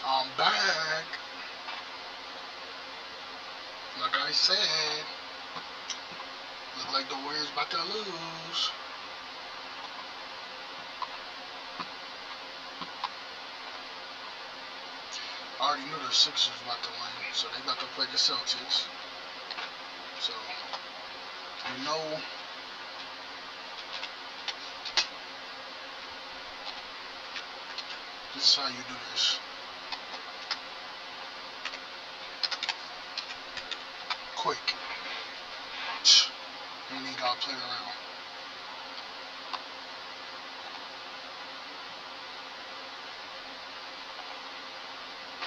I'm back. Like I said, look like the Warriors about to lose. I already knew the Sixers about to win, so they about to play the Celtics. So, you know, this is how you do this. Quick. You ain't gotta play around.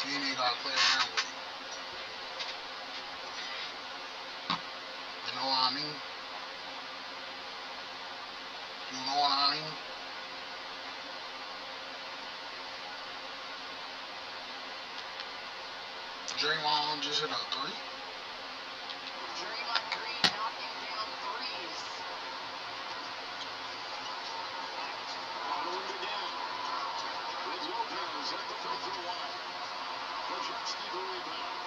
You ain't gotta play around with it. You know what I mean? You know what I mean? Draymond just hit a three. Draymond Green knocking down threes. Following again. With Lopez at the free throw line. Krzyzewski the rebound.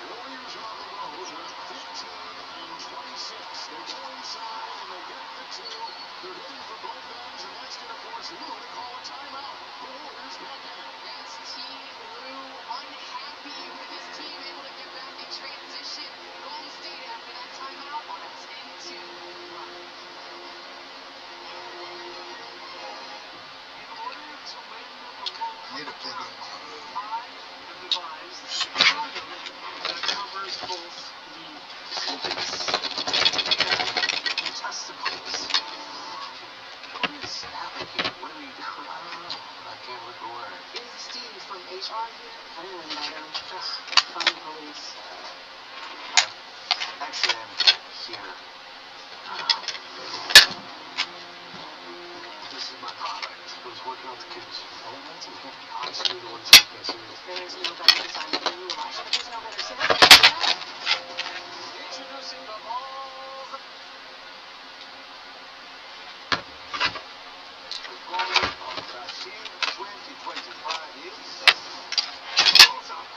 Warriors on the road with 15 and 26. They go inside and they get the two. They're hitting for both ends, and that's going to force Lou to call a timeout. The Warriors back in it. Yes, Team Lou unhappy with his team able to get back in transition. Golden State after that timeout on a 10-2 run. In order to win the World Need to plug in my I have devised a algorithm that covers both the Celtics and the testicles. What is happening here? What are we doing? I don't know. I can't look away. Is Steve from HR here? I didn't really know him. From the police. Actually, I'm here. This is my product. I was working out the kids. I didn't mention him. Honestly, the ones that can't see me. There's no better design than you. There's no better salesman than that. Introducing the balls. The goal of Brazil 2025 is awesome.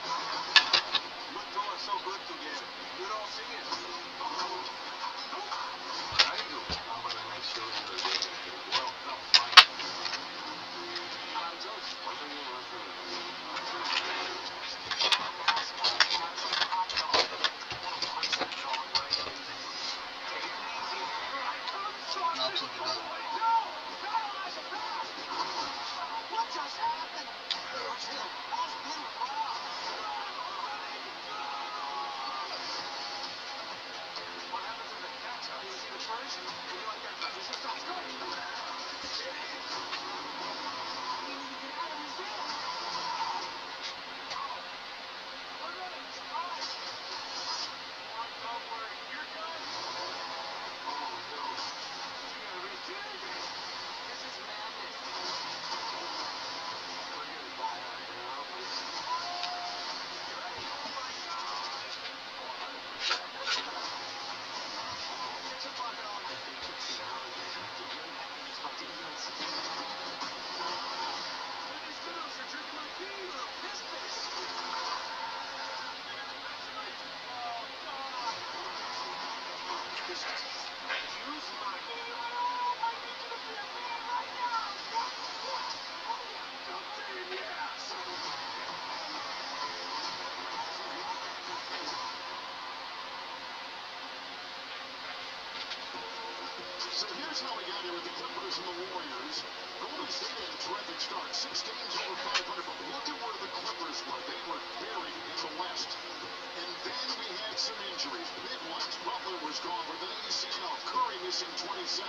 You two are so good together. You don't see it. I do. I'm gonna make sure you're ready for the World Cup final. I'm just wondering what you're Now plug it up. What just happened? What happened to the catch? You see the first? You like that transition starts going. This is madness. So here's how we got here with the Clippers and the Warriors. Golden State had a terrific start. 6 games over 500, but look at where the Clippers were. They were buried in the West. And then we had some injuries. Midwest, Butler was gone with an ACL. Curry missing 27.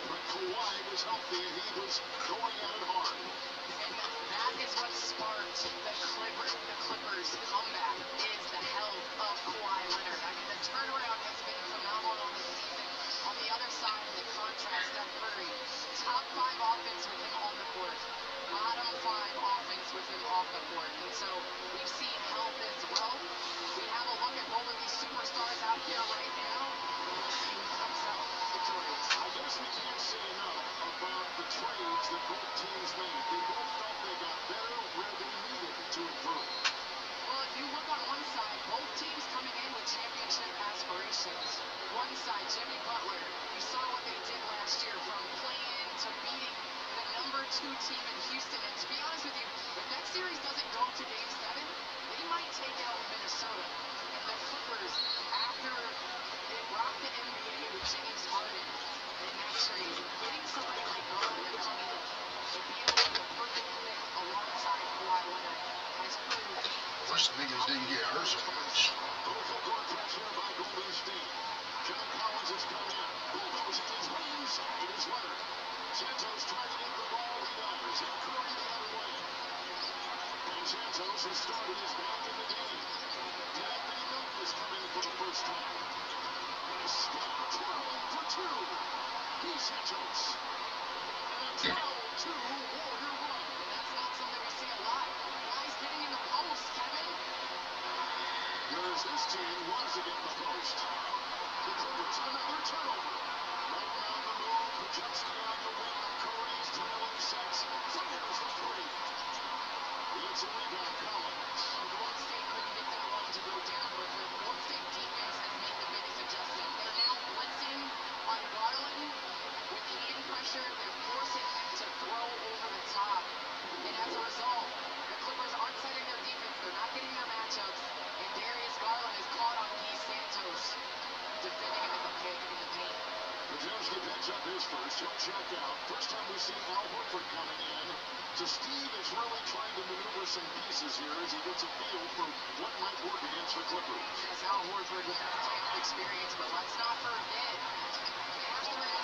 But Kawhi was healthy, and he was going at it hard. And that is what sparked the Clippers comeback is the health of Kawhi Leonard. I mean, the turnaround has been phenomenal this season. On the other side of the contrast, Steph Curry, top 5 offense with him on the court, bottom 5 offense with him off the court. And so we've seen health as well. We have a look at both of these superstars out here right now. We'll see who comes out victorious. I guess we can't say enough about the trade adjustments that both teams made. They both felt they got better where they needed to improve. Well, if you look on one side, both teams coming in with championship aspirations. One side, Jimmy Butler, you saw what they did last year, from playing to beating the #2 team in Houston. And to be honest with you, if that series doesn't go to Game 7, they might take out Minnesota. And the Clippers, after it rocked the NBA with James Harden in that trade, getting somebody like Garland to come in and be able to be the perfect fit alongside Kawhi Leonard has proved. Wish niggas didn't get hurt so much. Full court pressure by Golden State. John Collins has come in. Bulldozing his wings. It is Leonard. Santos trying to get the ball. He does. And Curry the other way. And Santos has started his back in the game. Anthony Milton is coming for the first time. Scott traveling for two. He's Santos. And a 12-2 Warrior run. That's not something we see a lot. Guys getting in the post, Kevin. Whereas this team wants to get in the post. The Clippers, another turnover. Right now the move, Pajewski on the wing. Curry's trailing sets. Fires the three. He gets a rebound, Collins. Golden State couldn't get that long to go down, but the Golden State defense has made the biggest adjustment. They're now blitzing on Garland with hand pressure. They're forcing him to throw over the top. And as a result, the Clippers aren't setting their defense. They're not getting their matchups. And Darius Garland is caught on Guy Santos, defending him in the paint. Pajewski picks up his first. He'll check out. First time we see Al Horford coming in. So Steve is really trying to maneuver some pieces here as he gets a feel for what might work against the Clippers. Yes, Al Horford with that playoff experience, but let's not forget, after him,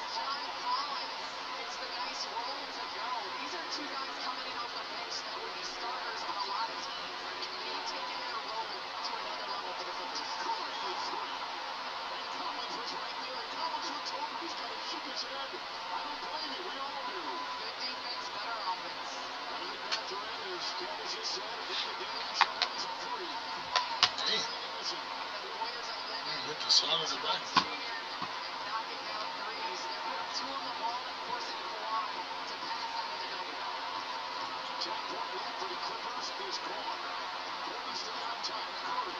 John Collins. It's the nice roll to go. These are two guys coming in off the bench that would be starters on a lot of teams. They've taken their role to another level for the Clippers. Curry with three. And Collins was right there. Collins looked over. He's got to shake his head. I don't blame you. We all do. Good defense, better offense. I think after it, as Candace just said, in the game, Jones a three. Damn. Missing. The Warriors are living. Hit the side of the back. Knocking down threes. They're putting two on the ball and forcing Kawhi to pass out of the double. 10-point lead for the Clippers is gone. Golden State on top. Curry.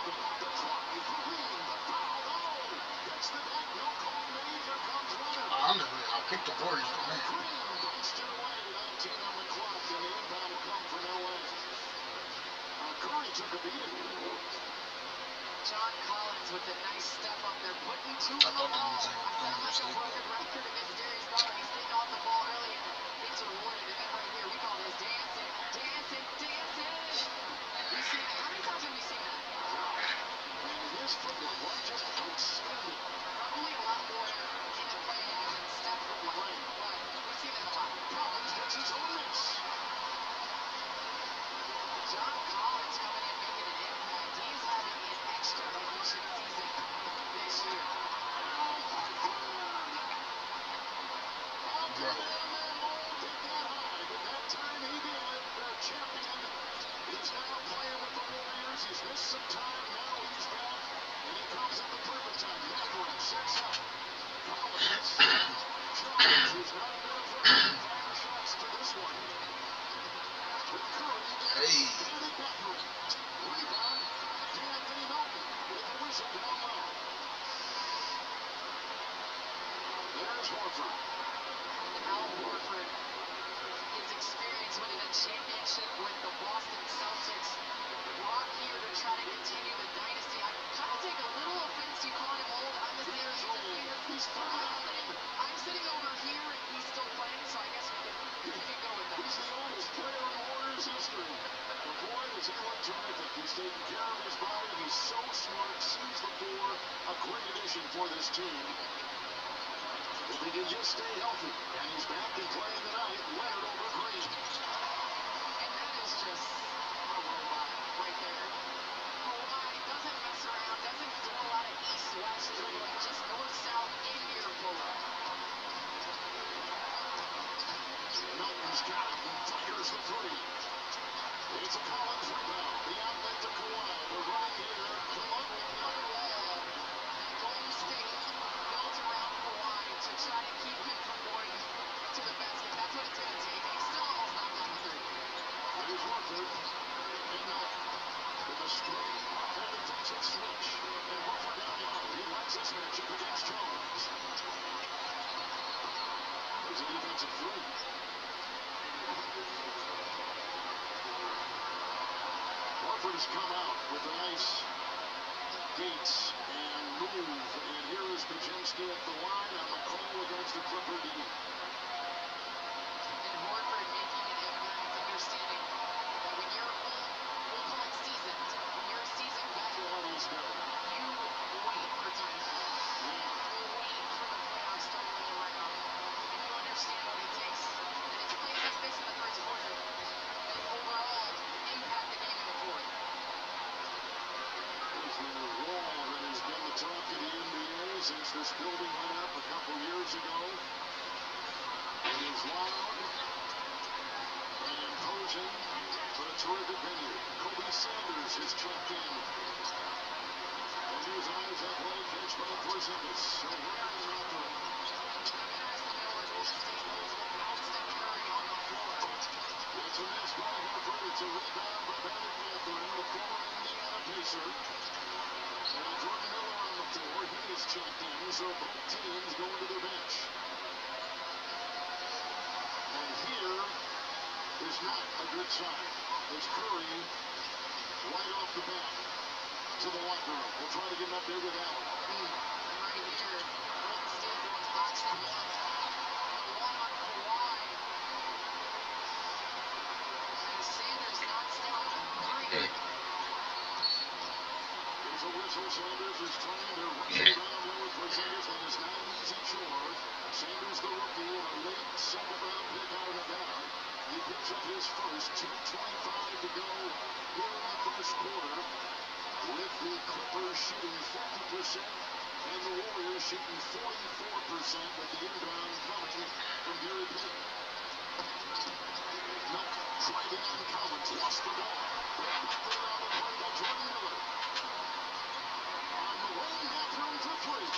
The try. Green. The foul. Oh! Gets the back. No call made. Here comes Leonard. I picked the Warriors to win. Green bunched it away. 19 on the clock. And the inbound will come from LA. Curry took a beating. John Collins with a nice step up there, putting two I on the thought that ball. was I sound like a broken record against Darius Garland. He's getting off the ball early and gets rewarded. And then right here, we call this dancing, dancing, dancing. We see it. How many times have we seen that? And his footwork was just outstanding. Probably a lot more in the play than Steph footwork. But we see that a lot. Collins gets his own miss. John Collins coming in making an impact. He's having an extra-edition season this year. Bro. That time he did. Their champion is now playing with the Warriors. He's missed some time. Now he's back. And he comes at the perfect time. Mathurin sets up. Collins. Jones, who's not been afraid to fire shots to this one. With Curry. Hey. Anthony Mathurin. Rebound. Anthony Milton with a whistle down low. There's Horford. Al Horford, his experience winning a championship with the Boston Celtics, brought here to try to continue the dynasty. I kind of take a little offense you calling him old. I'm a series player. He's 39. I'm sitting over here and he's still playing, so I guess we can go with that. He's the oldest player in Warriors history. But boy, does he look terrific. He's taking care of his body. He's so smart, sees the floor. A great addition for this team. If he can just stay healthy, and he's back and playing tonight, Leonard over Green. And that is just a robot right there. Kawhi doesn't mess around, doesn't do a lot of east-west dribbling, just north-south in your pull-up. Milton's got it and fires the three. It's a Collins rebound. The outlet to Kawhi. The run here. Golden State built around Kawhi to try to keep him from going to the basket. That's what it's going to take. And he still almost knocked down the three. It is Horford. And Miller. With a screen and a defensive switch. And Horford down low. He likes this matchup against Jones. There's a defensive three. Horford has come out with a nice gates and move. And here is Baczynski at the line on the call against the Clipper D. And Horford making an impact, understanding that when you're we'll call it seasoned. When you're a seasoned vet, you wait for time to play. You wait for the playoffs to roll around. And you understand what it takes. And it's plays like this in the first quarter that overall impact the game in the fourth. There's the wall that has been the talk of the NBA since this building went up a couple years ago. It is loud and imposing, but a terrific venue. Kobe Sanders has checked in. And his eyes up low, catch by Porzingis. So where is Anthony? It's a miss by Horford. It's a rebound by Bennett Mathurin, the former Indiana Pacer. And Jordan Miller on the floor. He is checked in, so both teams go to their bench. And here is not a good sign. It's Curry right off the bat to the locker room. We'll try to get him up there with Allen. And right here, Golden State going box and one. And a one on Kawhi. And Sanders knocks down the three. There's a whistle. Sanders is trying to rush it down low for Sanders. That is not an easy chore. Sanders, the rookie, a late second-round pick out of Nevada. He picks up his first. 2:25 to go here in the first quarter. With the Clippers shooting 50% and the Warriors shooting 44% with the inbound coming from Gary Payton. Milk driving on Collins, lost the ball. Back up there on the play by Jordan Miller. On the wing, Mathurin for three.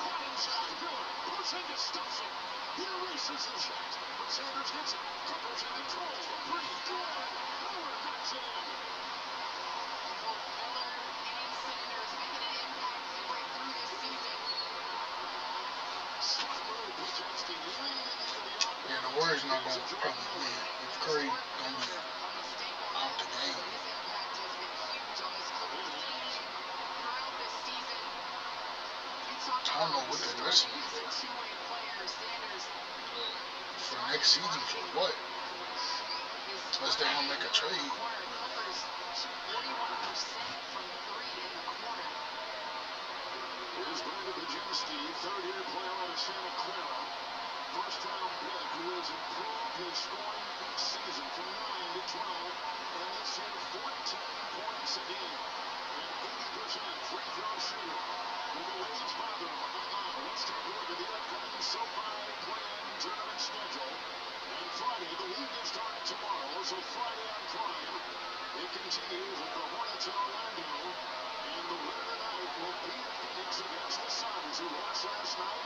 Caught inside, Miller. Porzingis stops him. He erases the shot, but Sanders gets it. Clippers in control. The three, good. Miller knocks it in. Both Miller and Sanders making an impact midway through this season. Smart move, Baczynski leaning into the offense. Yeah, the Warriors not going to probably win. If Curry going to be out the game. His impact has been huge on this Clippers team throughout this season. You talk I don't know what they're missing. He's a two-way player. Sanders For next season, for what? Unless they want to make a trade. Clippers shoot 41% from three in the corner. Here's Brandon Baczynski, third-year player out of Santa Clara. First-round pick who has improved his scoring each season from 9 to 12, and this year 14 points a game. An 80% free throw shooter. Will the Wings bother him? Let's take a look at the upcoming SoFi play-in tournament schedule. And Friday, the league is starting tomorrow, so Friday on Prime, it continues with the Hornets in Orlando. And the winner tonight will be Phoenix against the Suns, who lost last night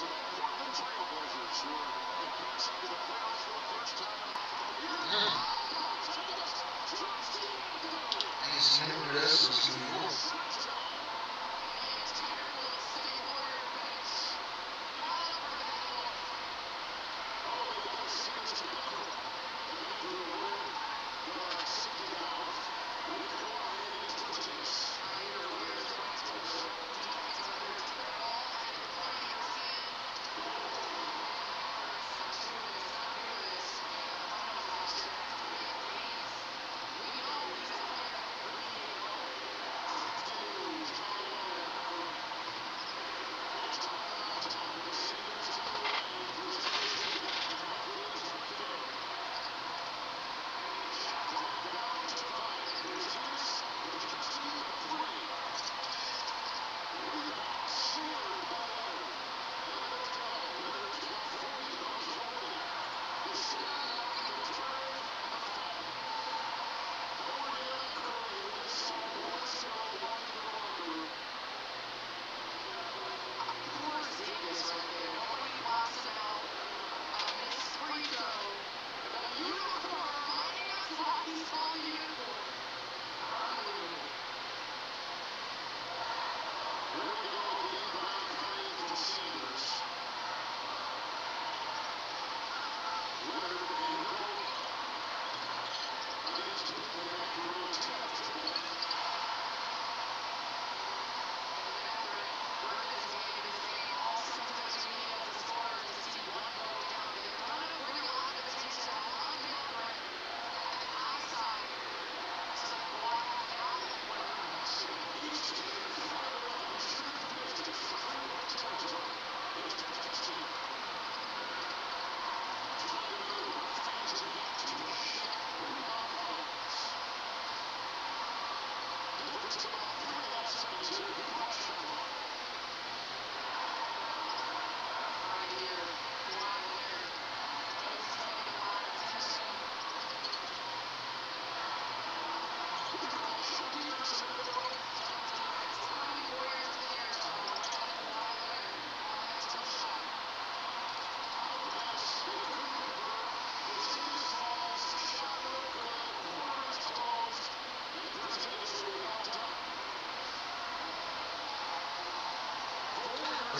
to the Portland Trailblazers, who are advancing to the playoffs for the first time in a year.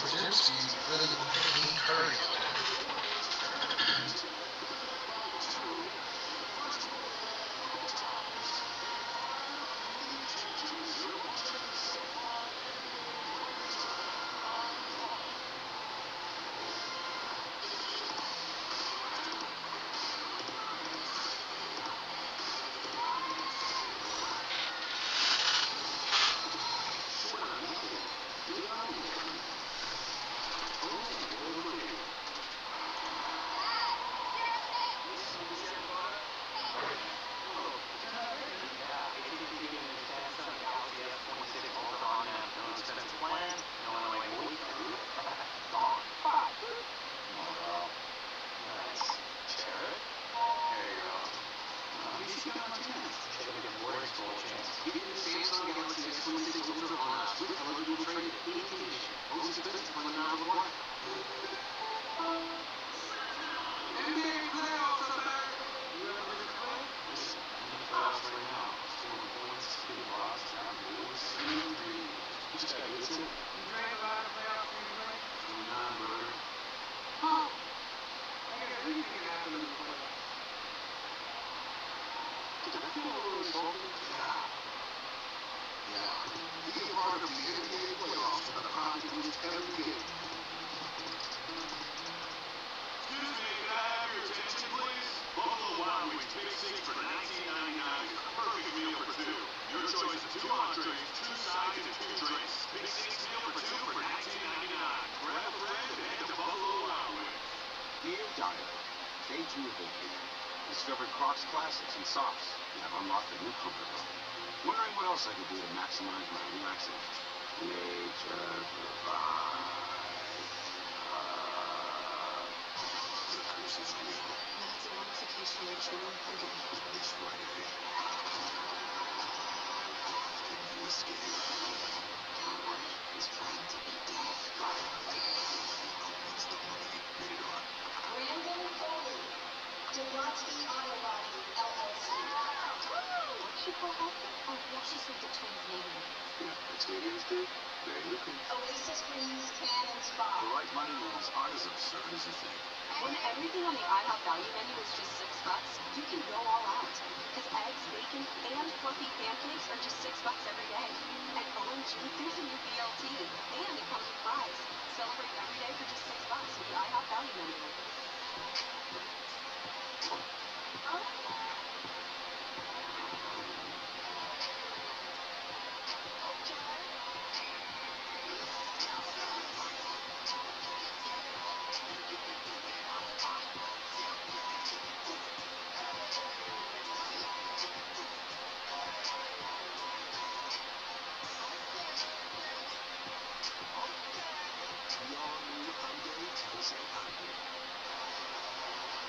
Podziemski really he hurried. Discovered Crocs classics and socks, and I've unlocked a new comfort level. Wondering what else I could do to maximize my relaxation. Nature provides. The curse is real. That's a mummification ritual. This Friday. Can you escape? Howard is trying to be dead. Opens the money. Rated R. Brandon Foley, Jablonski Auto Body, LLC. What she call outfit? Oh, yeah, she said the twins name. Yeah, that's what it is, dude. Very looking. Oasis Greens Can and Spa. The right money rules aren't as absurd as you think. When everything on the IHOP value menu is just $6, you can go all out. Because eggs, bacon, and fluffy pancakes are just $6 every day. And OMG, there's a new BLT. And it comes with fries. Celebrate every day for just $6 with the IHOP value menu.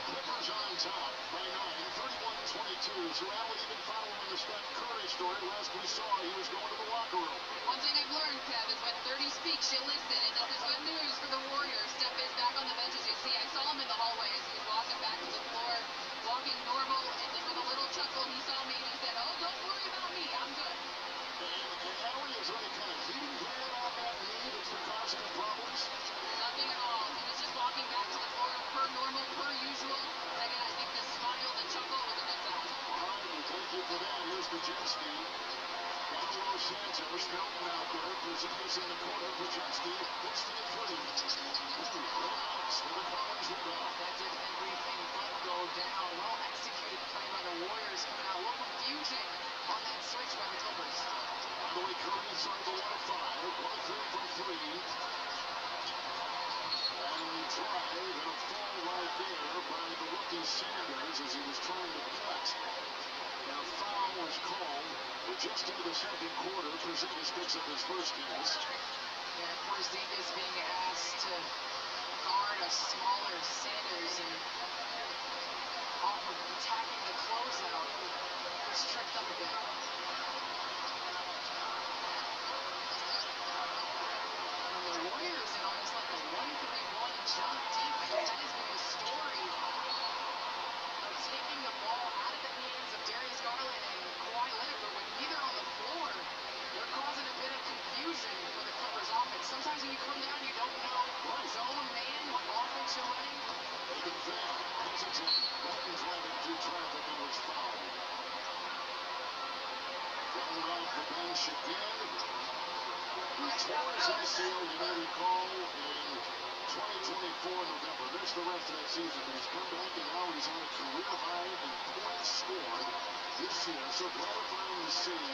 Clippers on top by 9, 31-22. So Al even following the Steph Curry story. Last we saw, he was going to the locker room. One thing I've learned, Kev, is when 30 speaks, you listen, and this is good news for the Warriors. Steph is back on the bench, as you see. I saw him in the hallway as he was walking back to the floor, walking normal, and then with a little chuckle, he saw me and he said, "Oh, don't worry about me, I'm good." And Allie is any kind of heating pad on that knee that's been causing him problems? Nothing at all. He was just walking back to the floor per normal, per usual. Again, I think the smile, the chuckle was a good sign. All right, well, thank you for that. Here's Podziemski. Paolo Santos, Melton out there. Porzingis in the corner. Podziemski hits the three. Ooh, relax with the Collins rebound. That did everything but go down. Well executed play by the Warriors coming out. A little confusion on that switch by the Clippers. By the way, Curry inside the 1 of 5. 1 of 3 from 3. And he tried, and a fall right there by the rookie Sanders as he was trying to cut. And a foul was called. But just into the second quarter, Porzingis picks up his first miss. Yeah, Porzingis being asked to guard a smaller Sanders and off of attacking the closeout. Was tripped up a bit. And the Warriors in almost like a 1-3-1 jump defense. That has been the story of taking the ball out of the hands of Darius Garland and Kawhi Leonard, but with neither on the floor, they're causing a bit of confusion for the Clippers offense. Sometimes when you come down, you don't know Martin driving through traffic and was fouled. Fouled off the bench again. He tore his ACL, you may recall, in 2024 November. There's the rest of that season, but he's come back and now he's on a career high in points scored this year. So gratifying to see.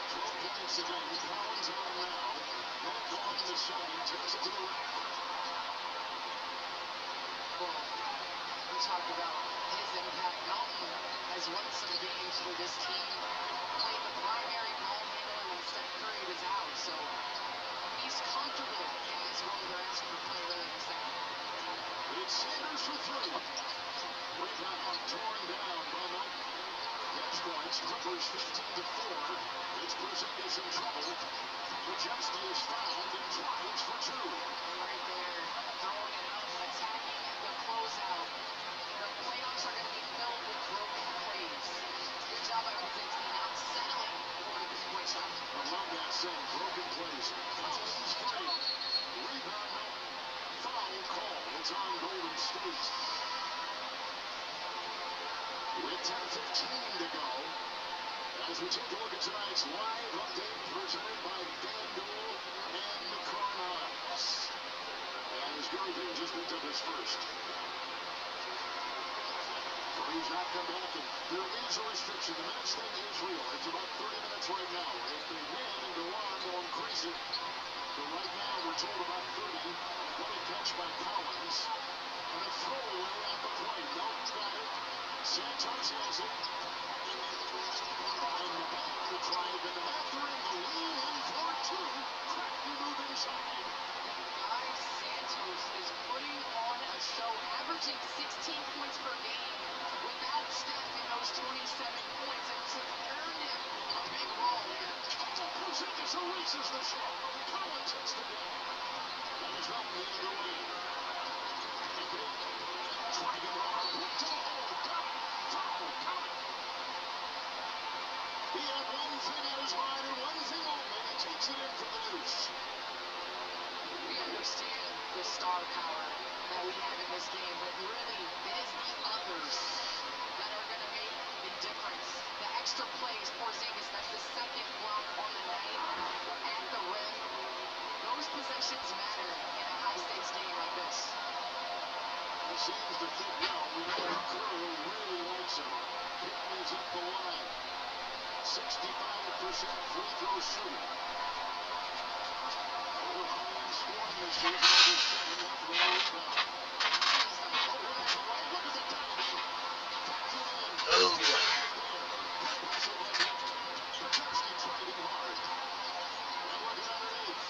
12 points again. Collins on now. Back on the second. Takes it to the rack. Well, we talked about his impact. Melton has won some games for this team. Played the primary ball handler when Steph Curry was out. So he's comfortable in his role. They're asking to play early in the second. It's Sanders for three. Rebound torn down by Melton. Match points. Clippers 15-4. It's Porzingis in trouble. Majesty is fouled and drives for two. Right there, throwing it out, attacking the closeout. The playoffs are going to be filled with broken plays. Good job by Porzingis, not settling for the three-point shot. I love that saying, broken plays. Collins three. Rebound Melton. Foul call. It's on Golden State. With 10:15 to go. As we take a look at tonight's live update presented by FanDuel and the Cardinals. And as Gary Payton just picked up his first. Curry's not come back, and there is a restriction. The minutes thing is real. It's about 30 minutes right now. If they win and go on, going crazy. But right now, we're told about 30. What a catch by Collins. And a throwaway at the play. Melton got it. Santos has it. In the back, the drive in after him, the lean in for two. Crafty move inside. Guy Santos is putting on a show, averaging 16 points per game without Steph in those 27 points, and it's earned him a big role here. Porzingis erases the shot. Collins hits the ball. And it's Melton the other way. Driving hard, whipped to the hole, got it. Foul, count it. He had one thing on his mind and one thing only. He takes it in for the deuce. We understand the star power that we have in this game, but really, it is the others that are going to make the difference. The extra plays, Porzingis, that's the second block on the night at the rim. Those possessions matter in a high-stakes game like this. He seems to fit well. We know Curry really likes him. Pippen is up the line. 65% free throw shooting. Over high in scoring this season, over 7 off the rebound. Over on the right, look at the diving. Taps it in. Oh. Pass it like that. Majesty driving hard. And look at underneath.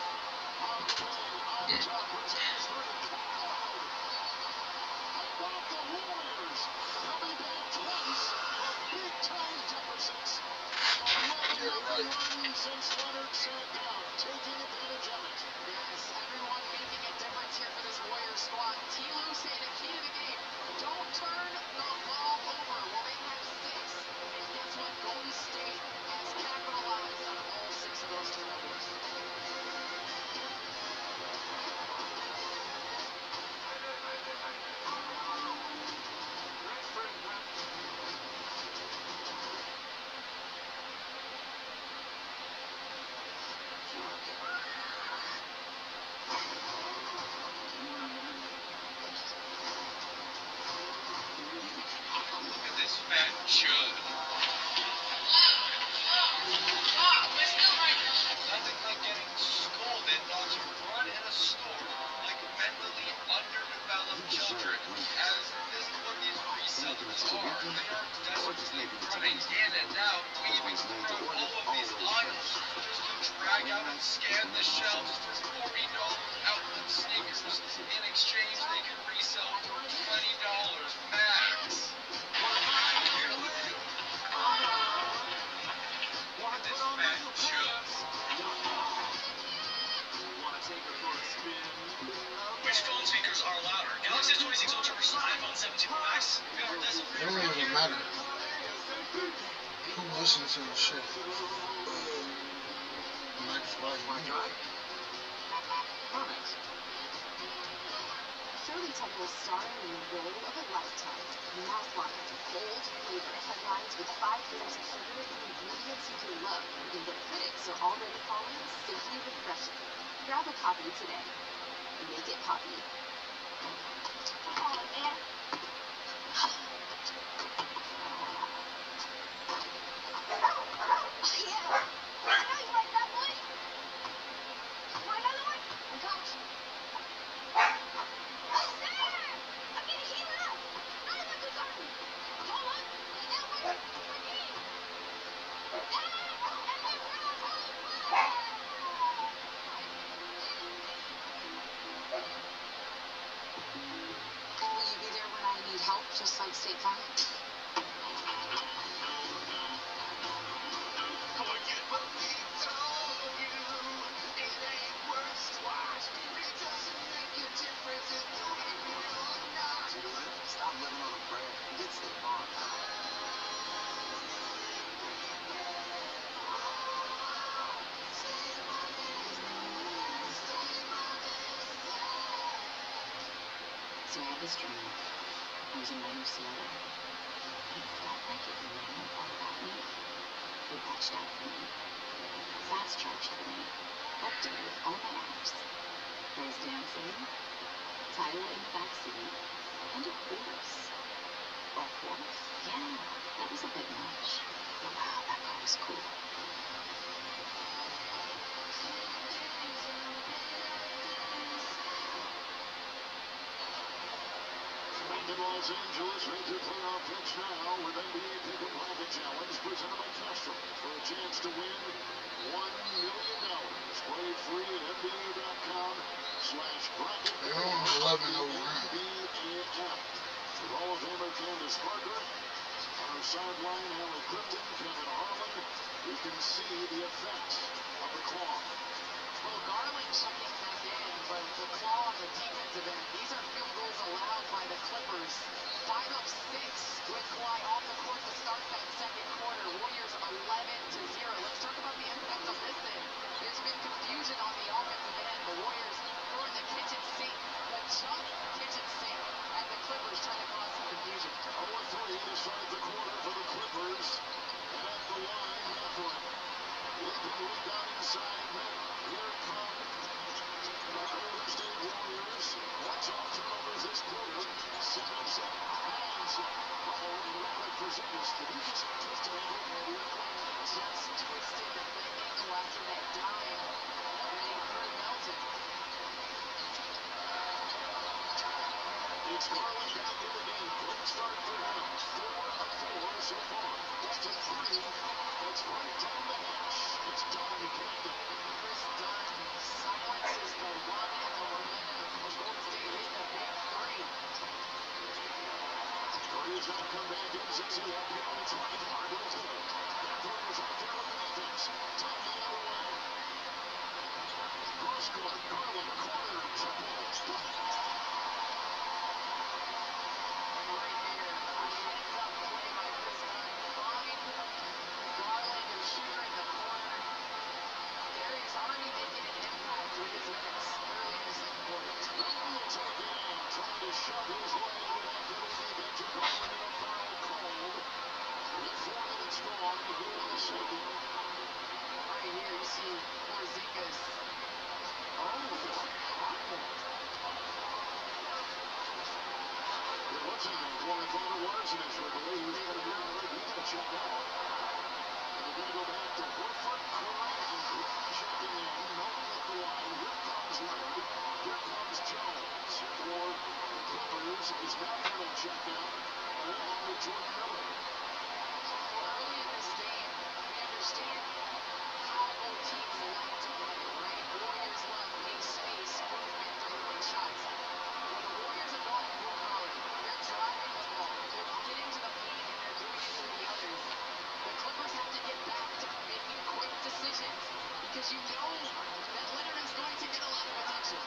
On the wing, on top, Porzingis three. Fouled. How about the Warriors? Coming back twice. Big time deficits. 11 run since Leonard sat down, taking advantage of it. Yes, everyone making a difference here for this Warriors squad. T. Lue saying the key to the game, don't turn the ball over. Well, they have 6, and guess what? Golden State has capitalized on all 6 of those turnovers. This fat chud. Nothing like getting scolded while you run in a store like mentally underdeveloped children. As this is what these resellers are. They are desperately running in and out, weaving through all of these aisles just to drag out and scan the shelves for $40 outlet sneakers. In exchange, they can resell for $20 max. Which phone speakers are louder? Galaxy S26 Ultra versus iPhone 17 Pro Max? It don't even matter who listens to the shit. Max volume. Shirley Temple starring in the role of a lifetime. mouth-watering, bold flavor headlines with 5 grams of sugar and ingredients you can love, and the critics are already calling simply refreshing. Grab a copy today. Make it poppy. Oh, man. Yeah. I know you like that, boy. Want another one? I got you. Oh, Sam! I'm getting heated up. Another one just got me. Hold on. That one for me. And the Will you be there when I need help, just like State Farm? Forget what we told you. It ain't worth twice. It doesn't make a difference if you leave me or not. Stop living on a prayer. Get State Farm. So I had this dream. I was in Venezuela. It felt like it knew all about me. It watched out for me. Fast-charged for me. Helped me with all my apps. I was dancing, Tyler in the backseat, and a horse. A horse? Yeah, that was a bit much. But wow, that car was cool. Back in Los Angeles, make your playoff picks now with NBA Pick'em Bracket Challenge presented by Castrol for a chance to win $1 million. Play free at NBA.com/bracket. They're on 11 over there. NBA app. With Hall of Famer Candace Parker, on our sideline, Allie Clifton, Kevin Harlan. You can see the effect of the claw. Well, Garland checking back in, but the claw on the defensive end. These are field goals allowed by the Clippers. 5 of 6 with Kawhi off the court to start that second quarter. Warriors 11-0. Let's talk about the impact on this end. There's been confusion on the offensive end. The Warriors throwing the kitchen sink, the jump kitchen sink at the Clippers, trying to cause some confusion. 0-3 to start the quarter for the Clippers. And at the line, Mathurin. Leaping rebound inside. Here come the Golden State Warriors. Watch out turnovers this quarter. Simmons hands. And it looked like Porzingis. Did he just twist an ankle? Just twisted the ankle after that dive running through Melton. It's Garland back in the game. Quick start for him. 4 of 4 so far. Just a 3. It's right down the hatch. It's done. He connected. Chris Dunn silences the run and the momentum of Golden State in the big 3. Curry has now come back in since he had been on the 20-yard line. Mathurin was out there with the defense. Time the other way. Cross court. Garland corner. Triple. Right here, heads up play by Chris Dunn. Find Garland and Shear in the corner. There he's already making an impact with his minutes early in the second quarter. Dunn will take it in. Trying to shove his way after the defense. Garland in a foul called. With 4 minutes gone here in the second. Right here, you see Porzingis. Oh, hot one. It wasn't an ankle. I thought it was initially. He was going to go right. He got checked out. And they're going to go back to Horford, Curry, and Green checking in. Melton at the line. Here comes Leonard. Here comes Jones. For the Clippers is Mathurin checked out, along with Jordan Miller. Well, early in this game, we understand how both teams like to play, right? Warriors love make space, movement, three-point shots. When the Warriors are going full Curry, they're driving the ball, they're getting to the paint, and they're doing it through the others. The Clippers have to get back to making quick decisions because you know that Leonard is going to get a lot of attention.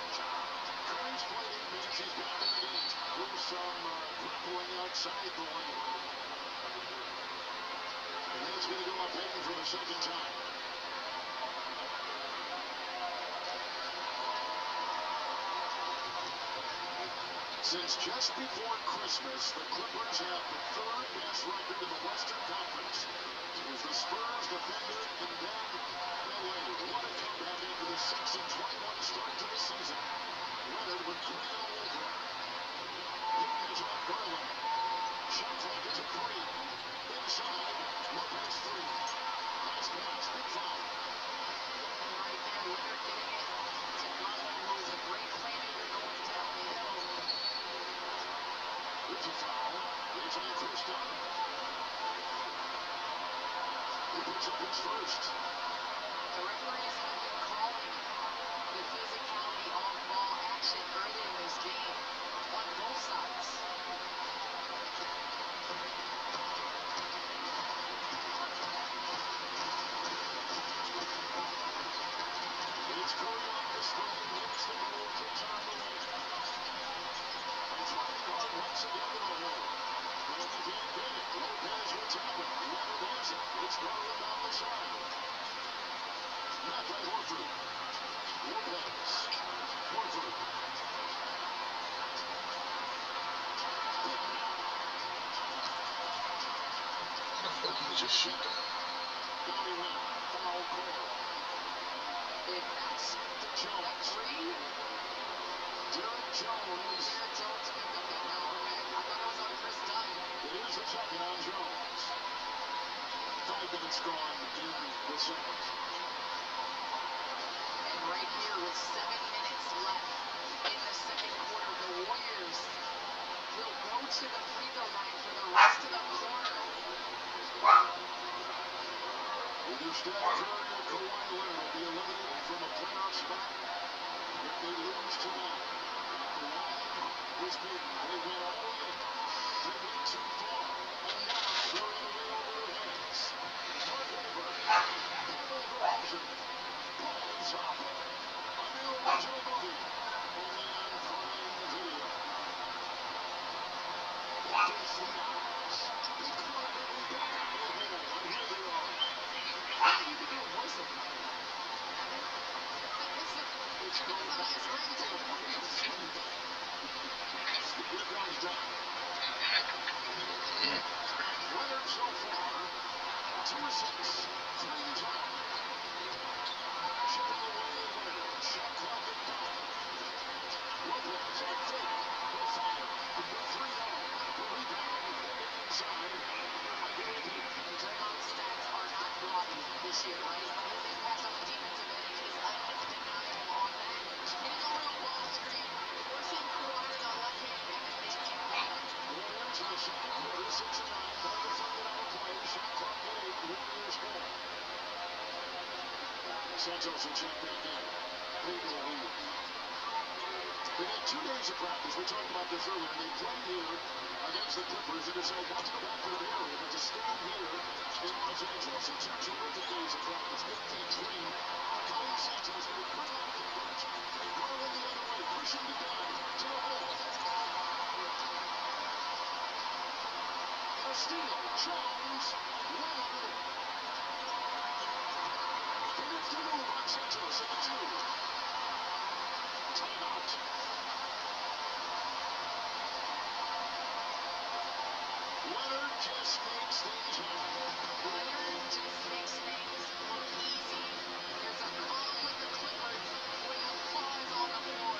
Curry's played 8 minutes. He's back in the game. There's some grappling outside the lane. And that's going to go up in for the second time. Since just before Christmas, the Clippers have the third best record in the Western Conference. It was the Spurs defended, and then LA. What a comeback after the 6-21 start to the season. Leonard with 3 all over. He is on Garland. Shot clock is at 3. Inside, Lopez 3. Nice pass, big foul. And right there, Leonard getting it to Garland, who is a great playmaker going down the hill. There's a foul. It's on Chris Dunn. He picks up his first. The referees have been calling the physicality off-ball action early in this game on both sides. It's Curry on the screen. Makes the move to turn the lead. And trying hard once again to the hole. But he can't get it. Lopez will tap it. Leonard has it. It's Garland down the side. Not by Horford. Lopez. Horford. How the fuck you just shoot that? Downey went. Foul call. If that's To that Jones. three, Derek Jones. Derek Jones picked up that now. Okay, I thought it was on Chris Dunn. It is the second on Jones. 5 minutes gone in the second. And right here with 7 minutes left in the second quarter, the Warriors will go to the free throw line for the rest of the quarter. Either Steph Curry or Kawhi Leonard will be eliminated from a playoff spot if they lose tonight. The line is big. They went all in. They went too far. And now they're in way over their heads. Mark over. Option. Ball is up. A new original movie. Only on Prime Video. After 3 hours. He climbed every back out of the hole. And here they are. How do you think it wasn't? It's It's going a back. nice ring Here comes Dunn. Leonard so far, 2 assists, 3 total. Chipping away at Leonard. Shot clock at 9. Lopez on fake. The fire. The 3-0. The rebound. Inside. Draymond's stats are not gaudy this year, right? His impact on the defensive end is undeniable on that. Hitting a real ball screen, forcing Kawhi to the left hand, and then making it happen. Warriors in the second quarter, 6-9. Ball defended out of play. Shot clock at 8. Warriors ball. Santos will check back in. Paid the lead. They had 2 days of practice. We talked about this earlier. They played here against the Clippers and decided not to go back to the area, but to stay here in Los Angeles. And 2 terrific days of practice. 15-3. Colin Santos made quick on the coverage. And Garland the other way, pushing the down to the hole. And a steal. Jones. Leonard. He makes the move on Santos at the 2. Timeout. Leonard just makes things happen. Leonard just makes things look easy. There's a problem with the Clippers when the ball is on the floor.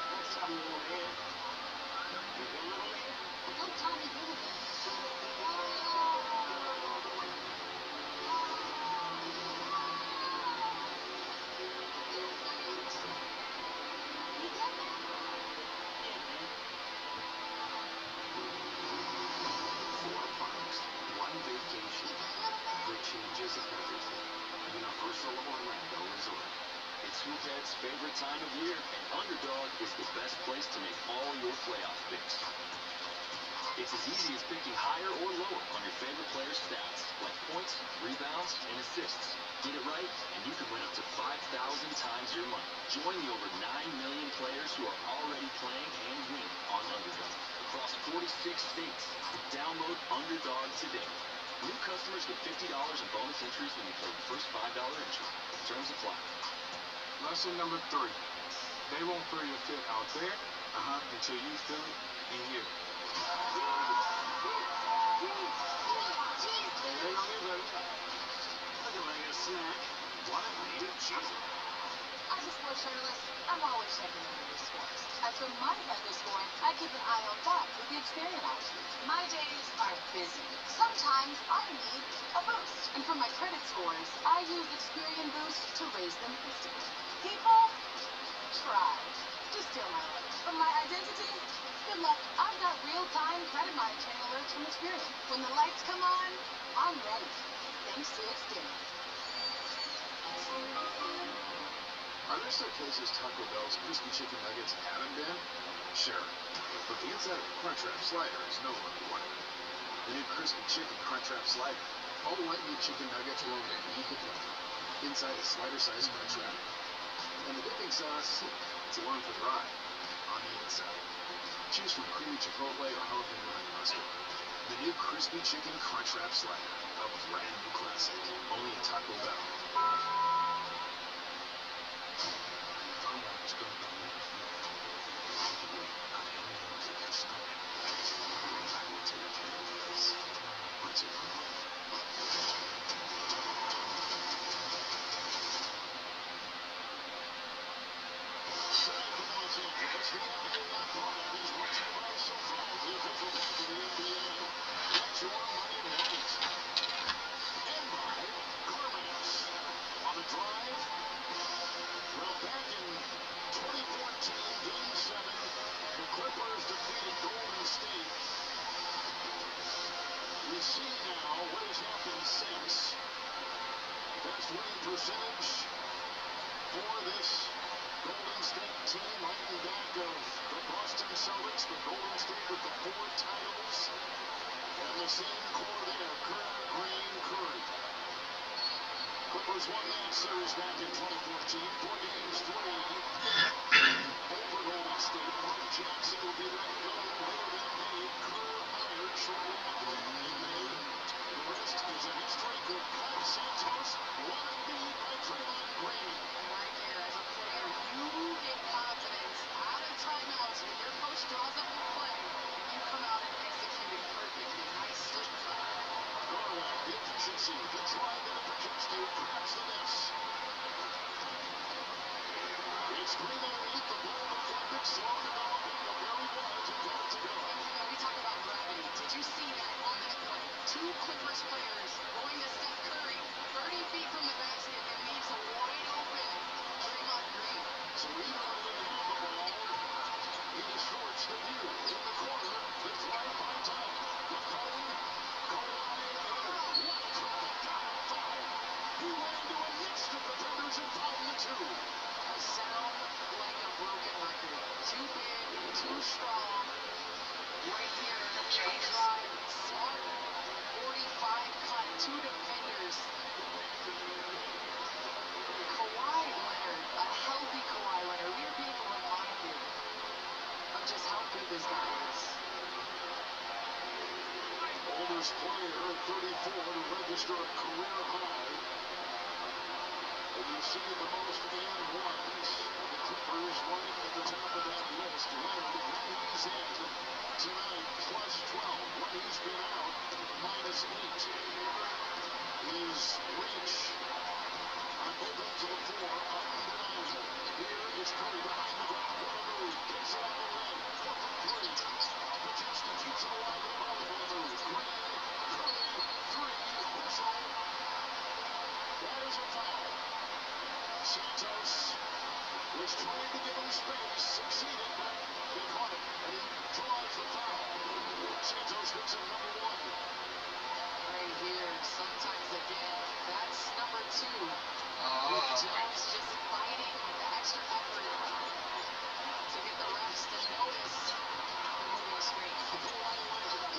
Next time you were here, you can literally. I'm Tommy Hilfiger. Four farms, one vacation. The changes everything. Universal Orlando Resort. It's Hoophead's favorite time of year, and Underdog is the best place to make all your playoff picks. It's as easy as picking higher or lower on your favorite player's stats, like points, rebounds, and assists. Get it right, and you can win up to 5,000 times your money. Join the over 9 million players who are already playing and winning on Underdog across 46 states. Download Underdog today. New customers get $50 in bonus entries when you play the first $5 entry. Terms apply. Lesson number 3. They won't feel your fit out there until you feel it in here. Hey, on you, baby. Looking like a snack. What? You cheese it. As a sports journalist, I'm always checking in with the scores. As for my Panther scoring, I keep an eye on that with the Experian app. My days are busy. Sometimes I need a boost. And for my credit scores, I use Experian Boost to raise them instantly. People try to steal my life. But my identity? Good luck. I've got real-time credit monitoring alerts from Experian. When the lights come on, I'm ready. Thanks to Experian. Are there still places Taco Bell's crispy chicken nuggets haven't been? Sure. But the inside of the Crunchwrap Slider is no longer one of them. The new crispy chicken Crunchwrap Slider. All white meat chicken nuggets rolled in equal quantity. Inside a slider-sized Crunchwrap. And the dipping sauce, it's along for the ride. On the inside. Choose from creamy chipotle or jalapeno honey mustard. The new crispy chicken Crunchwrap Slider. A brand new classic. Only at Taco Bell. Percentage for this Golden State team, right in back of the Boston Celtics, but Golden State with the 4 titles, and the same core there, Curry, Green, Curry. Clippers won that series back in 2014, 4 games, 3 over Golden State. Mark Jackson will be let go later than May. Kerr hired shortly after in May. The rest is a history. Good cut. Santos wanted beat by Draymond Green. And right here, as a player, you get confidence out of timeouts when your coach draws up your play, and you come out and execute it perfectly. Nice slip cut. Garland, the efficiency, the drive that it projects to, grabs the miss. It's Green underneath, the ball deflected, slow developing, but there he was, and got it to go. And you know, we talk about gravity. Did you see that on that play? 2 Clippers players going to Steph Curry, 30 feet from the basket, and leaves a wide open Draymond Green. So even when he didn't have the ball, he distorts the view. In the corner, the drive by top. McCollum, Kawhi, what a try, got it, foul. He ran into a nest of defenders and fouled the 2. A sound like a broken record. Too big, too strong. Right here, a drive, smart, 45 cut, 2 defenders. Kawhi Leonard, a healthy Kawhi Leonard. We are being reminded of just how good this guy is. Oldest player at 34 to register a career high. And you see the most and ones. The Clippers running at the top of that list. Leonard, when he's in tonight, plus 12. When he's been out, minus 8. His reach on both ends of the floor, undeniable. Here is Curry behind the back. What a move. Gets it on the rim. 4 from 3. Projects the keeps it alive with a volleyball move. Green, Curry, 3, whistle. That is a foul. Santos was trying to give him space, succeeded, but they caught it, and he draws the foul. Santos hits him number 1. Right here, sometimes again, that's number 2. Jones just fighting with the extra effort to get the refs to notice the moving screen. Kawhi Leonard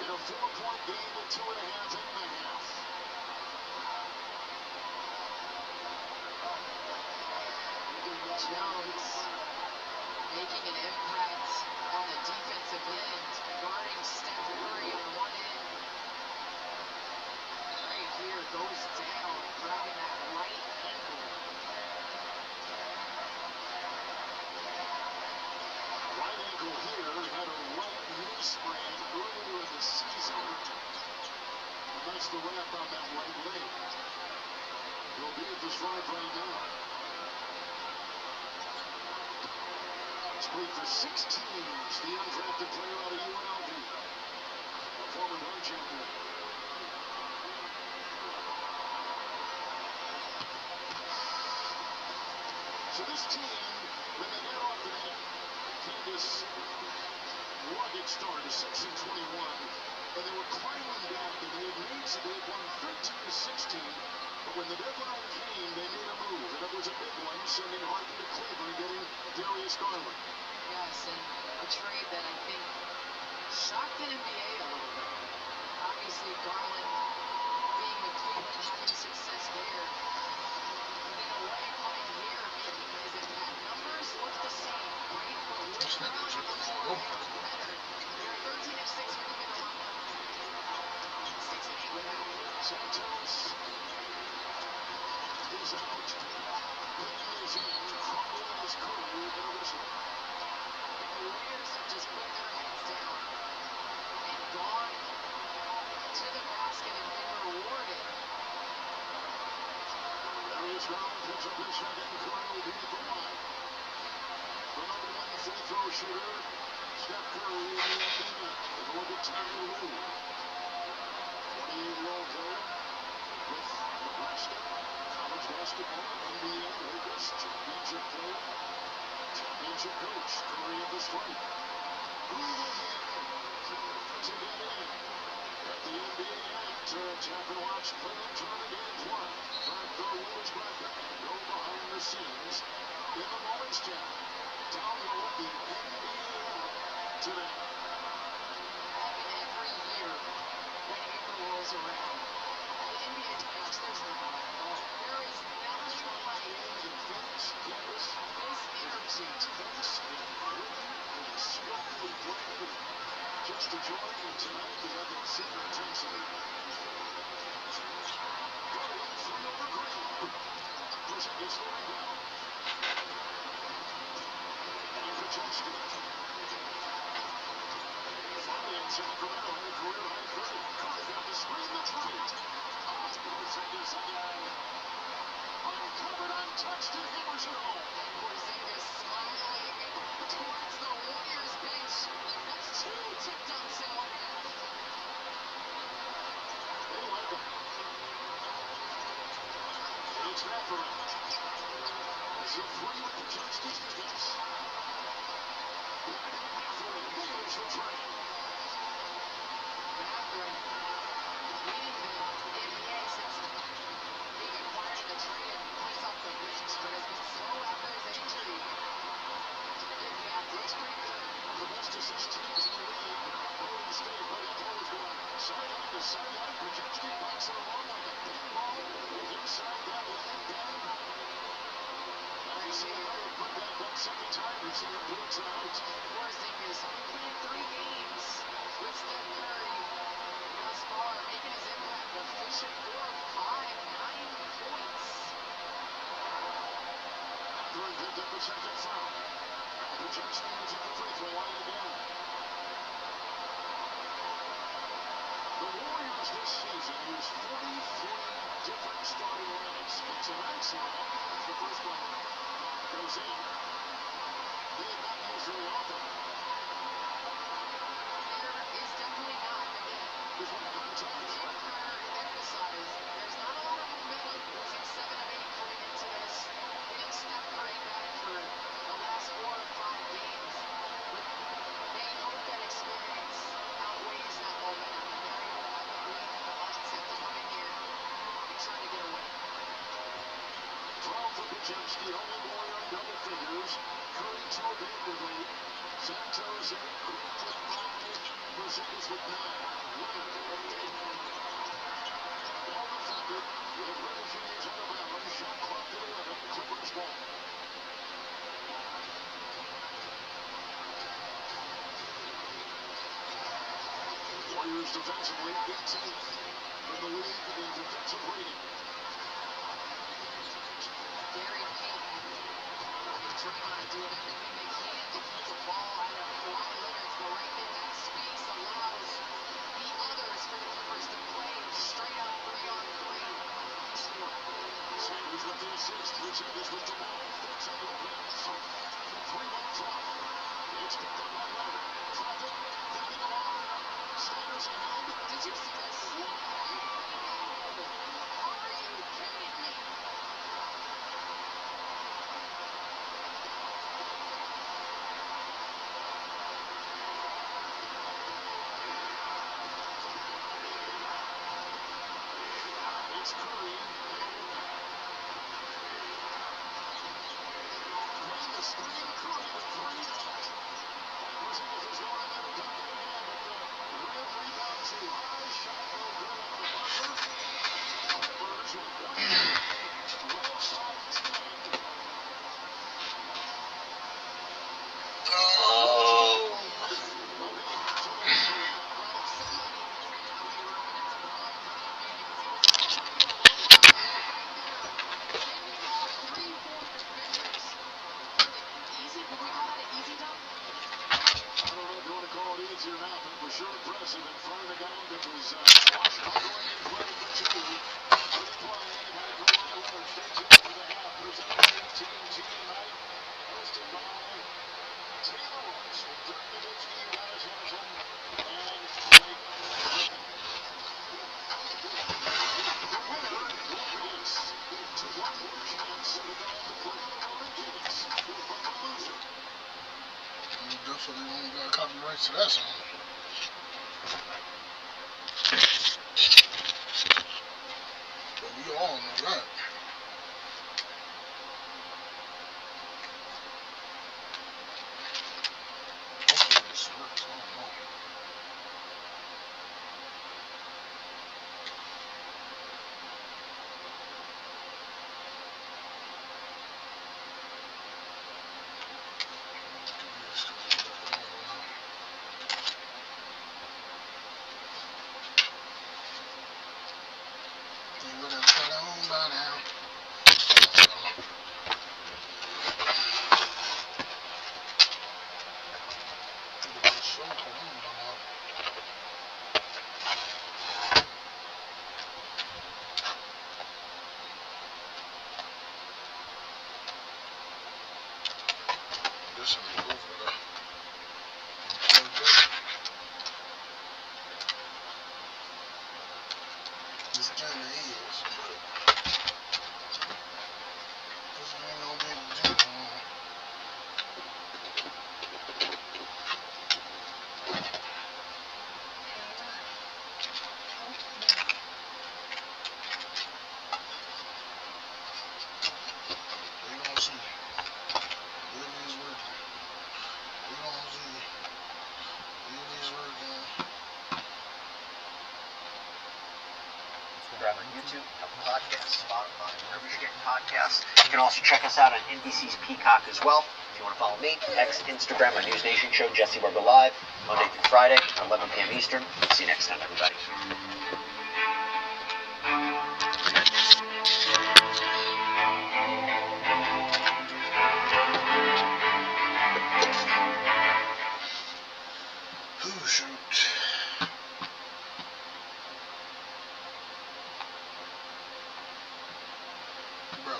In a 4-point game at 2.5 in the half. Jones making an impact on the defensive end, guarding Steph Curry on one end. Right here goes down, grabbing that right ankle. Right ankle here, had a right knee sprain earlier in the season. And that's the wrap on that right leg. He'll be at the stripe right now. He's played for 6 teams, the undrafted player out of UNLV, a former dunk champion. So this team, when they got off to that Candace rugged start of 6-21, and they were climbing back, and they had leads, they had won 13-16, but when the deadline came, they made a move, and it was a big one, sending Harden to Cleveland, getting Darius Garland. Yes, and a trade that I think shocked the NBA a little bit. Obviously, Garland being with Cleveland, having success there. But in a way, coming here, making his impact. Numbers look the same, right? But with Garland on the floor, they look better. They're 13 of 6 with him in the lineup. 6 of 8 without. Santos is out. Payton is in. Crumble is Curry with a whistle. The Warriors have just put their heads down and gone to the basket and been rewarded. Darius Garland picks up his second. Curry will be at the line. The number 1 free throw shooter, Steph Curry in the NBA. Take a look at Tyler Lue. 28-year-old player with Nebraska, college basketball, NBA, Lakers, championship player, championship coach. Curry at the stripe. Moving in to get in. At the NBA Act, tap and watch play and turn games one. Frank Garland is back and go behind the scenes in the Moments Channel. Download the NBA app today. Every year when April rolls around, the NBA playoffs, there's no light at all. There is national light. Phoenix, Canvas, This energy. tense, and rhythm, and skillfully played. Just to join you tonight, they have that same intensity. Garland from over Green. Pushing gets the rebound. And Kuczynski. Finally in Sacramento, had a career high 30. Curry got the screen, the three. Porzingis again. Uncovered, untouched, and hammers it home. Porzingis smiling towards the Warriors bench. That's 2 tip dunks in 1 half. They like him. It's Mathurin. It's a 3 with Kuczynski's defense. Mathurin nails the tray. Mathurin leading the NBA since being acquired in the trade and plays off the bench, but has been slow after his injury. Good math, looks pretty good. One of the best assist teams in the league. Golden State, but he goes one. Sideline to sideline. Kuczynski backs it along like a pinball. With inside that lane down. Now you see another putback that second time. You see him blitz it out. Porzingis only played 3 games with Steph Curry thus far, making his impact efficient. 4 of 5, 9 points. Mathurin picked up a second foul. Kuczynski is at the free throw line again. The Warriors this season use 43 different starting lineups. And tonight's lineup, as the first one goes in, they have not used very often. There is definitely not, again, This one happens Steve Kerr emphasized there's not a lot of momentum losing 7 of 8 coming into this, getting Steph Curry back for the last 4 or 5 games. But they hope that experience outweighs that momentum, and they're able to have the belief and the mindset to come in here and try to get a win. 12 for Kuczynski, only Warrior on double figures. Curry 2 abandonedly. Santos 8, Green with 5, Porzingis with 9. Leonard at 8. Ball defended with Refugees out of bounds. Shot clock at 11. Clippers ball. Warriors defensively, 18th in the league in defensive rating. Gary Payton and Draymond doing everything they can to keep the ball out of Kawhi Leonard's, but right there, that space allows the others for the Clippers to play straight up 3-on-3. He scored. Sanders with the assist. Sanders with the ball. 14 points. Three-ball drop. It's picked up by Leonard. Drop it. Down the line. Sanders ahead. Did you see this? Are you kidding me? It's Curry. Ran the screen. Curry with 3. Porzingis is going to never dunk it again, but the rim rebound too high. Shot no good on the buzzer. Clippers with 1 12 shot 10. Easier now, but for sure impressive in front of the guy that was Washington going in play for 2. Good play by Kawhi Leonard. Stays in for the half. There's an AT&T tonight. Hosted by Taylor Russell, Dirk Nowitzki, Udonis Haslem, and Blake Griffin. The winner will face to one more chance to develop the play on the road in Phoenix. But the loser. You definitely won't got copyrights to that song. But we all know that. Hopefully this works. I don't know. This will be over there. This game is, but this game don't be the deal. We gonna see. It is working. We gonna see. It is working. Subscribe on YouTube, Apple Podcasts, Spotify, wherever you're getting podcasts. You can also check us out on NBC's Peacock as well. If you want to follow me, X, Instagram, our News Nation show, Jesse Weber Live, Monday through Friday, 11 p.m. Eastern. See you next time, everybody. Ooh, shoot. Bro.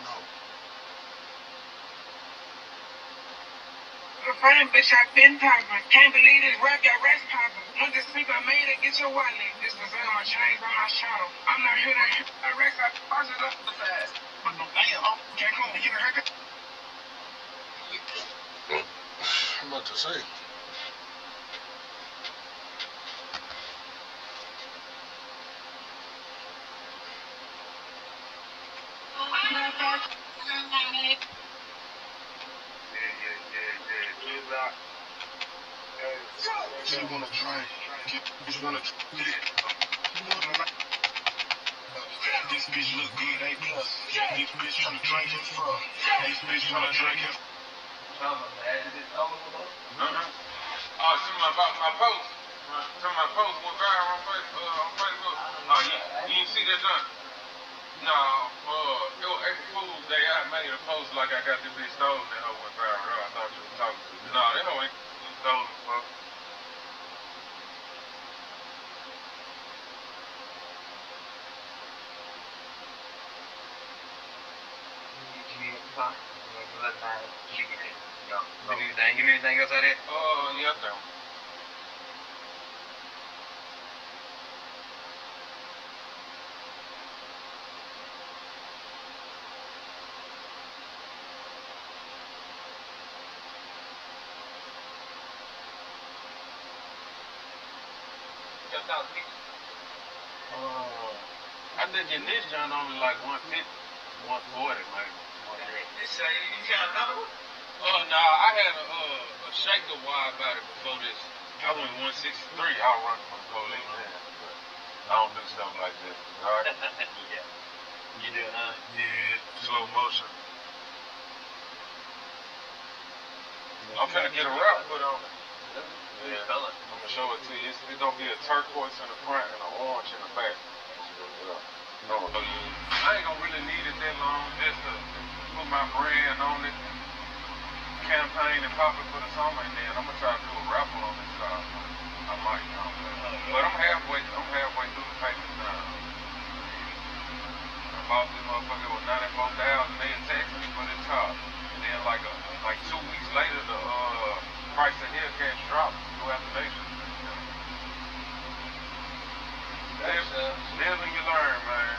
No. The frame bitch, I've been poppin'. Can't believe this rap got rest poppin'. Once this sleep I made it, get your wallet. This is on my chains on my shadow. I'm not here to hit my rest, I pause it up the fast. But no, damn, can't come and get a haircut. I'm about to say. You wanna drink? You wanna drink? This bitch look good, A+. This bitch tryna drink it for. This bitch tryna drink it. No. Oh, about my post. My post went viral on Facebook. Oh, you didn't see that, John? No, it was April Fool's Day. I made a post like I got this bitch stolen. That hoe went viral. I thought you was talking to me. No, that hoe ain't stolen, fuck. Give me anything else out of it? Yeah, though. I think in this joint only like 150, 140 maybe. This you got another one? No, I had a shake a while about it before this. I went 163. I was running from the police. But I don't do stuff like this. Alright? Yeah. You do, huh? Yeah, slow motion. I'm finna get a wrap put on it. Yeah, I'm gonna show it to you. It's gonna be a turquoise in the front and an orange in the back. No, I ain't gonna really need it that long just to put my brand on it, campaign and pop it for the summer, and then I'm gonna try to do a raffle on this car. I might, you know. But I'm halfway through the payments now. I bought this motherfucker with $94,000. They taxed me for this car, and then like 2 weeks later, the price of Hellcat dropped. New application. Live and you learn, man.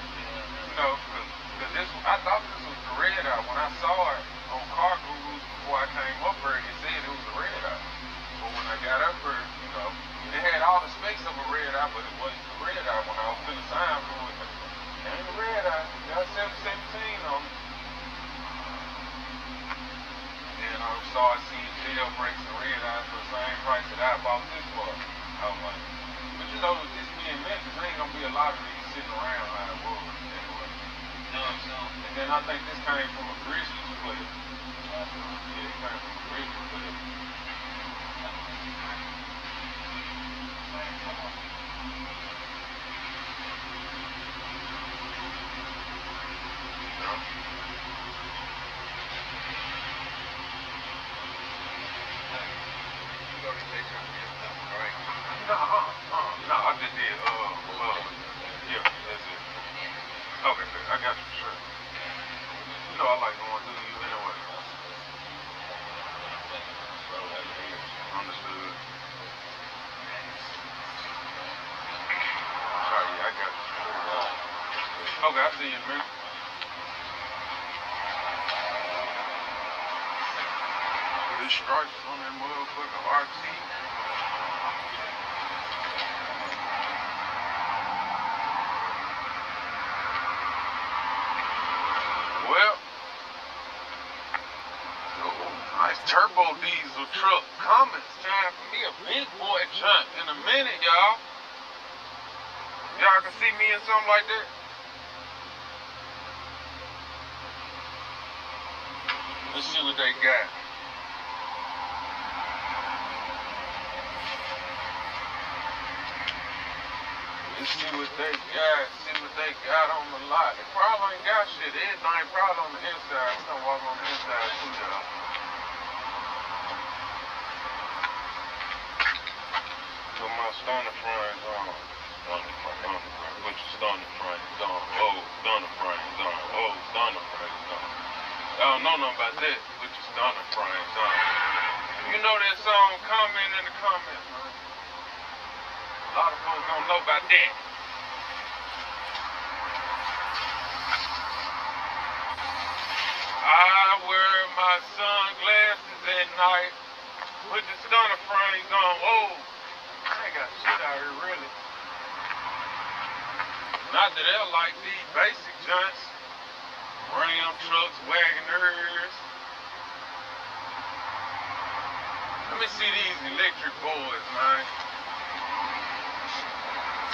You know, cause this, I thought this was the red eye. When I saw it on Car Gurus before I came up here, it said it was a red eye. But when I got up here, you know, it had all the specs of a red eye, but it wasn't the red eye. When I was finna sign for it, it ain't a red eye. It got 717 on it. Then I started seeing jailbreaks and red eyes for the same price that I bought this for. I was like, but you know, this being Memphis, there ain't gonna be a lot of these sitting around how it was anyway. No. And then I think this came from a Grizzlies player. Yeah, it came from a Grizzlies player. No, I just did, yeah, that's it. Okay, I got you, sure. You know I like going through you anyway. Understood. Sorry, I got you. Okay, I'll see you in a minute. This stripes on that motherfucking RT. Well, nice turbo diesel truck coming. It's time for me a big boy jump in a minute, y'all. Y'all can see me in something like that? Let's see what they got. Let's see what they got on the lot. They probably ain't got shit. Everything probably on the inside. We're gonna walk on the inside too, y'all. Put my stunner frames on. Put your stunner frames on. Oh, stunner frames on. Oh, stunner frames on. I don't know nothing about that. Put your stunner frames on. You know that song, comment in the comments, man. A lot of folks don't know about that. I wear my sunglasses at night. Put the stunner frames on. Whoa. I ain't got shit out here, really. Not that they'll like these basic junts. Ram trucks, Wagoners. Let me see these electric boys, man.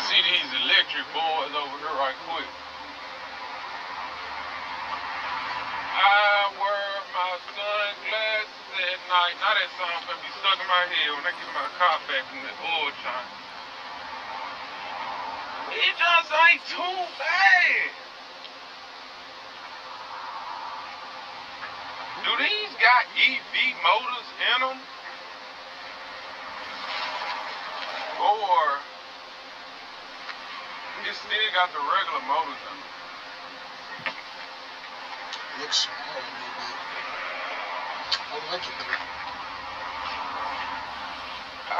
See these electric boys over here right quick. I wear my sunglasses at night. Now that song gonna be stuck in my head when I get my car back from the oil change. These just ain't too bad. Do these got EV motors in them? Or it still got the regular motors in them? Looks small a little bit. I like it though. I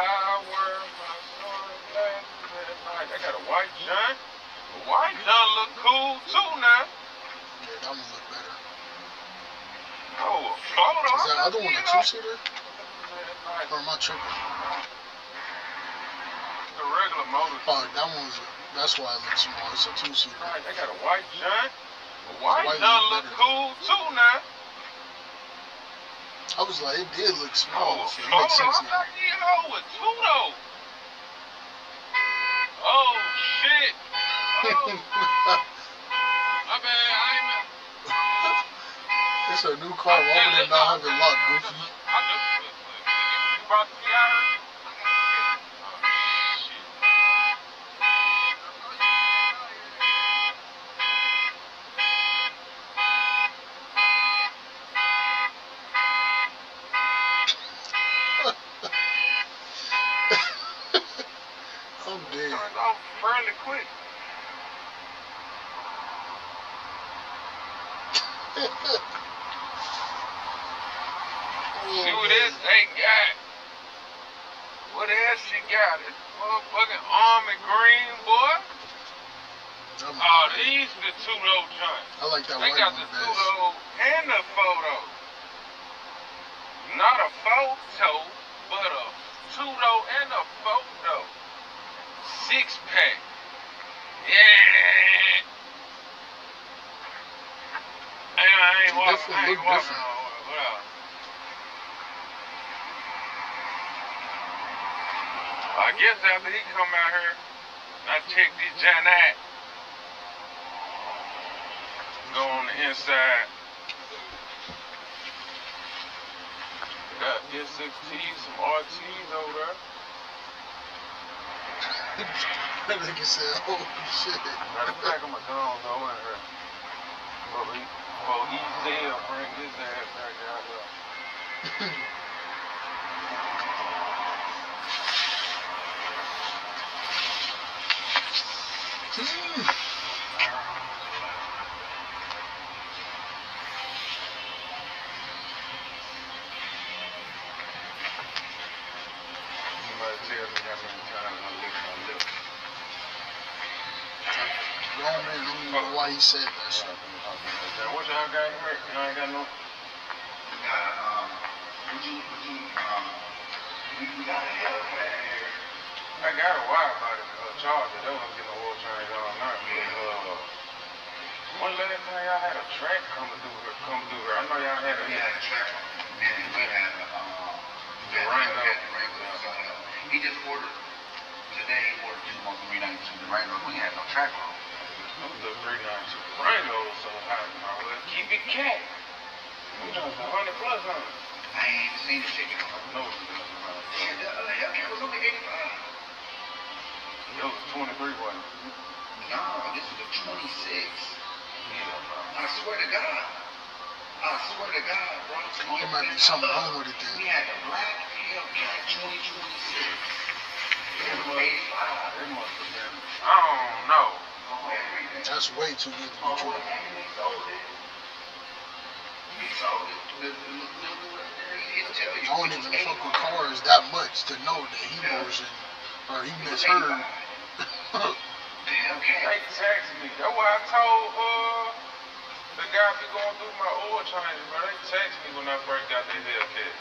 wear my sunglasses at night. I got a white John. The white John look cool too now. Yeah, that one look better. Oh, a photo. Is that other one a two-seater? Or am I tripping? The regular motor. Oh, that one's, that's why it looks small. It's a two-seater. They got a white John. The white John look cool too now. I was like, it did look small. Oh, So it makes sense I'm now. like, yo, with two though. Oh, shit. Oh. My bad, I ain't. It's a new car. Why would it not have it locked, Goofy? I just you brought the key out of it? I'm dead. Turned off fairly quick. See what else they got? What else you got? This motherfucking army green, boy. Oh, these the two-door joints. I like that They white got one the best. two-door and the photo. Not a photo, but a two-door and a photo. Six-pack. Yeah. I ain't walking on. I guess after he come out here, I check this Janet. Go on the inside. Got S6Ts, some RTs over there. That nigga said, oh shit. Matter of fact, I'm gonna go on though in here. Well, Ezel bring his ass back out here. Grown man don't even know why he said that shit. What y'all got here? Y'all ain't got no. I got a wire by the charger. That was getting a oil change all night. One last time y'all had a track come through here. I know y'all had a track. We had Durango. He just ordered today. He ordered 2 months 392 Durango. We had no track roll. The 392 Durango was so hot. Keep it cat. You know, 100 plus on it. I ain't even seen the shit. No. Yeah, the Hellcat was only 85. It was 23 wasn't it? No, this is a 26. Yeah, I swear to God. Bro. There might be something wrong with it then. We had the black Hellcat 2026. It was 85. It must have been. I don't know. That's way too good to be true. He sold it. I don't even fuck with cars that much to know that he motioned or he misheard. They text me. That's why I told the guy be going through my oil change, bro. They text me when I first got that Hellcat.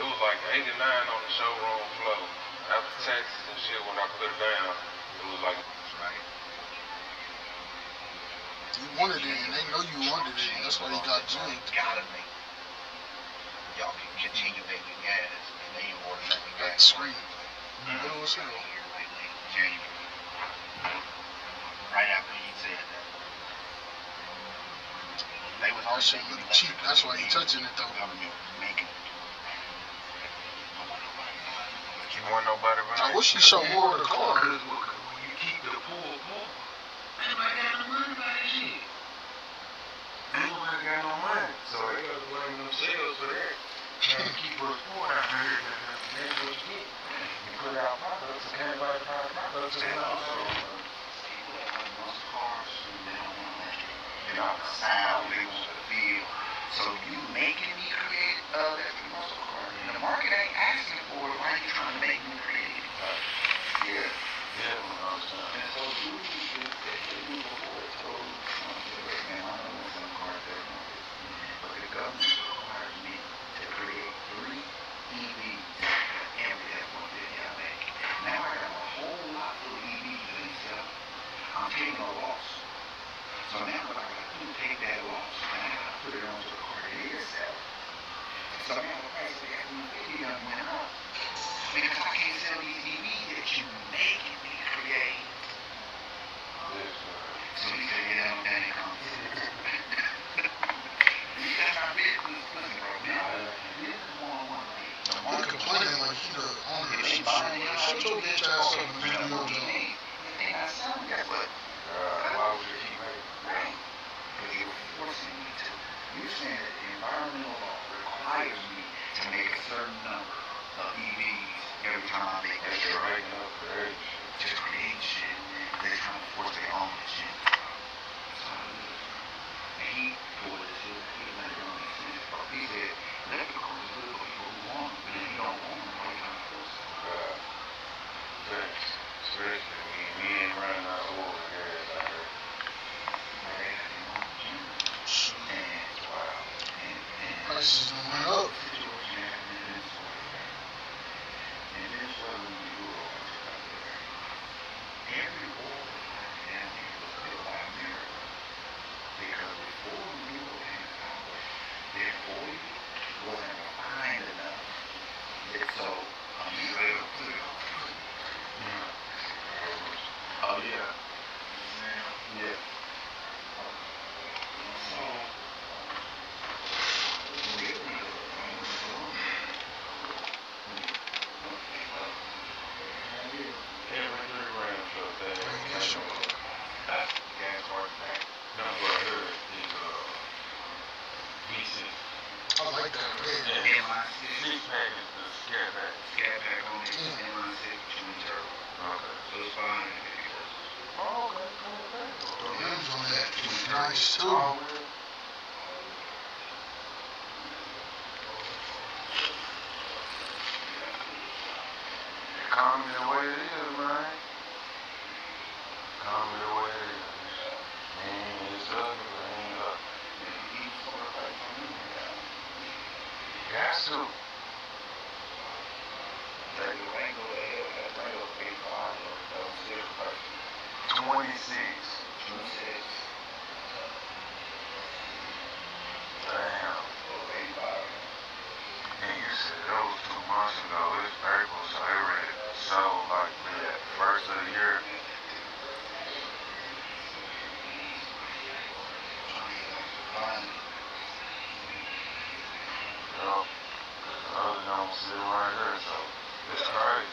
It was like 89 on the showroom floor. After taxes and shit, when I put it down, it was like right. You wanted it, and they know you wanted it. That's why he got jumped. Y'all can continue making gas, and they ain't order nothing That gas. scream. It was hell. January. Right after he said that. They was That shit look cheap. That's why he touching it though. Government was making it. want nobody behind. I wish he showed more of the car. When you keep the pull, anybody got no money about that shit. Ain't nobody got no money, so they gotta blame themselves for that. And keep us poor out here. That's what you get. You put out products, and can't buy the products. And also, people that have muscle cars, they don't want electric. They don't want the sound, they want the feel. So you making me create an electric muscle car. And the market ain't asking for it. Why are you trying to make me create it? Yeah. Yeah, and so you do before it told man, I don't want some car that but the government required me to create 3 EVs every that one video I make. Now I got a whole lot of EVs in itself. I'm taking a loss. So now what I gotta do is take that loss and I gotta put it onto the car that is selling. So now the price of that 150 done went up. Because I can't sell these EVs that you making me create. So he said, get out and it comes. That's our business. Listen, bro, man. This is one-on-one. You complaining like he the owner of some shit. Shut your bitch ass up and do your job. They not selling that, but why would you keep making? Right. Because you're forcing me to. You're saying that the environmental law requires me to make a certain number of EVs every time I make that shit. Right now, for just create shit. They're trying to force their own shit. That's all it is. And he pulled this shit. He let it don't make sense. He said, electric cars is good for people who want them, but if you don't want them, why are you trying to force them? Thanks. Especially when we ain't running out of oil gas out here. Man, they have their own gym. And wow. And prices don't went up. Every oil refinery down there was built by America. Because before the oil came power, their oil wasn't refined enough. So, America put it on. Oh, yeah. Yeah. So, really, Every 3 rounds of that. That's the gas hard tank. No, what I heard is V6. I like that. Yeah. 6-pack is the scat pack. Scat pack on it, M6 twin turbo. Okay. So it's 550 horses. Oh, okay. The rims on that is nice too. Oh, really? Call me the way it is, man. Call me the way it is. It's ugly, but it ain't ugly. Got to. Like the Rango to hell, that Rango paid for all of it. That was still perfect. 26. 26. Damn. Oh, 85. And you said that was 2 months ago. It's April, so they ready to sold like that first of the year. Yup. The other don't sit right here, so it's crazy.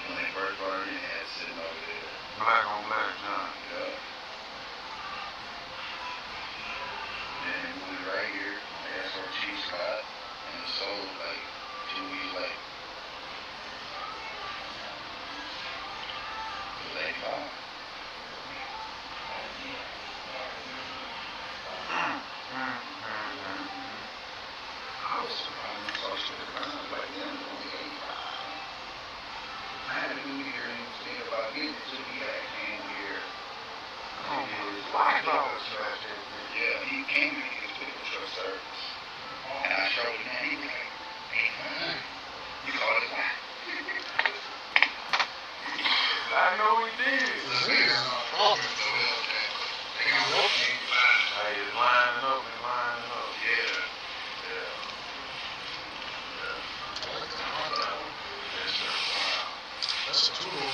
When they first brought it in, had sitting over there. Black on black, John. Yeah. Then they moved right here on the SRT spot, and it sold like 2 weeks later. It was 85. I was surprised when I saw shit at the ground. Like, yeah, it's only 85. I had a dude here and he was thinking about getting it to me that came here. Yeah, he came here to get his pickup truck service. And I showed him that. He was like, hey, man, you call it what? I know he did. Hey, Hey, it's lining up, it's lining up. Yeah. That's just too long.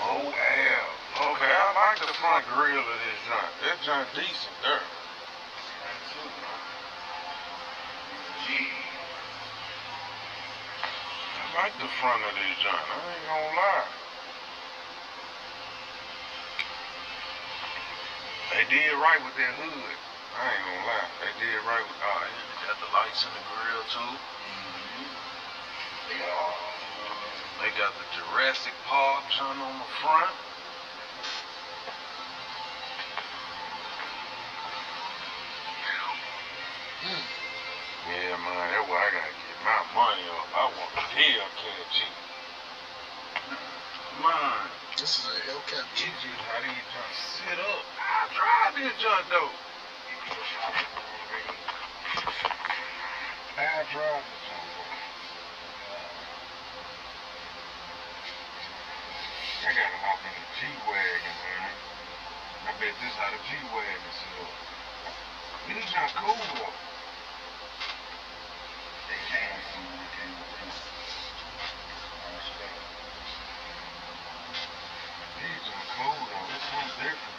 Oh, hell. Okay, I like the front grill of this joint. That joint decent there. I like the front of this joint. I ain't gonna lie. They did right with that hood. I ain't gonna lie. They did right with all that. They got the lights in the grill too. They got the Jurassic Park joint on the front. Yeah, man, that's why I gotta get my money up. I want the Hellcat Jeep. Man, This is a Hellcat Jeep. it's just how these joints sit up. I drive this joint though. I drive this joint though. I gotta hop in the G-Wagon, man. I bet this how the G-Wagon sit up. These joints cool though. These are cool though. This one's different.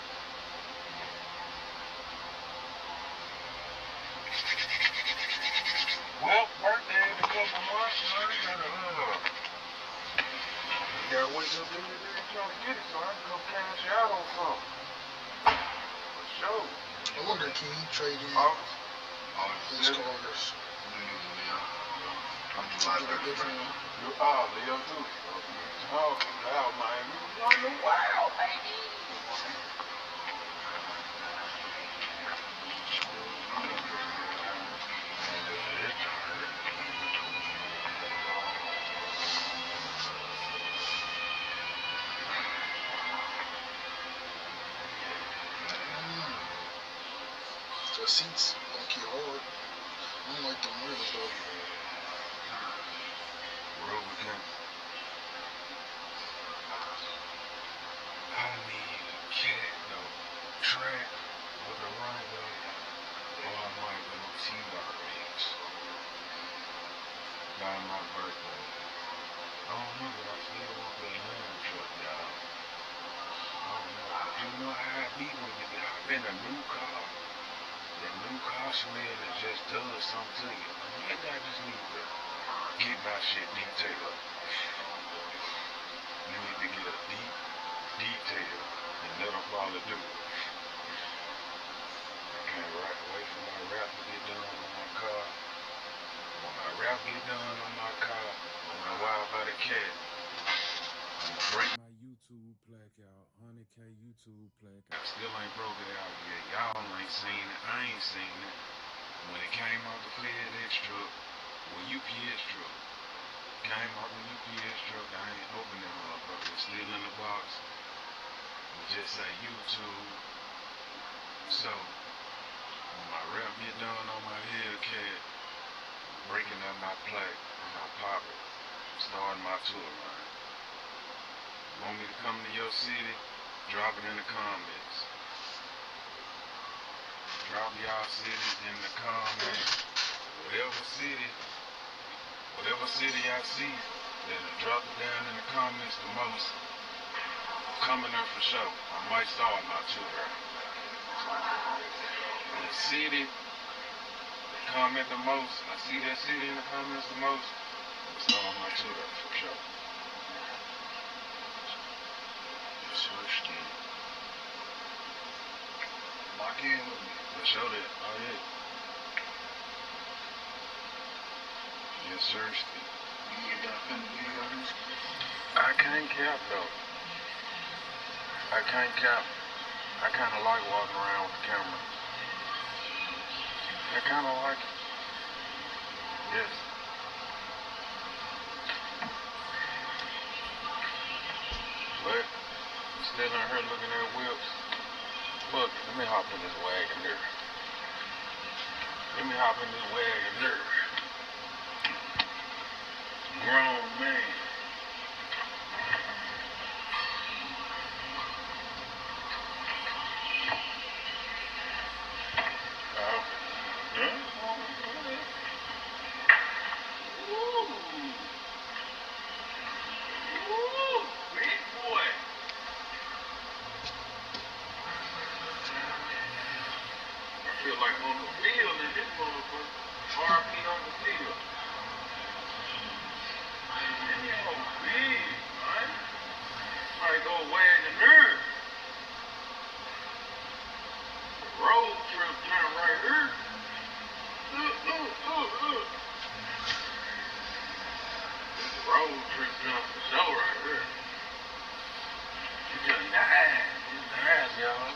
Well, birthday in a couple months, man. Gotta wait till the end of the day trying to get it, so I can come cash you out on something. For sure. I wonder, can he trade in his cars? To get a different one? Leo too. Oh, wow, man. You run the world, baby. The seats don't get hard. I don't like the wheels though. Rubicon. I need a cat though. Track with a right way. Or I might go T-Rex. By my birthday. I don't know, but I still want the hand truck, y'all. I don't know. You know how I be when you hop in a new car. That new car smell that just does something to you. Maybe I just need to get my shit detailed. You need to get a deep detail, and that'll probably do it. I can't wait for my wrap to get done on my car. When my wrap get done on my car, when I wild by the cat, I'm gonna break my YouTube plaque out, 100K YouTube plaque. I still ain't broke it out yet. Y'all ain't seen it. I ain't seen it. When it came out the FedEx truck, UPS truck, came out the UPS truck, I ain't opened that motherfucker. It's still in the box. It just say YouTube. So, when my wrap get done on my Hellcat, breaking up my plaque, I'm gonna pop it. Starting my tour line. Want me to come to your city? Drop it in the comments. Drop y'all cities in the comments. Whatever city I see, then drop it down in the comments the most. Coming there for sure. I might start my tour. The city comment the most. I see that city in the comments the most. I'm starting my tour for sure. Lock in with me. For sure that. Oh yeah. Yes, sir, Steve. You get that in the videos? I can't cap though. I can't cap. I kind of like walking around with the camera. I kind of like it. Yes. But still in here looking at whips. Look, let me hop in this wagon there. Let me hop in this wagon there. Grown man. like on the field in this motherfucker. RP on the field. Man, y'all big, man. Might go wagging nerve. Road trip jump right here. This road trip jump for sure right here. It's just nice. It's nice, y'all.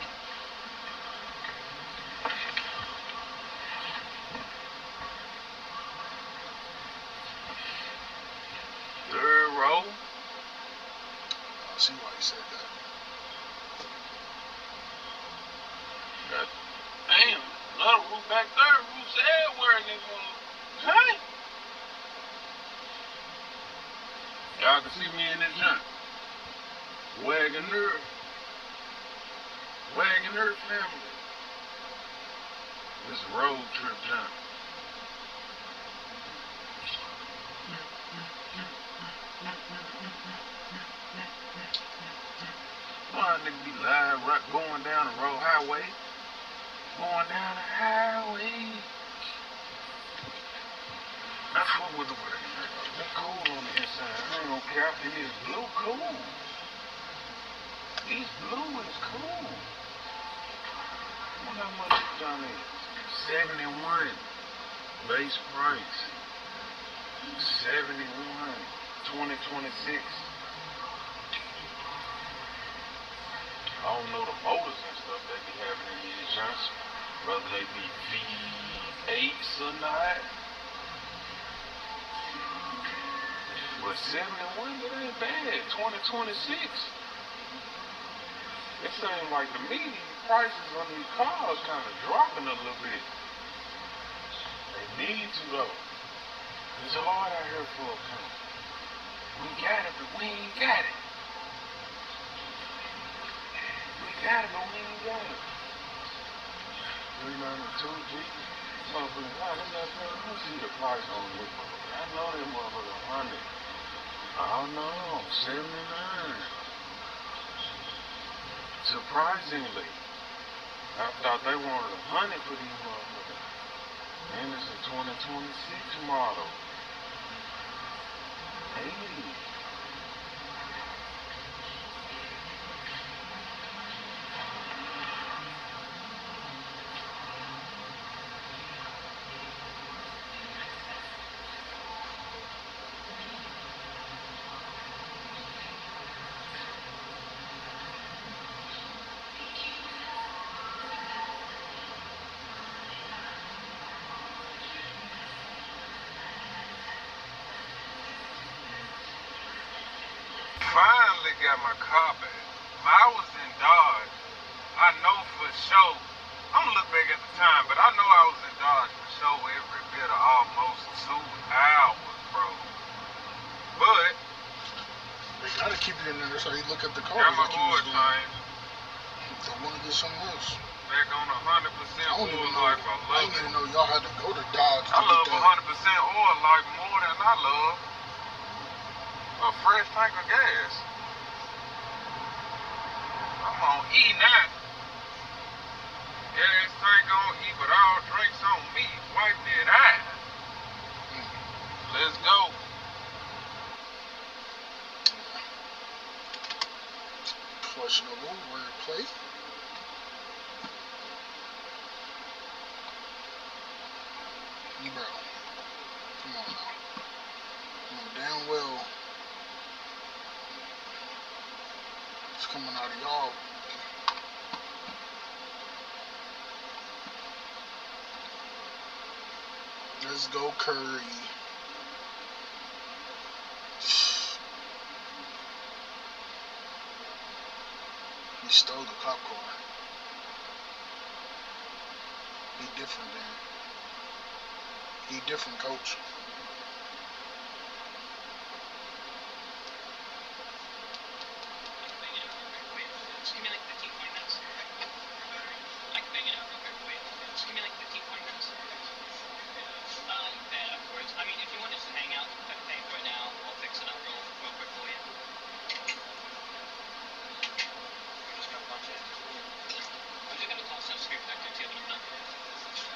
Third row. I see why you said that. Damn, another roof back there. Roof said wearing this one. Hey! Y'all can see me in this jump. Wagoner. Wagoner family. This road trip jump. Why nigga be live right going down the road highway? Going down the highway. I fuck with the word. It's cold on the inside. I ain't gonna care. And it's blue cool. This blue is cool. What how much it's on it? 71. Base price. 71. 2026. I don't know the motors and stuff they be having in these jumps. Whether they be V8s or not. But 71, it ain't bad. 2026. It seems like to me these prices on these cars kind of dropping a little bit. They need to though. It's hard out here for a company. We got it, but we ain't got it. We got it, but we ain't got it. 392 G. Motherfucker, wow, them not paying. Let's see the price on this motherfucker. I know them motherfuckers 100. Oh no, 79. Surprisingly, I thought they wanted 100 for these motherfuckers. And it's a 2026 model. 80. Finally got my car back. I was in Dodge. I know for sure. I'm gonna look back at the time, but I know I was in Dodge for sure every bit of almost 2 hours, bro. But They gotta keep it in there so you look at the car. got my like oil change. They want to get something else. Back on 100% oil life. I didn't even know y'all had to go to Dodge to I love get that. 100% oil life more than I love a fresh tank of gas. I'm on E now. Gas tank on E, but all drinks on me. Wipe it out. Let's go. Questionable wordplay. Bro, come on now. You know damn well it's coming out of y'all. Let's go, Curry. He stole the popcorn. He different, man. He different, coach. Just give me like 15, 20 minutes. I can bang it out real quick. Wait, just give me like 15, 20 minutes. That afterwards. I mean, if you want to just hang out, I can pay for it now. I'll fix it up real quick for you. Just got a bunch of it. I'm just gonna toss that screen back there too when I'm done.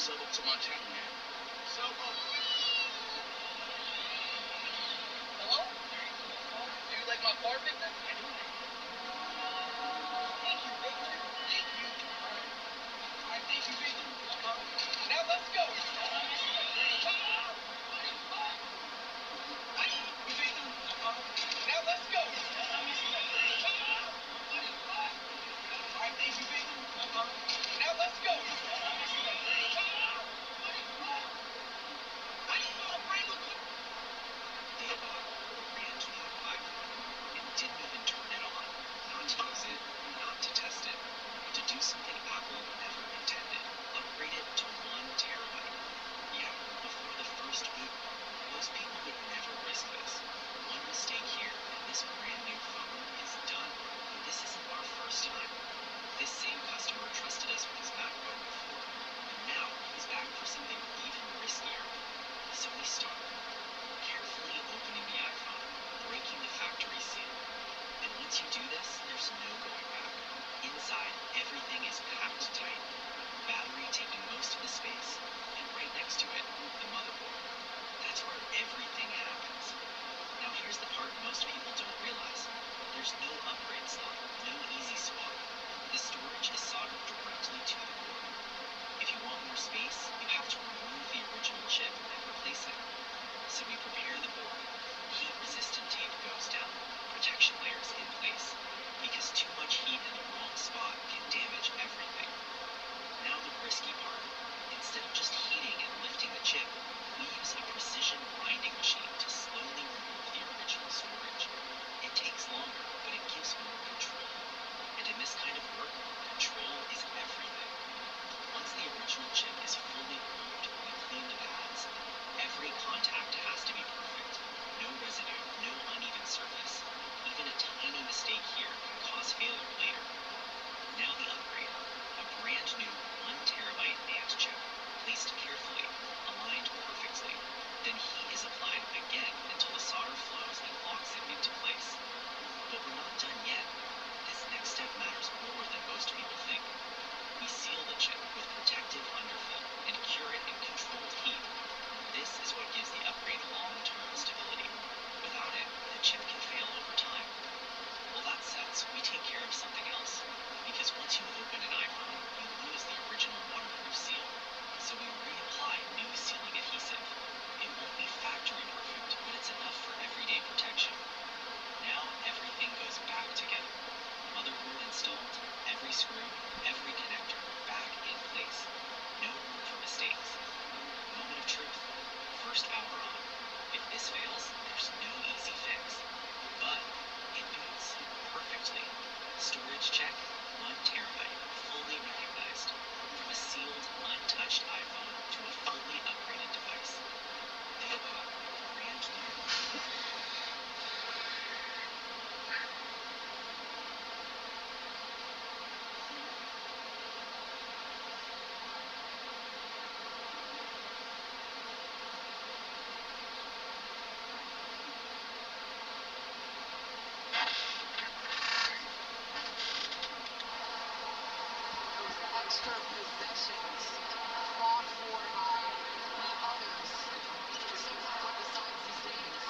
sub up to my channel, man. Sub up. Hello? Do you like my carpet? I do. Thank you, Victor. Thank you. Alright, thank you, Victor. Now let's go. Now let's go. Alright, thank you, Victor. Now let's go. They bought a brand new iPhone and didn't even turn it on. Not to use it, not to test it, but to do something Apple never intended. Upgrade it to 1 terabyte. Yeah, before the first boot, most people would never risk this. One mistake here, and this brand new phone is done. This isn't our first time. This same customer trusted us with his MacBook before, and now he's back for something even riskier. So we start carefully opening the iPhone, breaking the factory seal. And once you do this, there's no going back. Inside, everything is packed tight. Battery taking most of the space, and right next to it, the motherboard. That's where everything happens. Now here's the part most people don't realize. There's no upgrade slot, no easy swap. The storage is soldered directly to the board. If you want more space, you have to remove the original chip and replace it. So we prepare the board. Heat-resistant tape goes down, protection layers in place, because too much heat in the wrong spot can damage everything. Now the risky part. Instead of just heating and lifting the chip, we use a precision grinding machine to slowly remove the original storage. It takes longer, but it gives more control. And in this kind of work, control is everything. Once the original chip is fully removed, we clean the pads. Every contact has to be perfect. No residue, no uneven surface. Even a tiny mistake here can cause failure later. Now the upgrade. A brand new 1 terabyte NAND chip, placed carefully, aligned perfectly. Then heat is applied again until the solder flows and locks it into place. But we're not done yet. This next step matters more than most people think. We seal the chip with protective underfill and cure it in controlled heat. This is what gives the upgrade long-term stability. Without it, the chip can fail over time. While that sets, we take care of something else. Because once you open an iPhone, you lose the original waterproof seal. So we reapply new sealing adhesive. It won't be factory perfect, but it's enough for everyday protection. Now everything goes back together. Motherboard installed, every screw, every connector back in place. No room for mistakes. Moment of truth. First hour on. If this fails, there's no easy fix. But it boots perfectly. Storage check, 1 terabyte, fully recognized. From a sealed, untouched iPhone to a fully upgraded device. They bought brand new. Extra possessions fought for by the others. Simply what decides these days.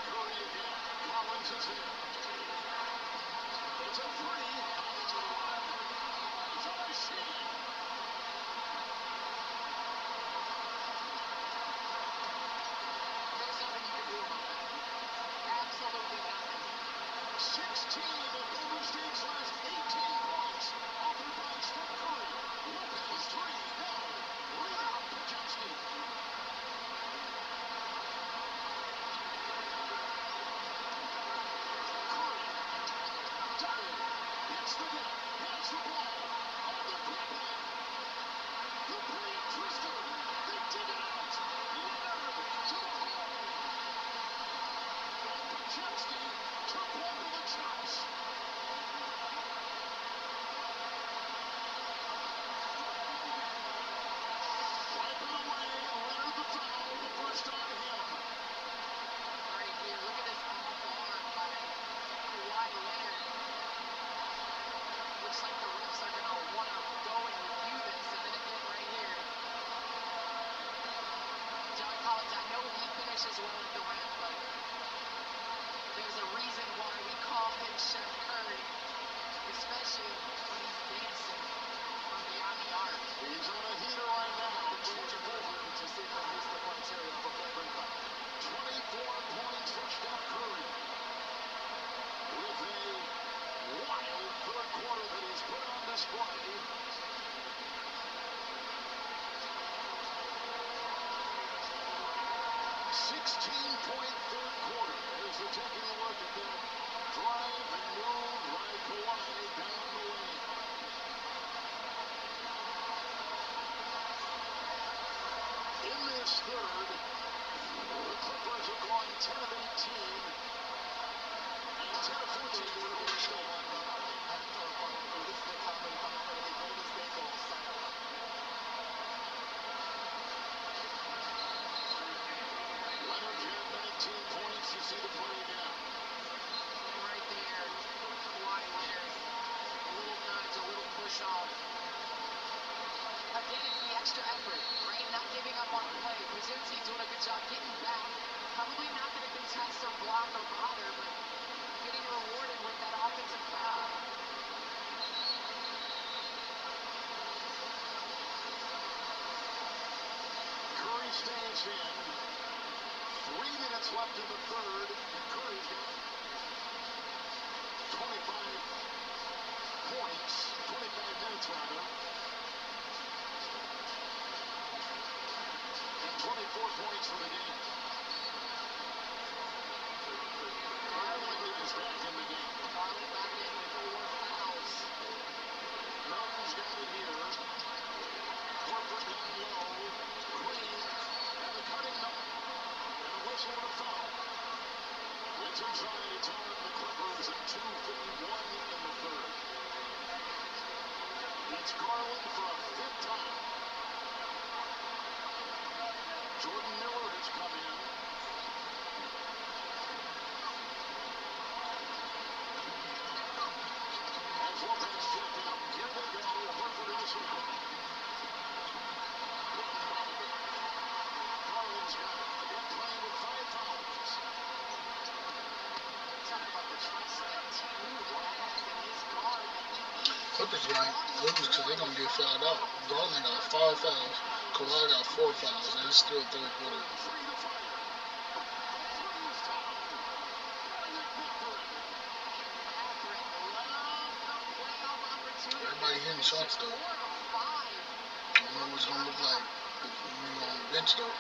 Curry again. Collins is in. It's a three. It's a machine. There's nothing you can do about that. Absolutely nothing. 16 of Golden State's last 18 points. Authored by Steph Curry. Lopez three. No. Rebound Podziemski. Curry. Dyer. Hits the net. Has the ball. On the dribbling. The brilliant twister. They dig it out. Leonard to the hole. And Podziemski took one to the chops. Wiping away, Leonard the foul, the first on him. Right here, look at this off arm by Kawhi Leonard. Looks like the refs are going to want to go and review this a minute in right finishes well at the rim, but there's a reason why we call him Chef Curry, especially when he's dancing from beyond the arc. He's on a heater right now. Georgia Bullard to see if he meets the criteria of a Cleveland Cup. 24 points for Steph Curry. With a wild third quarter that he's put on display. 16-point third quarter as they're taking a look at that drive and move by Kawhi down the lane. In this third, the Clippers have gone 10 of 18 and 10 of 14 for the still one. This is the comment coming from the Golden State goal center. Leonard had 19 points. You see the play again. Right there, Kawhi Leonard, a little nudge, a little push off. Again, it's the extra effort, right? Not giving up on the play. Kuzinski doing a good job getting back. Probably not going to contest or block or bother, but getting rewarded with that offensive foul. Curry stays in. 3 minutes left in the third, and Curry's got 25 points, 25 minutes rather, and 24 points for the game. Garland is back in the game. Garland back in with 4 fouls. Melton's got it here. Horford down low. Green, and the cutting number. And a whistle and a foul. It's inside. It's on the Clippers at 2:51 in the third. It's Garland for a 5th time. Jordan Miller has come in. As Lopez checked out. Here they go. Horford in the circle. Garland's got it. Again playing with 5 fouls. Talk about the trust that T.U. has in his guard that he needs. Clippers might lose because they're going to get fouled out. Garland got 5 fouls. Kawhi got 4 fouls, and it's still third quarter. Free to fire. Three's down. Alec Mathurin. Mathurin loves the playoff opportunity. Everybody hitting shots, though. 4 of 5. I don't know what it's going to look like when you're on the bench, though.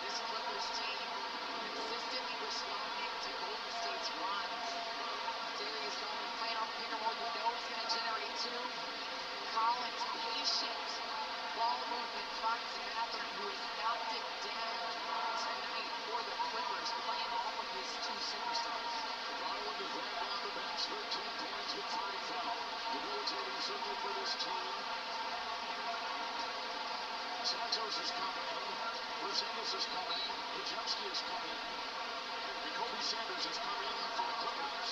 This Clippers team consistently responding to Golden State's runs. Darius Garland playing off pick and roll. You know he's going to generate 2. Collins patient. Ball movement finds Mathurin, who has knocked it down tonight for the Clippers, playing off of his 2 superstars. Garland is right down the bench, 13 points with 5 fouls. Debilitating certainly for this team. Santos has come in. Porzingis has come in. Podziemski has come in. And Kobe Sanders has come in for the Clippers.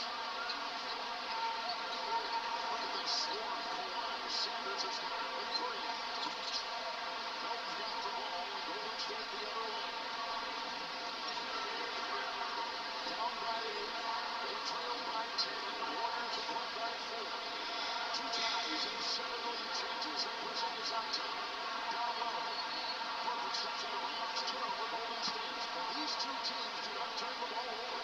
Look at this swarm, Kawhi. Sanders has got it with 3. Melton's got the ball. Golden State the other way. Down by 8. They trail by 10. Warriors have won by 4. 2 ties and 7 lead changes. And Porzingis on top. Down low. Horford steps out of bounds. Turnover, Golden State. These 2 teams do not turn the ball over.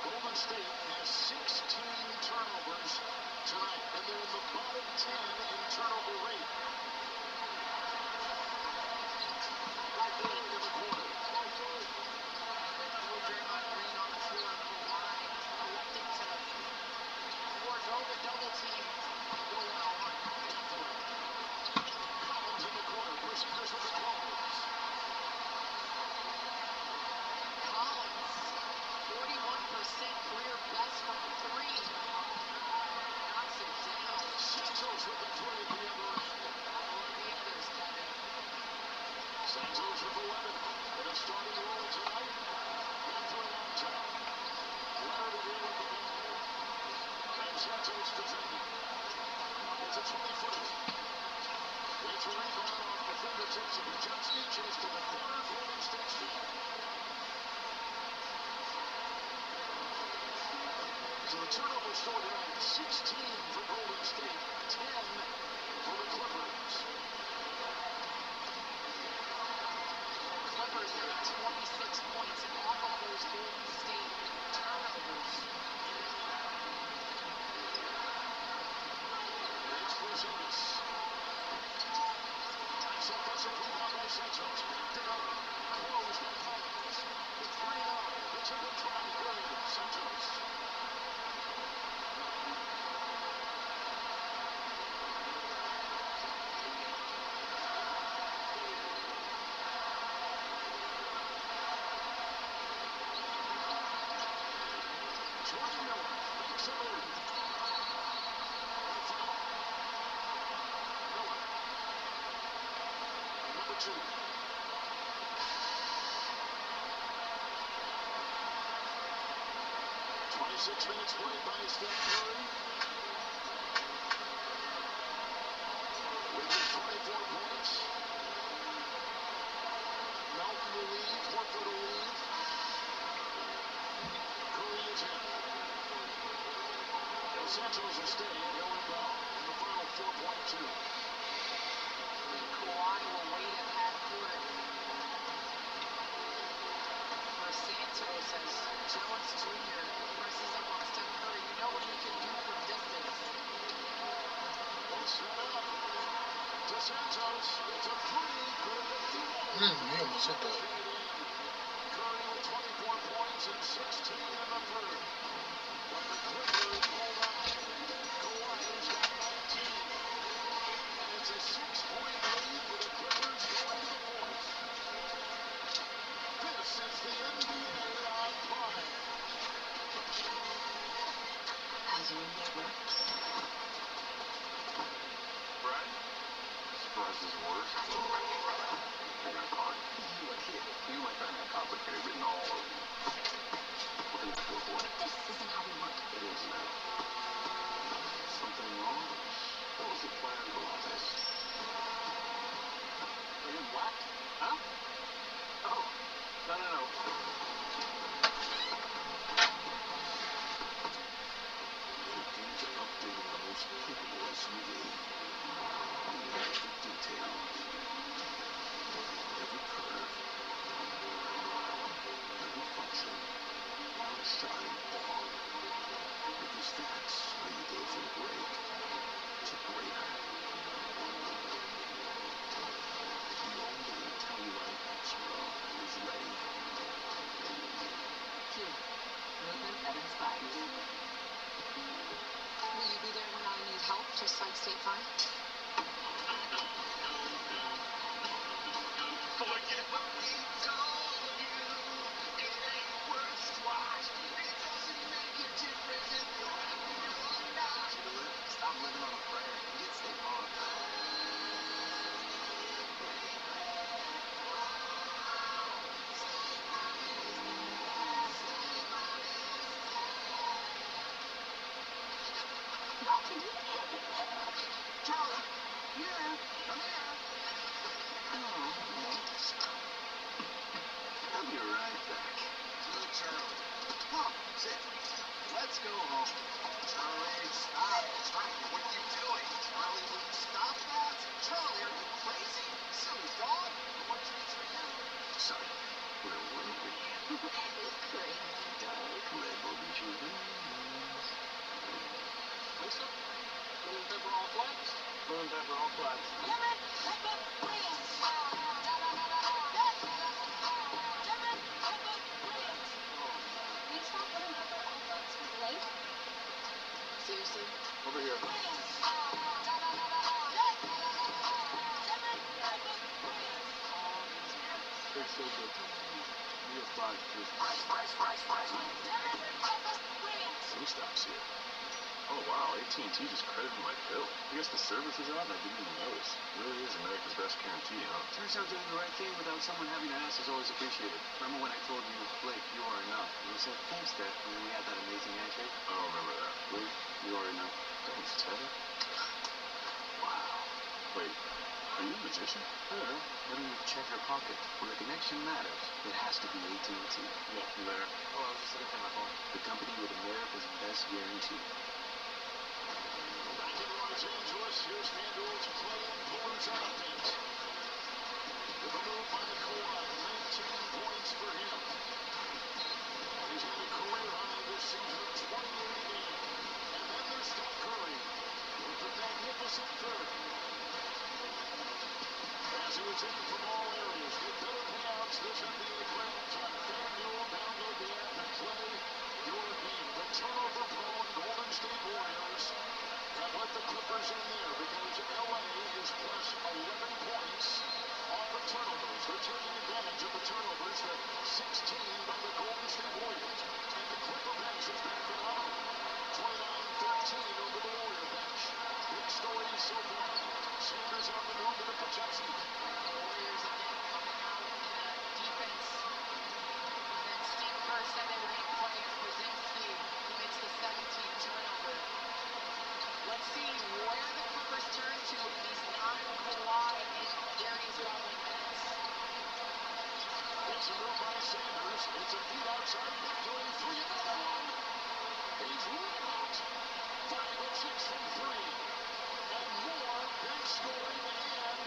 Golden State has 16 turnovers tonight, and they're in the bottom 10 in turnover rate. Right there in the quarter. No Draymond Green on the floor. Kawhi electing to forego the double team and go one-on-one. Collins in the corner. Porzingis with the close. Collins, 41% career best from 3. Knocks it down. Santos with the three at the other end. Santos with 11. In a starting role tonight. Catherine on top. Larry here with the ball. And Santos defending. It's a 20-footer. It's a rebound off the fingertips of Buczynski. Chased to the corner. Golden State Street. So the turnover score tonight, 16 for Golden State, 10 for the Clippers. Clippers getting 26 points off of those Golden State turnovers. It's Porzingis. Nice offensive rebound by Santos. Backed it up. Closed by Collins. The 3-9. It's a good try. Good. Santos. Jordan Miller makes a move. And a foul. Miller. Number 2. 26 minutes played by Steph Curry. With his 24 points. Melton will leave. Horford will leave. Curry is in. Del Santos will stay and he'll inbound in the final 4.2. Kawhi will wait at half court for Santos as Jones Jr. presses up on Steph Curry. You know what he can do from distance. It's set up to Santos. It's a three. Good at the He almost hit that. Curry with 24 points and 16 in the third. But the Clippers hold on. Kawhi's got 19. And it's a 6-point lead for the Clippers going to the fourth. This is the NBA on Prime. How's your NBA work? Brian? Surprise is worse. I got caught. You a kid. You might find that complicated written all over you. What can I do for it? This isn't how we work. It is now. Something wrong? What was the plan for all this? Are you what? Huh? Oh. No. Looking to update the most capable SUV. Every detail. Every curve. Every function. While shining on. Because that's how you go from great to greater. The all-new Telluride X-Pro is ready. Here. Movement that inspires. Will you be there when I need help, just like State Farm? Forget what we told you. It ain't worth twice. It doesn't make a difference if you're happy or not. Stop living on a prayer and get State Farm. Charlie, here. Come here. I'll be right back. Look, Charlie. Come on, sit. Let's go home. Charlie, stop. Charlie, what are you doing? Charlie, will you stop that? Charlie, are you crazy? Silly dog. More treats for you. Sorry, where were we? Crazy dog. Rainbow Beach Review. Lisa, lemon pepper all flats? Lemon pepper all flats. Lemon pepper wings. Lemon pepper wings. Can you stop lemon pepper all flats with late? Seriously? Over here. Wings. Lemon pepper wings. Tastes so good. Real fried fish. Lemon pepper wings. Who stops here? Oh, wow, AT&T just credited my bill. I guess the service was on and I didn't even notice. It really is America's best guarantee, huh? Turns out doing the right thing without someone having to ask is always appreciated. Remember when I told you, Blake, you are enough? And you said, thanks, Dad. And then we had that amazing handshake? I don't remember that. Blake, you are enough. Thanks, Ted. Wow. Wait, are you a magician? Yeah. When you check your pocket, when the connection matters, it has to be AT&T. Yeah, you there? Oh, I was just looking at my phone. The company with America's best guarantee. Back in Los Angeles, here's FanDuel's Play-Palooza update. With a move by Kawhi, 19 points for him. He's got a career high this season of 28 a game. And then there's Steph Curry with the magnificent 30. As he was hitting from all areas, get better payouts this NBA playoffs on FanDuel. Download the app and play your game. The turnover-prone Golden State Warriors have let the Clippers in there because LA is plus 11 points off of turnovers. They're taking advantage of the turnovers that 16 by the Golden State Warriors. And the Clipper bench has been phenomenal. 29-13 over the Warrior bench. Big stories so far. Sanders on the move to the Pochowski. Warriors again coming out in defense. And then Steve Kerr said they were going to play Krasinski, who makes the 17th turnover. Let's see where the Clippers turn to in these non-Kawhi and Darius Garland minutes. It's a move by Sanders. It's a feed outside. Victory. Three. Another one. He's lit out. 5 of 6 from 3. And more big scoring and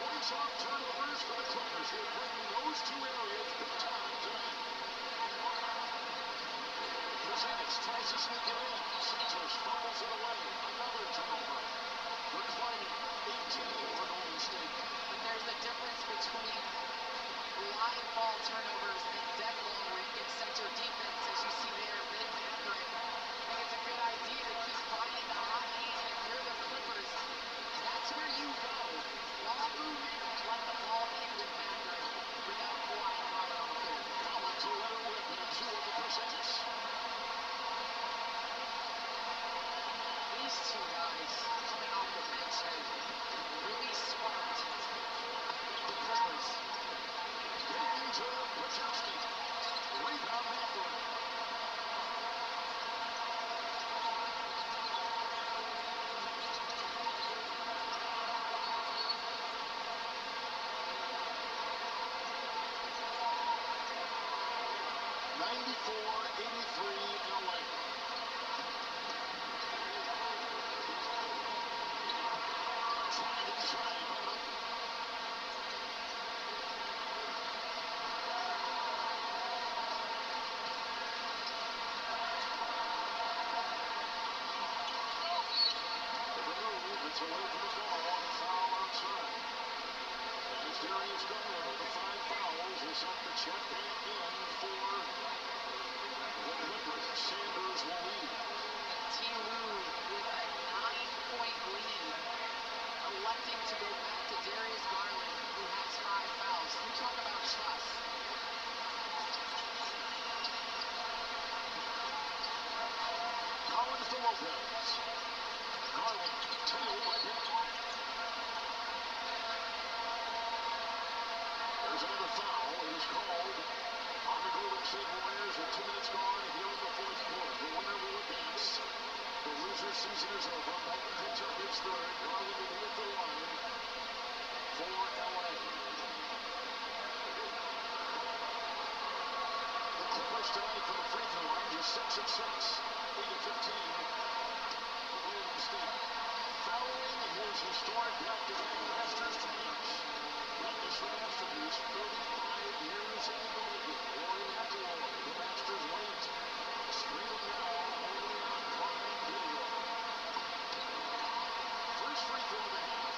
points off turnovers for the Clippers. They're bringing those two areas big time tonight. Porzingis tries to sneak it in. Santos fumbles it away. Another turnover. They're climbing 18 for Golden State. But there's a difference between line ball turnovers and dead ball where you can set your defense, as you see there, Ben Mathurin. I think it's a good idea to keep finding the hot hand. If you're the Clippers, that's where you go. Ball movement and let the ball in with Mathurin without Kawhi and Howard on the court. Collins will let it rip and a 2 over Porzingis. These two guys coming off the bench have really sparked the Clippers. Getting into Pochowski. Rebound Mathurin. It's away from the ball on a foul outside. As Darius Garland with the 5 fouls is up to check back in for the Clippers. Sanders will lead. T. Lue with a 9-point lead, electing to go back to Darius Garland, who has 5 fouls. You talk about trust. Collins to Lopez. Garland, tailed by Pippen. There's another foul. It is called on the Golden State Warriors with 2 minutes gone here in the fourth quarter. The winner will advance. The loser season is over. Melton Pitcher gets third. Garland will be at the line for LA. The Clippers tonight from the free throw line just 6 of 6. 8 of 15. Golden State. Following his historic back-to-back Masters titles, Douglas Matthews, 35 years in the making. Rory McIlroy, the Masters late. Streaming now only on Prime Video. First free throw of the half.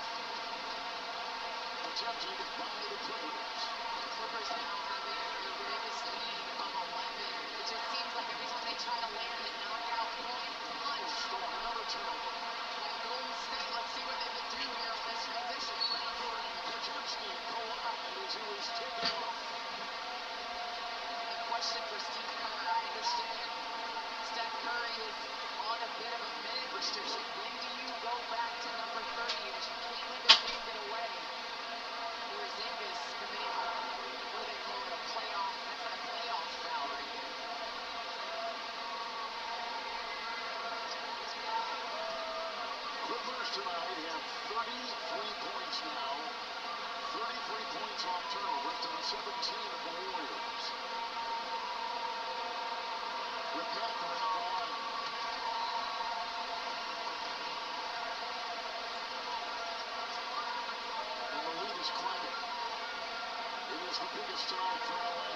Attempted by the Clippers. The Clippers now having their biggest lead of 11. It just seems like every time they try to land a knockout point, punch. Another turnover. And Golden State, let's see what they can do here on this transition. Mathurin, Pochowski collide as he was taken off. The question for Steve Kerr, I understand Steph Curry is on a bit of a minute Clippers tonight have 33 points now. 33 points off turnovers to the 17 of the Warriors. With Mathurin at the line. And the lead is climbing. It is the biggest tonight for LA.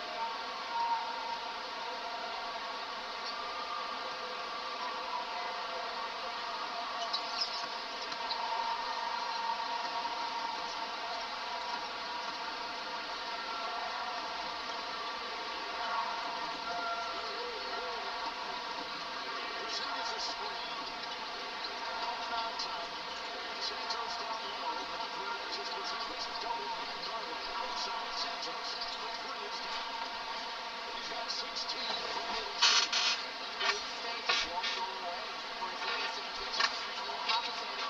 Porzingis is screened. Coming on top. Santos down low. Mathurin edges Porzingis. Double man Garland. Outside Santos. The three is down. He's got 16 from Golden State. Golden State just won't go away. Porzingis did a good job being a little compensating.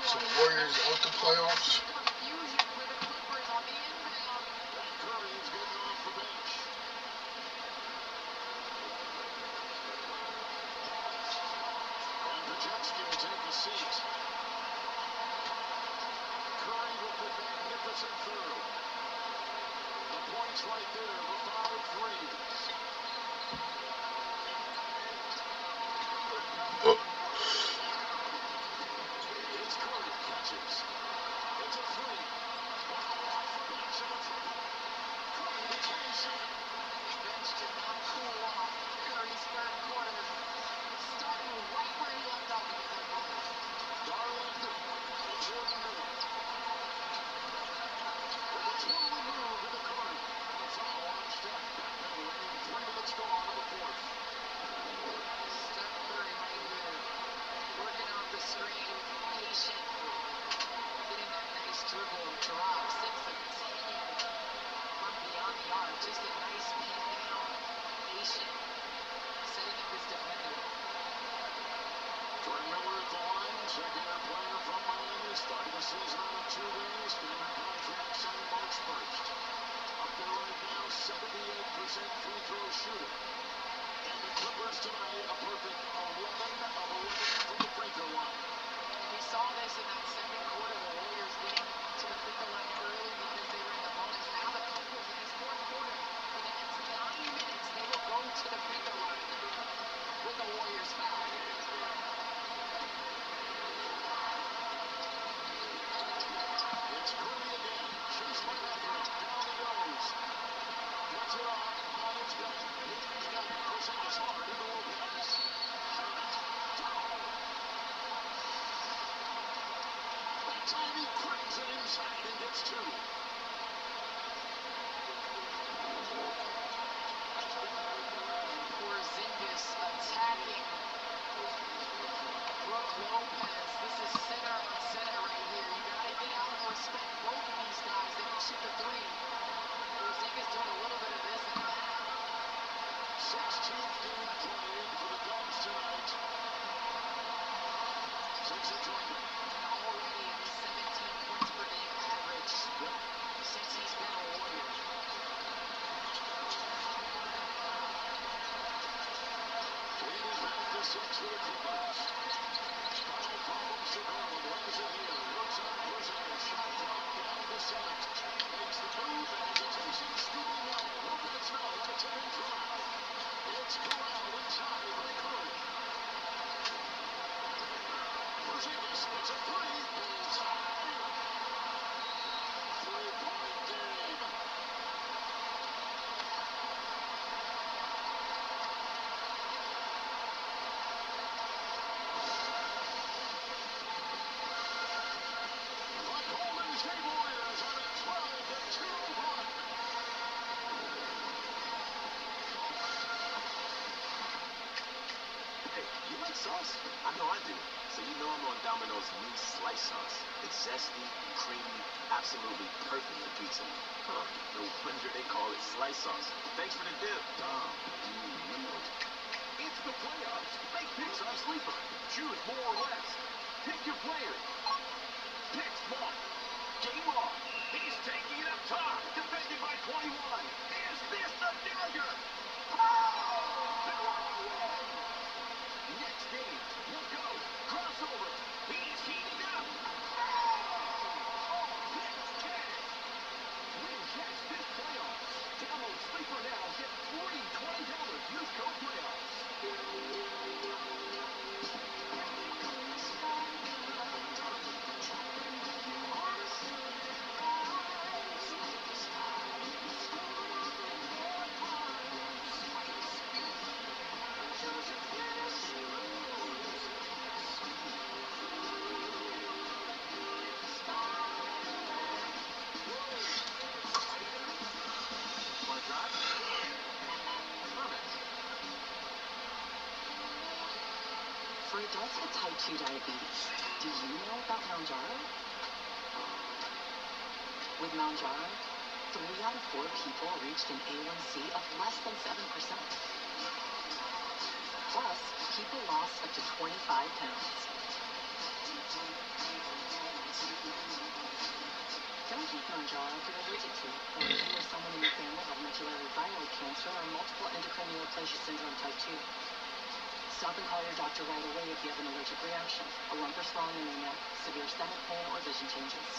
So the Warriors out the playoffs. Confusion for the Clippers on the inbound. And Curry is getting off the bench. And Podziemski will take a seat. Curry with the magnificent third. The points right there, the 5 threes. It's Curry catches. It's a three. Off the bench and a triple. Curry retains it. Bench did not cool off Curry's third quarter. Starting right where he left off in the third quarter. Garland and Jordan Miller. With a twirling move into Curry. A foul on Steph. Backpedaling. 3 minutes gone in the fourth. Steph Curry right here. Working off the screen. Patient. Getting that nice dribble drop. 6 of 10. From beyond the arc. Just a nice pin down. Patient. Setting up his defender. Jordan Miller at the line, second-year player from Miami, starting the season on 2 days, favorite contract signed March 1st. Up there right now, 78% free throw shooter. And the Clippers tonight, a perfect 11 of 11 from the free throw line. We saw this in that second quarter. The Warriors getting to the free throw line early because they were in the bonus. Now the Clippers in this fourth quarter, for the next 9 minutes, they will go to the free throw line with the Warriors foul. It's Curry again, chased by Mathurin, down he goes. Gets it off, on his back, hitting his neck, Porzingis hard into Lopez. Shoot it, down. That time he cranks it inside and gets 2. Porzingis attacking Brook Lopez. This is center on center right here. You gotta get out and respect both of these guys. They can shoot the three. Porzingis doing a little bit of this and that. 16th game played for the Dubs tonight. 6 of 20. And already at 17 points per game average since he's been a Warrior. Lead is back to 6 for the Clippers. Foul problems to Garland. Lays it here. Looks on Porzingis. Shot clock down to 7. Makes the move and hesitation. Stevie Miller. Lopez now on a 10 drive. It's corralled inside by Curry. Porzingis gets a 3. Bullseye! 3-point game. The Golden State Warriors on a 12-2 run. Hey, you like sauce? I know I do. So you know I'm on Domino's new slice sauce. It's zesty, creamy, absolutely perfect for pizza. Huh, no wonder they call it slice sauce. Thanks for the dip, Dom. It's the playoffs. Make picks on Sleeper. Choose more or less. Pick your player. Picks 1. Game on. He's taking it up top. Defended by 21. Is this the dagger? Oh! They're on a roll. Next game. For adults with type 2 diabetes, do you know about Mounjaro? With Mounjaro, 3 out of 4 people reached an A1C of less than 7%. Plus, people lost up to 25 pounds. Don't take Mounjaro if you're allergic to it, or if you or someone in your family have medullary thyroid cancer or multiple endocrine neoplasia syndrome type 2. Stop and call your doctor right away if you have an allergic reaction, a lump or swelling in your neck, severe stomach pain, or vision changes.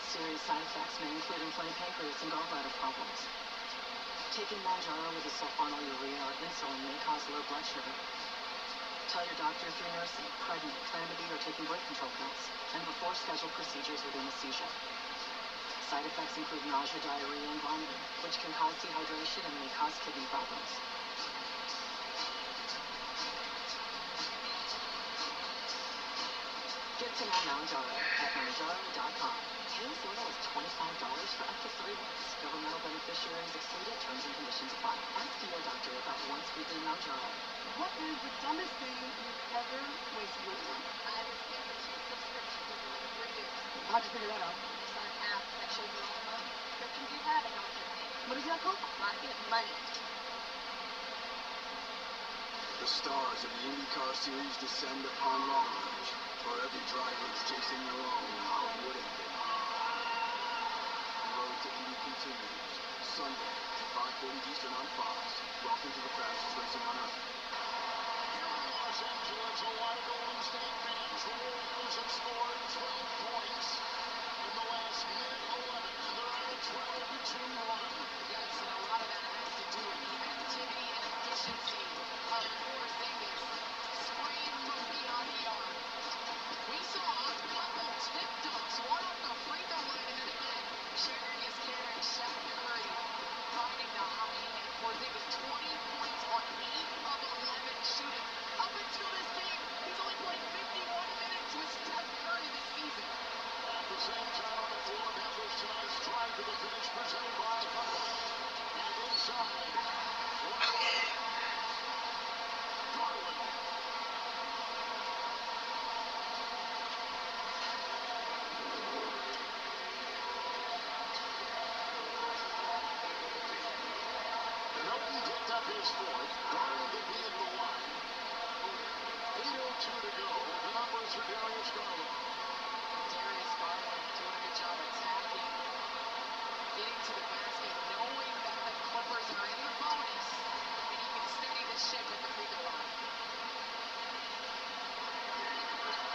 Serious side effects may include inflamed pancreas and gallbladder problems. Taking Mounjaro with a sulfonylurea or insulin may cause low blood sugar. Tell your doctor if you're nursing, pregnant, plan to be, or taking birth control pills, and before scheduled procedures with anesthesia. Side effects include nausea, diarrhea, and vomiting, which can cause dehydration and may cause kidney problems. Get to know Mounjaro at Mounjaro.com. Pay as little as $25 for up to 3 months. Governmental beneficiaries excluded. Terms and conditions apply. Ask your doctor about once-weekly Mounjaro. What is the dumbest thing you've ever wasted your time? I was given 2 subscriptions within 3 years. How'd you figure that out? It's on an app that shows you all the money subscriptions you have and how much you're paying. What is that called? Rocket Money. The stars of the IndyCar Series descend upon Long Beach, where every driver is chasing their own Hollywood ending. The road to Indy continues, Sunday at 5:30 Eastern on Fox. Welcome to the fastest racing on Earth. Here in Los Angeles, a lot of Golden State fans. The Warriors have scored 12 points in the last minute 11, and they're on a 12-2 run. Yes, and a lot of that has to do with the activity and efficiency of Porzingis. Spraying from beyond the arc. We saw a couple tip dunks, one off the free throw line, and then again, sharing his care and Shaq Curry finding the high end. Porzingis 20 points on 8 of 11 shooting. Up until this game, he's only played 51 minutes with Steph Curry this season. At the same time on the floor, Memphis tonight's drive to the finish presented by Huffman. And inside, Garland. Milton picked up his fourth. Garland will be at the line. 8:02 to go. The numbers for Darius Garland. Darius Garland doing a good job attacking, getting to the basket, knowing that the Clippers are in the bonus, and he can steady the ship at the free throw line.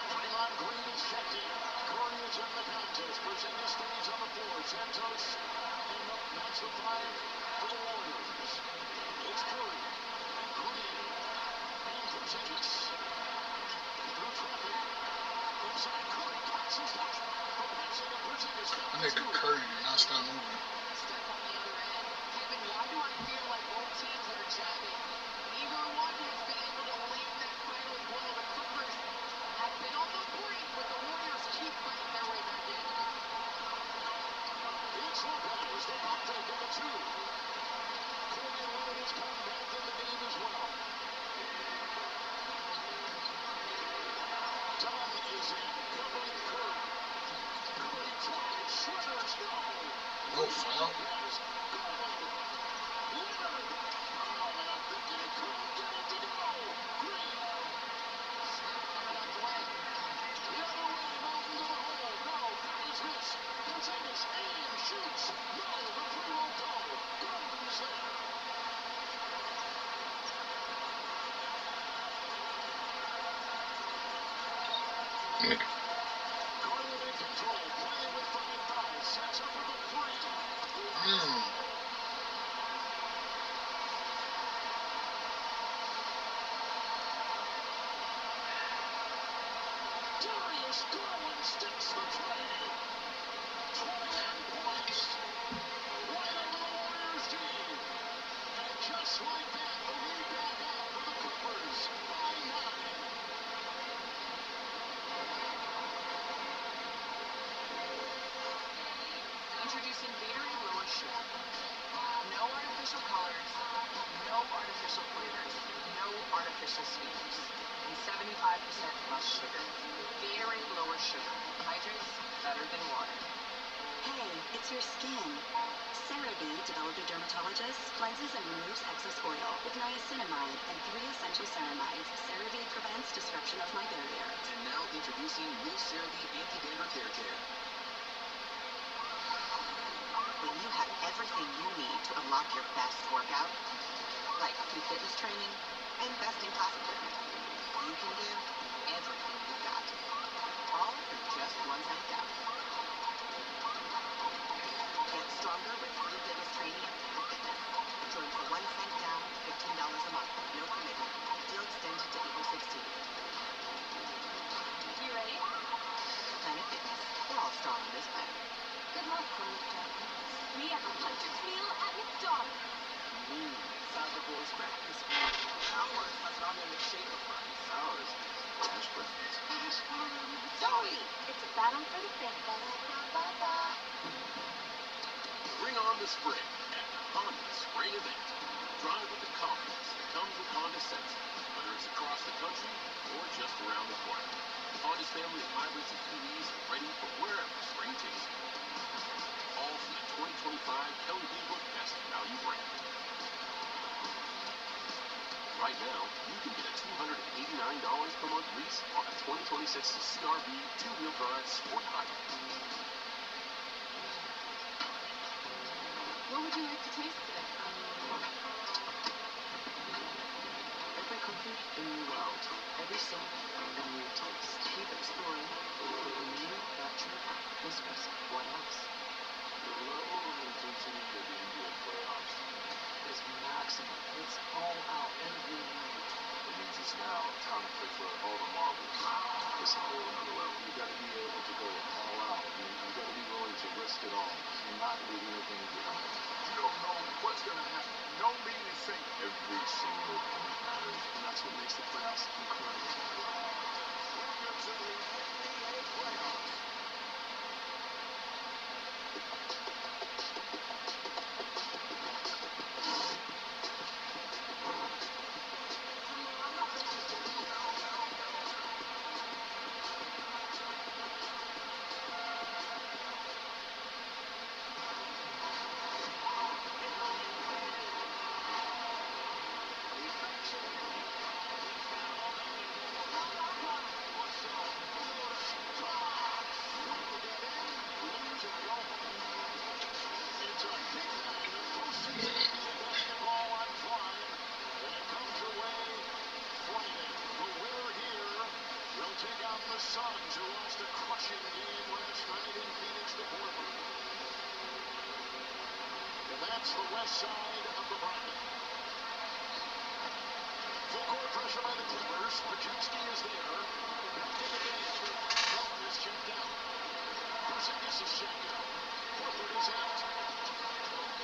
Draymond Green is checked in. Curry is in the contest. Porzingis stays on the floor. Santos and that's the 5 for the Warriors. It's Curry and Green and Porzingis. Through traffic. Inside Curry blocks his shot. The passing of Porzingis. I think the Curry did not stop moving. Steph on the other end. Kevin, why do I feel like both teams are jabbing? Neither one has been able to land that final blow. The Clippers have been on the brink, but the Warriors keep fighting their way back in. It's Lopez. They both take it to 2. Courtney Leonard has come back in the game as well. Dunn is in, covering Curry. Curry drives, Shredders, no! No foul. Lopez, Garland, Leonard. Oh, and I'm thinking he couldn't get it to go. Green. Steph coming up late. The other way, Mountain to the hole. No, that is this. Porzingis aims, shoots. No, the free won't go. Garland's there. Garland in control, playing with 5 fouls. Sets up with a 3. Darius Garland sticks the trade. 21 points. Right over the Warriors team. And just like that, the lead back up for the Clippers by 9. Introducing Gatorade Lower Sugar. No artificial colors, no artificial flavors, no artificial artificial sweeteners, and 75% less sugar. Gatorade lowers sugar. Hydrates better than water. Hey, it's your skin. CeraVe, developed a dermatologist, cleanses and removes excess oil with niacinamide and 3 essential ceramides. CeraVe prevents disruption of my barrier. And now introducing new CeraVe Anti-Dandruff Hair Care. When you have everything you need to unlock your best workout, like free fitness training and best-in-class equipment, you can give everything you've got, all for just $1 down. Get stronger with free fitness training and free fitness. Join for $1 down, $15 a month. No commitment. Deal extended to April 16th. You ready? Planet Fitness. We're all strong on this planet. Good luck, Colonel. We have a hunter's meal at McDonald's. Soccer boys breakfast meal. Ours has ramen in the shape of rice. Ours, hash browns. Zoe! It's a battle for the fans. Bring on the spring at the Honda Spring Event. Drive with the confidence that comes with Honda Sense, whether it's across the country or just around the corner. Honda's family of hybrids and EVs are ready for wherever spring takes you. All from the 2025 Kelley Blue Book Best Value brand. Right now, you can get a $289 per month lease on a 2026 CR-V 2-wheel drive sport hybrid. What would you like to taste today? Every country, a new world. Every song, a new taste. Keep exploring with the new natural espresso. What else? The level of intensity of the NBA playoffs Is maximum. It's all out every night. it means it's now time to play for all the marbles. It's a whole other level. You got to be able to go all out. You got to be willing to risk it all and not leave anything behind. You don't know what's going to happen. No mean is safe. Every single point matters. And that's what makes the playoffs incredible. Welcome to the NBA playoffs. The Suns, who lost a crushing game last night in Phoenix to Portland. And that's the west side of the bracket. Full court pressure by the Clippers. Paczynski is there. Back to the game. Miller is checked out. Porzingis is checked out. Horford is out.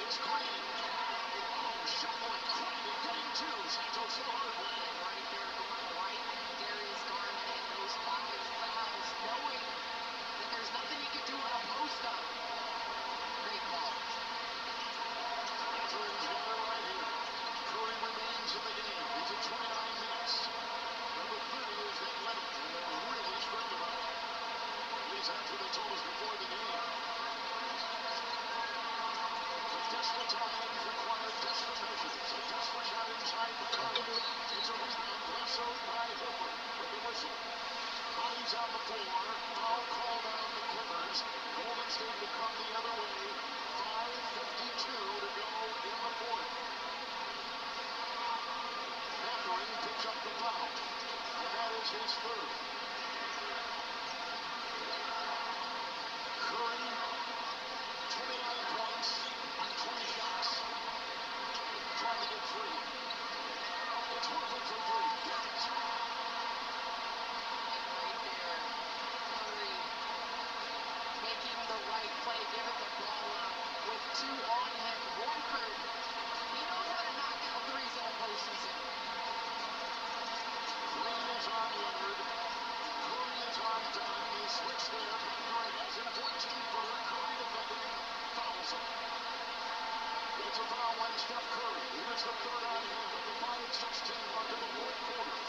It's Green. Oh, shuffling. Green getting two. Santos the hard way. Right there going right at Darius Garland and those 5 fouls, knowing that there's nothing he can do on a post-up. Great call. Veterans got it right here. Curry remains in the game. He's at 29 minutes. Number 30 is Nate Leonard, and they're really strict about it. At least that's what they told us before the game. The desperate times require desperate measures. A desperate shot inside the target. It's a rebound, lassoed by Horford with the whistle. Bodies on the floor. Foul called on the Clippers. Golden State to come the other way. 5:52 to go in the fourth. Mathurin picks up the foul, and that is his third. Curry, 29 points on 20 shots. Trying to get free. It's Horford for three. Yes. Right there, Curry making the right play, giving the ball up with 2 on him. Horford, he knows how to knock down threes in the postseason. Green is on Leonard. Curry is on Dunn. He switched there. Mathurin has him 14 for Curry defending. Fouls him. It's a foul on Steph Curry. Here's the third on him at the 5:16 mark of the fourth quarter.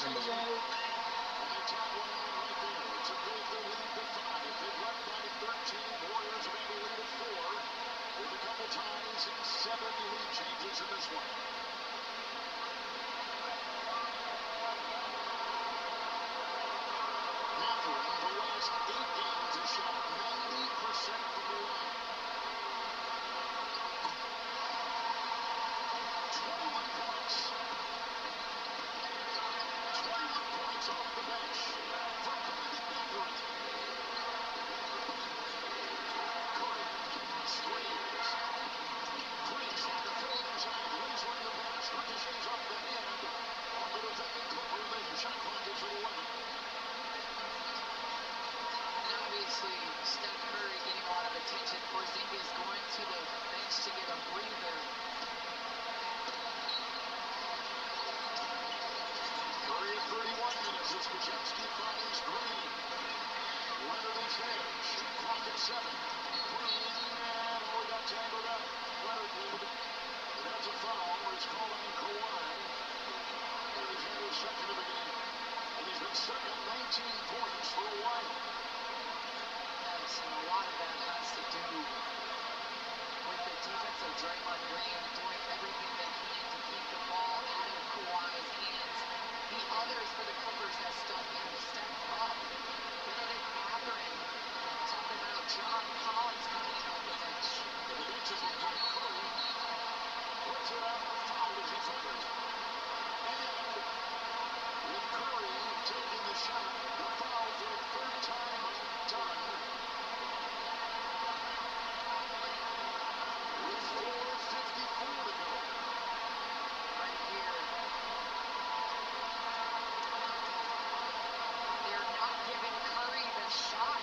Amazon work. And they tap one out right there to build the lead to 5. They've led by 13. Warriors have made a lead of 4. With a couple ties and 7 lead changes in this one. Mathurin, the last 8 games, has shot 90% from the line. 21 points. 21 points off the bench for Bennedict Mathurin. Curry screens. Green trying to fill it inside. Lasering the pass. Ricochets off the hand of the defending Clipper. The shot clock is at 11. And obviously, Steph Curry getting a lot of attention. Porzingis going to the bench to get a breather. Curry at 31 minutes as Podziemski finds Green. Leonard is there. Shot clock at 7. Green, and we got tangled up. Leonard did. That's a foul where it's called on Kawhi. And he's had his second of the game. And he's been stuck on 19 points for a while. Yes, and a lot of that has to do with the defense of Draymond Green doing everything they can to keep the ball out of Kawhi's hands. The others for the Clippers that stepped up. Bennedict Mathurin. Talk about John Collins coming in off the bench. And the bench is looking at Curry. Puts it up. Foul as he fires. And with Curry taking the shot, the foul for the 3rd time undone. With 4:54 to go. Right here. They're not giving Curry the shot.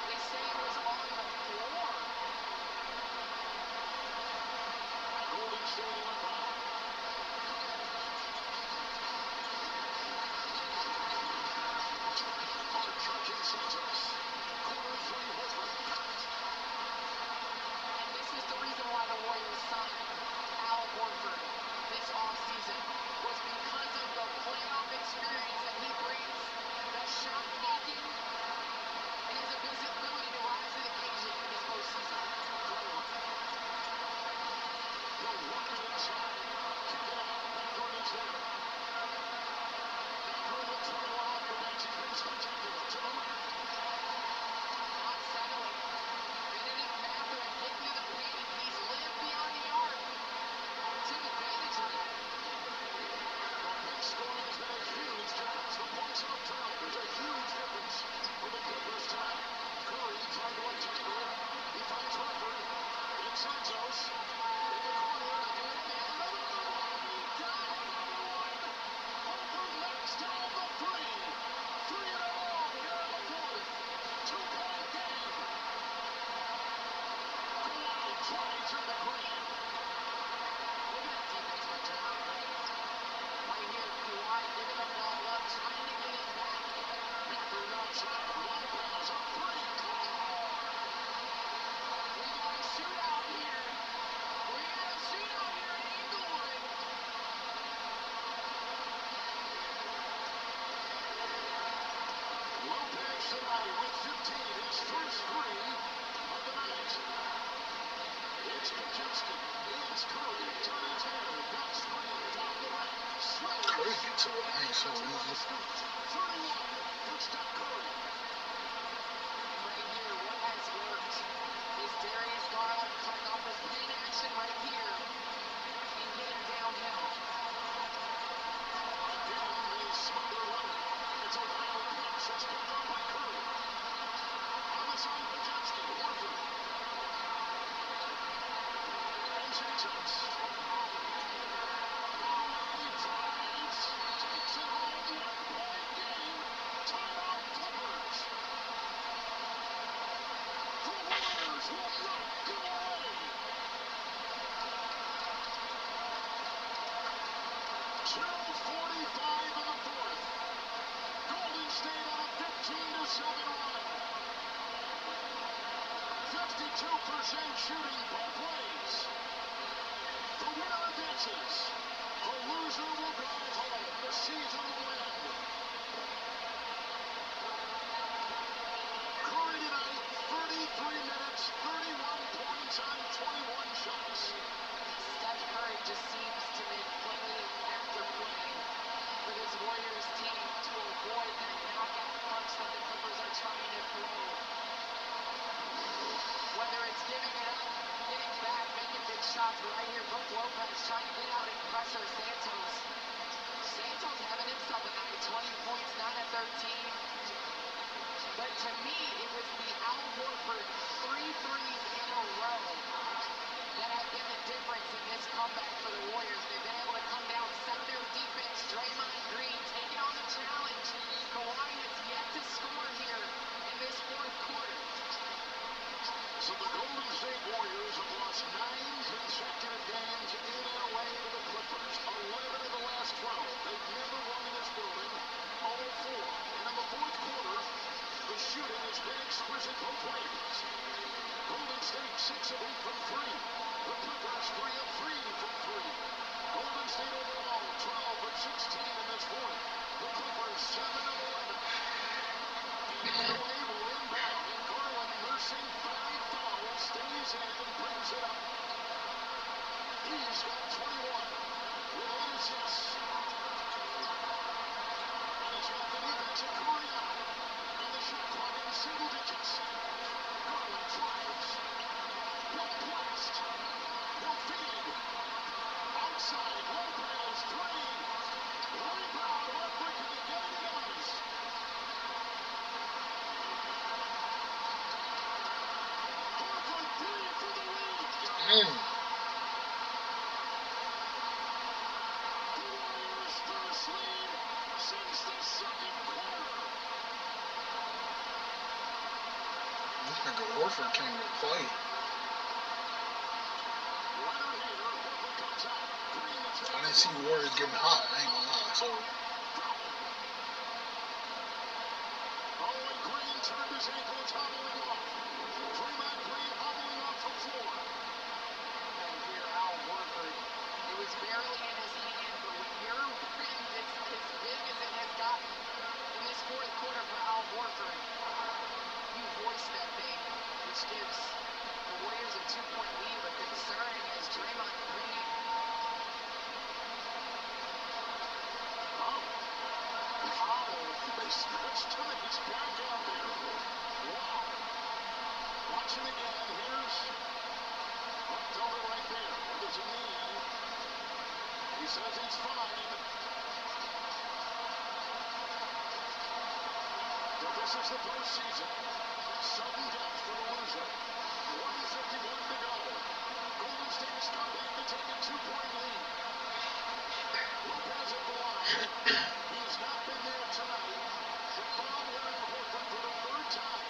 They say it was on the floor. Golden State inbound. On charging Santos. Corner 3 Horford. And this is the reason why the Warriors signed Al Horford this offseason, was because of the playoff experience that he brings, the shot making, and his ability to rise to the occasion in this postseason. He'll work it inside. Kick it out. Mathurin is there. Mathurin with 21 off the bench. He's been spectacular. To the left. Not settling. Bennedict Mathurin getting to the paint. He's lived beyond the arc. Took advantage of that. The bench scoring has been a huge difference. The points and the turnovers a huge difference for the Clippers tonight. Curry trying to untangle it. He finds Horford. And Santos in the corner. And another one. He got another one. Horford knocks down the 3. 3 in a row here in the 4th. 2-point game. Kawhi drives into Green. Look at that defense by Draymond Green. Right here, Kawhi giving the ball up, trying to get it back. Mathurin outside. Lopez on 3. We got a shootout here. We got a shootout here in Inglewood. Lopez tonight with 15, his first 3 of the night. It's Podziemski. It's Curry. Turns in. Got screen. Top of the rack. Slays. Curry gets to the lane so easy. 31 for Steph Curry. Right here, what has worked is Darius Garland coming off his pin action right here and getting downhill. Again, they smother Leonard. It's a wild pass. It's picked up by Curry. On the side, Podziemski. Horford. And Santos. He drives. Takes it home. 1-point game. Timeout Clippers. The Warriors will not go away. 2:45 in the 4th. Golden State on a 15-7 run. 52% shooting both ways. The winner advances. The loser will drive home the season will end. Curry tonight, 33 minutes, 31 points on 21 shots. Steph Curry just seems to make play after play for this Warriors team to avoid that knockout punch that the Clippers are trying to throw. Whether it's giving it up, getting back, making big shots, but right here, Brook Lopez trying to get out and pressure Santos. Santos having himself a night, 20 points, 9 of 13. But to me, it was the Al Horford 3 threes in a row that have been the difference in this comeback for the Warriors. They've been able to come down, set their defense. Draymond Green taking on the challenge. Kawhi has yet to score here in this fourth quarter. So the Golden State Warriors have lost 9 consecutive games in LA to the Clippers. 11 of the last 12. They've never won in this building. 0-4. And in the fourth quarter, the shooting has been exquisite both ways. Golden State 6 of 8 from 3. The Clippers 3 of 3 from 3. Golden State overall 12 of 16 in this fourth. The Clippers 7 of 11. LA will inbound, and Garland nursing 5 fouls, stays in and brings it up. He's got 21 with 8 assists. And it's got the defense of Curry out. And the shot clock in single digits. Garland drives. No blast. No feed. Outside, Lopez, 3. Rebound, heartbreaking again, and he does. Horford 3 for the lead. The Warriors' first lead since the second quarter. This nigga Horford came to play. I didn't see Warriors getting hot, I ain't gonna lie, so. Oh, and Green turned his ankle, it's hobbling off. Draymond Green hobbling off the floor. And here, Al Horford, it was barely in his hand, but when your rim gets as big as it has gotten in this fourth quarter for Al Horford, you voice that thing, which gives the Warriors a 2-point lead, but concerning as Draymond Green. They stretched him and he's back out there. Wow. Watching again, here's October right there with his knee. He says he's fine. But this is the postseason. Sudden death for the loser. 1:51 to go. Golden State has come back to take a 2-point lead. Lopez at the line. He has not been there tonight. The foul here on Horford for the 3rd time.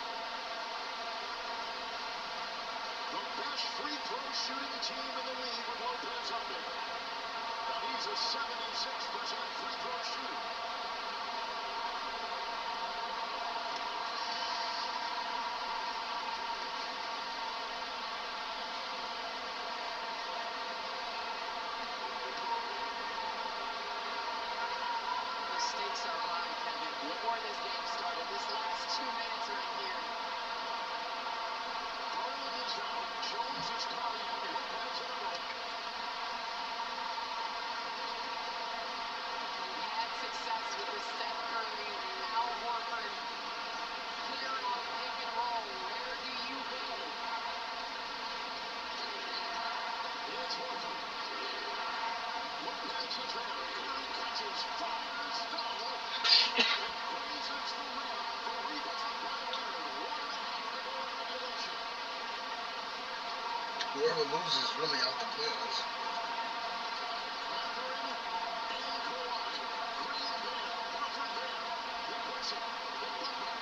The best free throw shooting team in the league with Lopez up there. Now he's a 76% free throw shooter. The stakes are high, Kevin. Before this game started, this last 2 minutes right here. Garland is out. Jones is coming in. Lopez in the rope. We've had success with the Steph Curry, Al Horford, clear off pick and roll. Where do you go? It's Horford. Lopez is there. Curry catches, fires, no. Raises the rim. The rebound by Leonard. 1.5 to go in regulation. Whoever loses is really out the playoffs. Mathurin and Kawhi. Green there. Horford there. They press it. They bump it.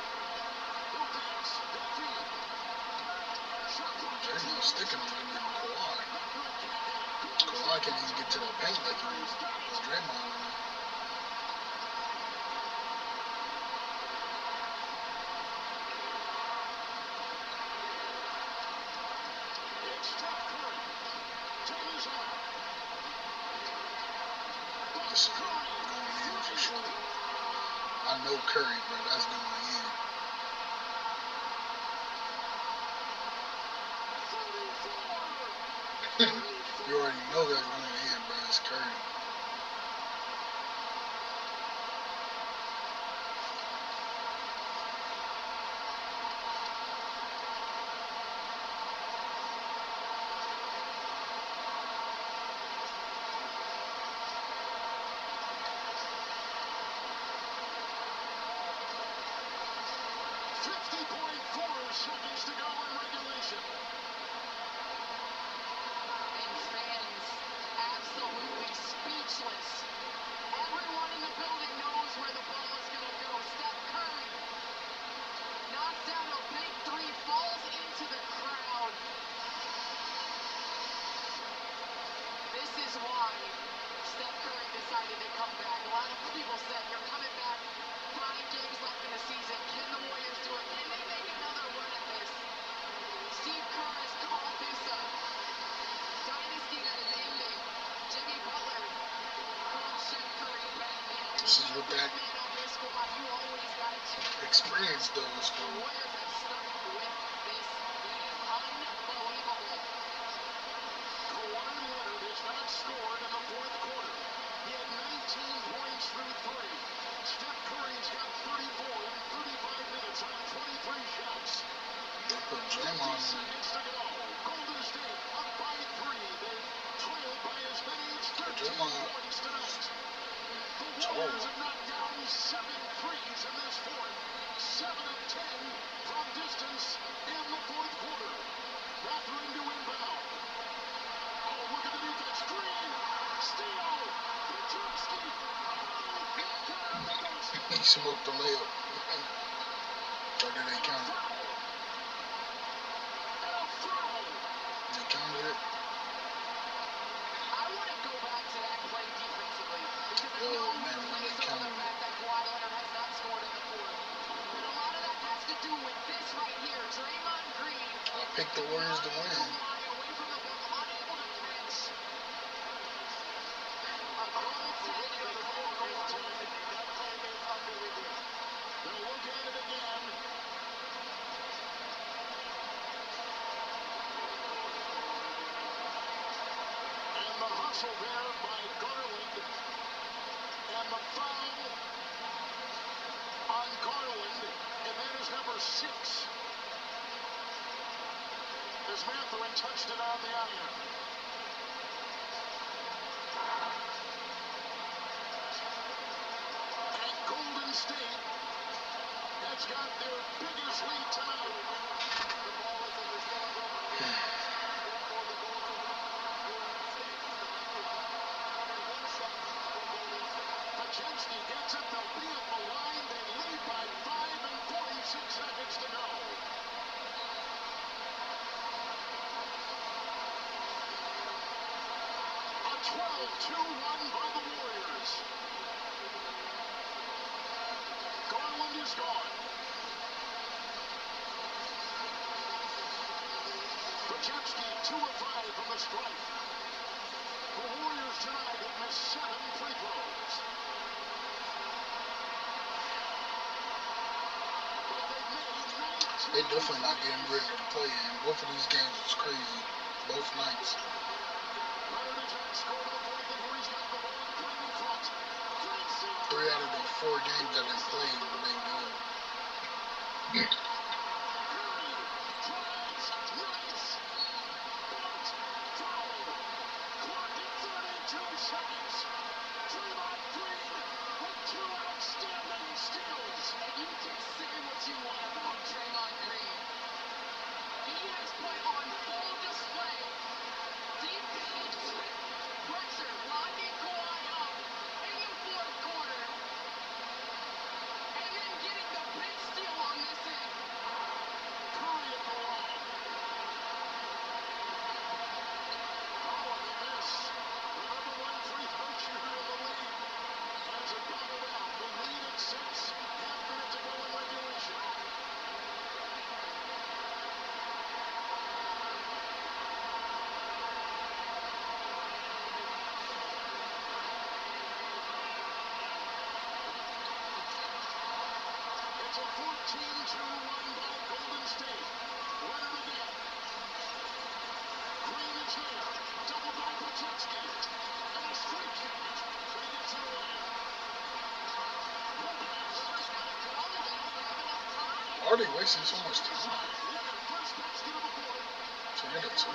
Lopez. The feed. Shot clock. There's no sticking on him than Kawhi. Kawhi can't even get to the paint like he was Draymond. It's Steph Curry. Time is up. This is going in for sure. I know Curry, bro. That's going in. You already know that's going in, bro. It's Curry. Seconds to go in regulation. And fans absolutely speechless. Everyone in the building knows where the ball is going to go. Steph Curry knocks down a big three, falls into the crowd. This is why Steph Curry decided to come back. A lot of people said, you're coming back. 5 games left in the season. Can the Warriors do it? Can they make another run at this? Steve Kerr has called this a dynasty that is ending. Jimmy Butler called Steph Curry Batman. This is what that experience does for the Warriors have stuck with this game. Unbelievable. Kawhi Leonard has not scored in the fourth quarter. He had 19 points through 3. Steph Curry's got 34 in 35 minutes on 23 shots. They put Draymond in. Seconds to go. Golden State up by 3. They trailed by as many as 13 points tonight. The Warriors have knocked down 7 threes in this fourth. 7 of 10 from distance in the fourth quarter. Catherine to inbound. Oh, look at the defense. Green. Steal. Petrovsky. He smoked the layup. Or did they count it? They counted it? I want to go back to that play defensively because I know we played some of the fact that Kawhi Leonard has not scored in the fourth. But a lot of that has to do with this right here. Draymond Green. I picked the Warriors to win. Away from the ball, unable to catch. A goaltending. That play is unbelievable. They'll look at it again. And the hustle there by Garland. And the foul on Garland. And that is number 6. As Mathurin touched it on the iron. And Golden State has got their biggest lead tonight. The ball is in the center. Pajemski gets it. They'll be at the line. They lead by 5 and 46 seconds to go. A 12-2 by the Warriors. Garland is gone. Pajemski 2 of 5 from the stripe. The Warriors tonight have missed 7 free throws. But they've made 19. They definitely not getting ready to play in. Both of these games was crazy. Both nights. Leonard has not scored in the fourth, and here he's got the ball and put it in front. 3 out of the 4 games that they played were they good. It's a 14-2 run by Golden State. Leonard again. Green is there. Double by Pachetsky. And a straight shot. But he gets it away. Are they wasting so much time? So you're the two.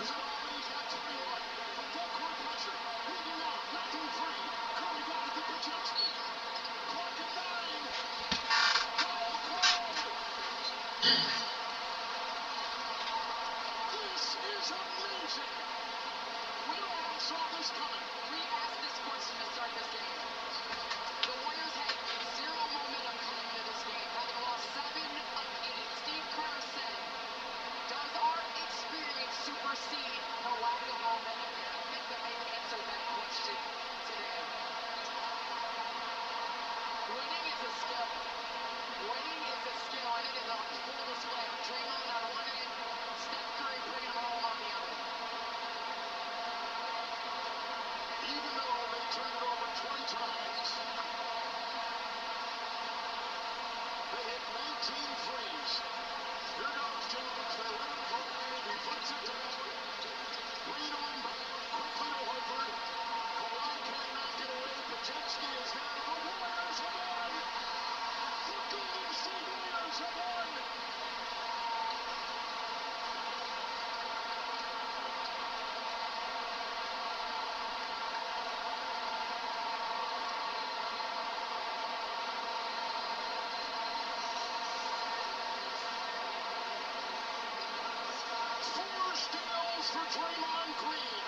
For Draymond Green,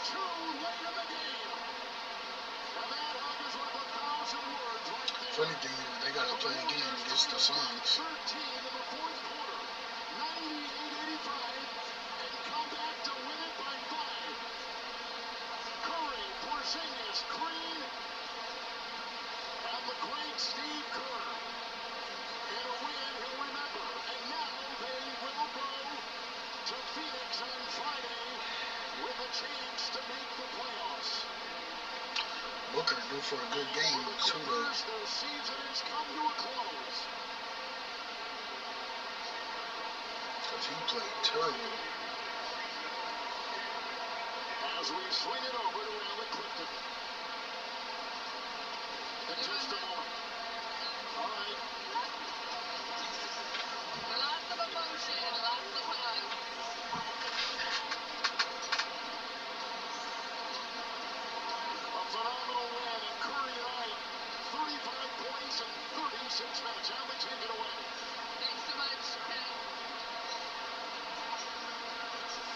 2 late in the game. And that is worth 1,000 words right there. Funny thing is, they got to play again against the Suns. 13 in the fourth quarter, 98-85, and come back to win it by 5. Curry, Porzingis, Green, and the great Steve Kerr. In a win he'll remember. And now they will go to Phoenix on Friday with a chance to make the playoffs. Booker due for a good game too, though. Their season has come to a close. Because he played terrible. As we swing it over to Alec Clifton. In just a moment. All right. Lots of emotion, lots of fun. A phenomenal win, and Curry tonight, 35 points in 36 minutes. Alec, take it away. Thanks so much, Ken.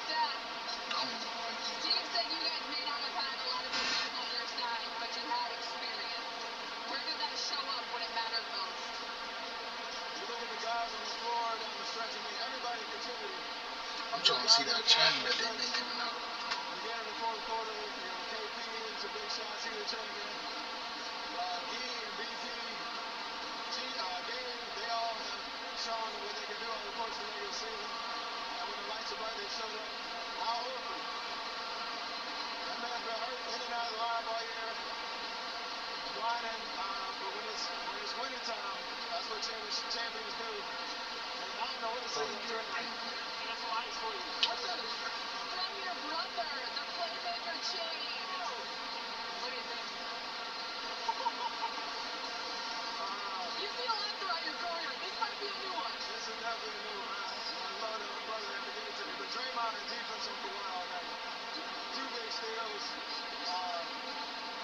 Steph, Steve said you guys may not have had a lot of defense on your side, but you had experience. Where did that show up when it mattered most? You look at the guys on the floor down the stretch, I mean, everybody contributed. I'm trying to see that chain that they been giving out. Again, in the fourth quarter, you know, KP is a big shot, he was champion. Gee and BP, Gabe, they all have shown what they can do over the course of the regular season. And when the lights are bright, they showed up. Al Horford, that man's been hurt in and out of the line all year. Whining, but when it's winning time, that's what champions do. And I don't know what to say. That's some ice for you. What's up? From your brother, the playmaker chain. Look at this. You've seen a lot throughout your career. This might be a new one. This is definitely a new one. I love that my brother had to give it to me. But Draymond and defense on Kawhi all night. 2 big steals.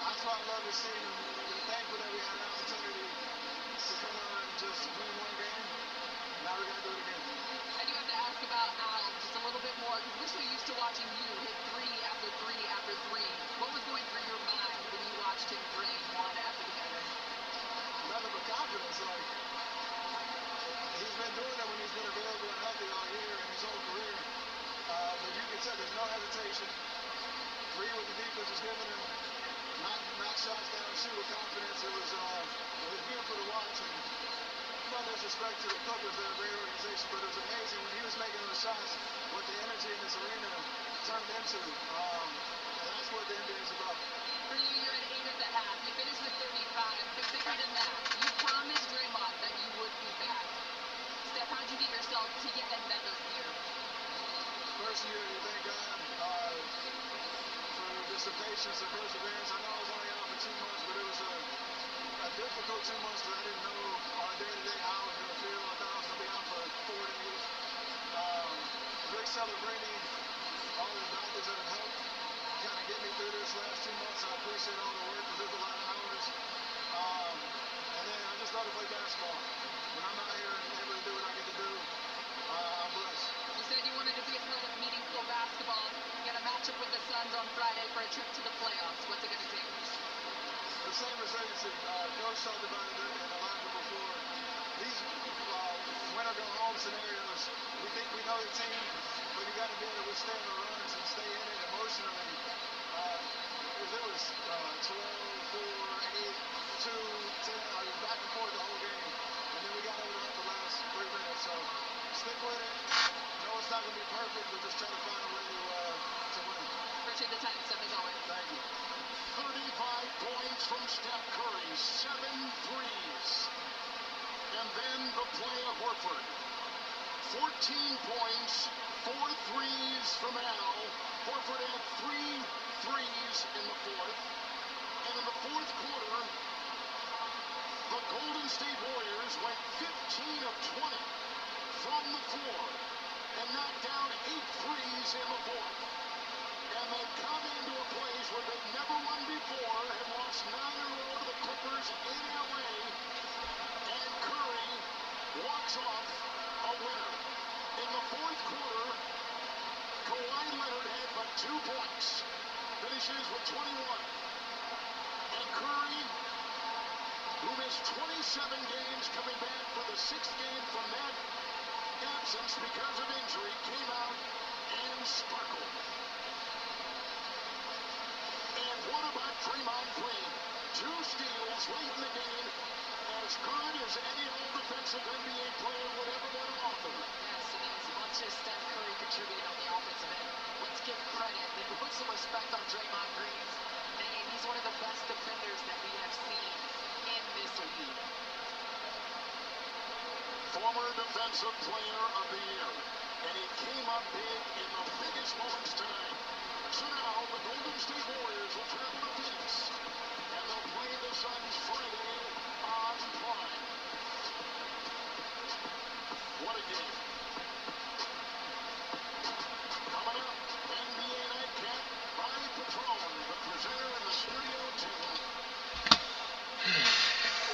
That's why I love this team. We're thankful that we had an opportunity to come out and just win one game. Now we got to do it again. And you have to ask about Al just a little bit more. We're so used to watching you hit 3 after 3 after 3. What was going through your mind when you watched him drain one after the other? Nothing but confidence. Like, he's been doing it when he's been available and healthy all year in his whole career. But you can tell there's no hesitation. 3 what the defense was giving him. Knock shots down, shoot with confidence. It was beautiful to watch. And no disrespect to the Clippers, they're a great organization, but it was amazing when he was making those shots, what the energy in this arena turned into. And that's what the NBA is about. For you, you're at 8 at the half. You finished with 35, but bigger than that. You promised Draymond that you would be back. patience and perseverance. I know I was only out for 2 months, but it was a difficult 2 months because I didn't know on a day-to-day how I was going to feel. I thought I was going to be out for 4 days. Rick Celebrini, all the doctors that have helped kind of get me through this last 2 months. I appreciate all the work because there's a lot of hours. And then I just love to play basketball. When I'm out here and able to do what I get to do, I'm blessed. You said you wanted to be a part of meaningful basketball. You got a matchup with the Suns on Friday for a trip to the playoffs. What's it going to take? The same resiliency. Coach talked about it in the locker before. These win-or-go-home scenarios, we think we know the team, but you got to be able to withstand the runs and stay in it emotionally. It was 12, 4, 8, 2, 10. I was back and forth the whole game. And then we got over the last 3 minutes. So stick with it. Know it's not going to be perfect, but just try to find a way to win. Appreciate the time, Steph, as always. Thank you. 35 points from Steph Curry, 7 threes. And then the play of Horford. 14 points, 4 threes from Al. Horford had 3 threes in the fourth. And in the fourth quarter, the Golden State Warriors went 15 of 20 from the floor and knocked down 8 threes in the fourth. And they come into a place where they've never won before, have lost 9 in a row to the Clippers in LA, and Curry walks off a winner. In the fourth quarter, Kawhi Leonard had but 2 points, finishes with 21. And Curry, who missed 27 games coming back for the 6th game from that absence because of injury, came out and sparkled. And what about Draymond Green? 2 steals late in the game, as good as any all-defensive NBA player would ever want to offer. Yes, it is. Much as Steph Curry contributed on the offensive end, let's give credit and put some respect on Draymond Green's name. He's one of the best defenders that we have seen in this league. Former Defensive Player of the Year, and he came up big in the biggest moments tonight. So now the Golden State Warriors will travel to Phoenix, and they'll play the Suns Friday on Prime. What a game. Coming up, NBA Nightcap by Patron, the presenter in the studio table.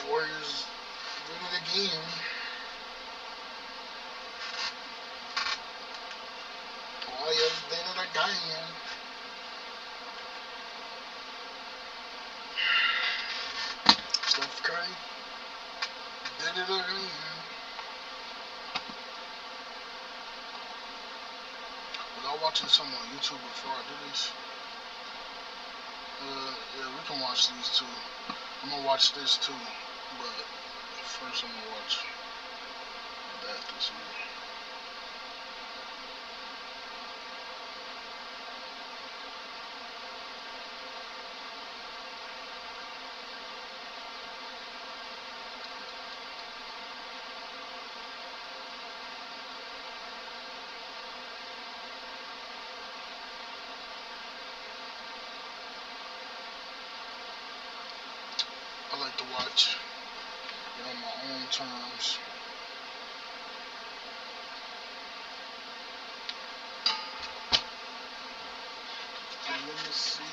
Warriors winning the game. Warriors winning the game. Steph Curry did it again. Was I watching something on YouTube before I do this? Yeah, we can watch these too. I'm gonna watch this too, but first I'm gonna watch that this week. I like to watch it on my own terms. So let me see.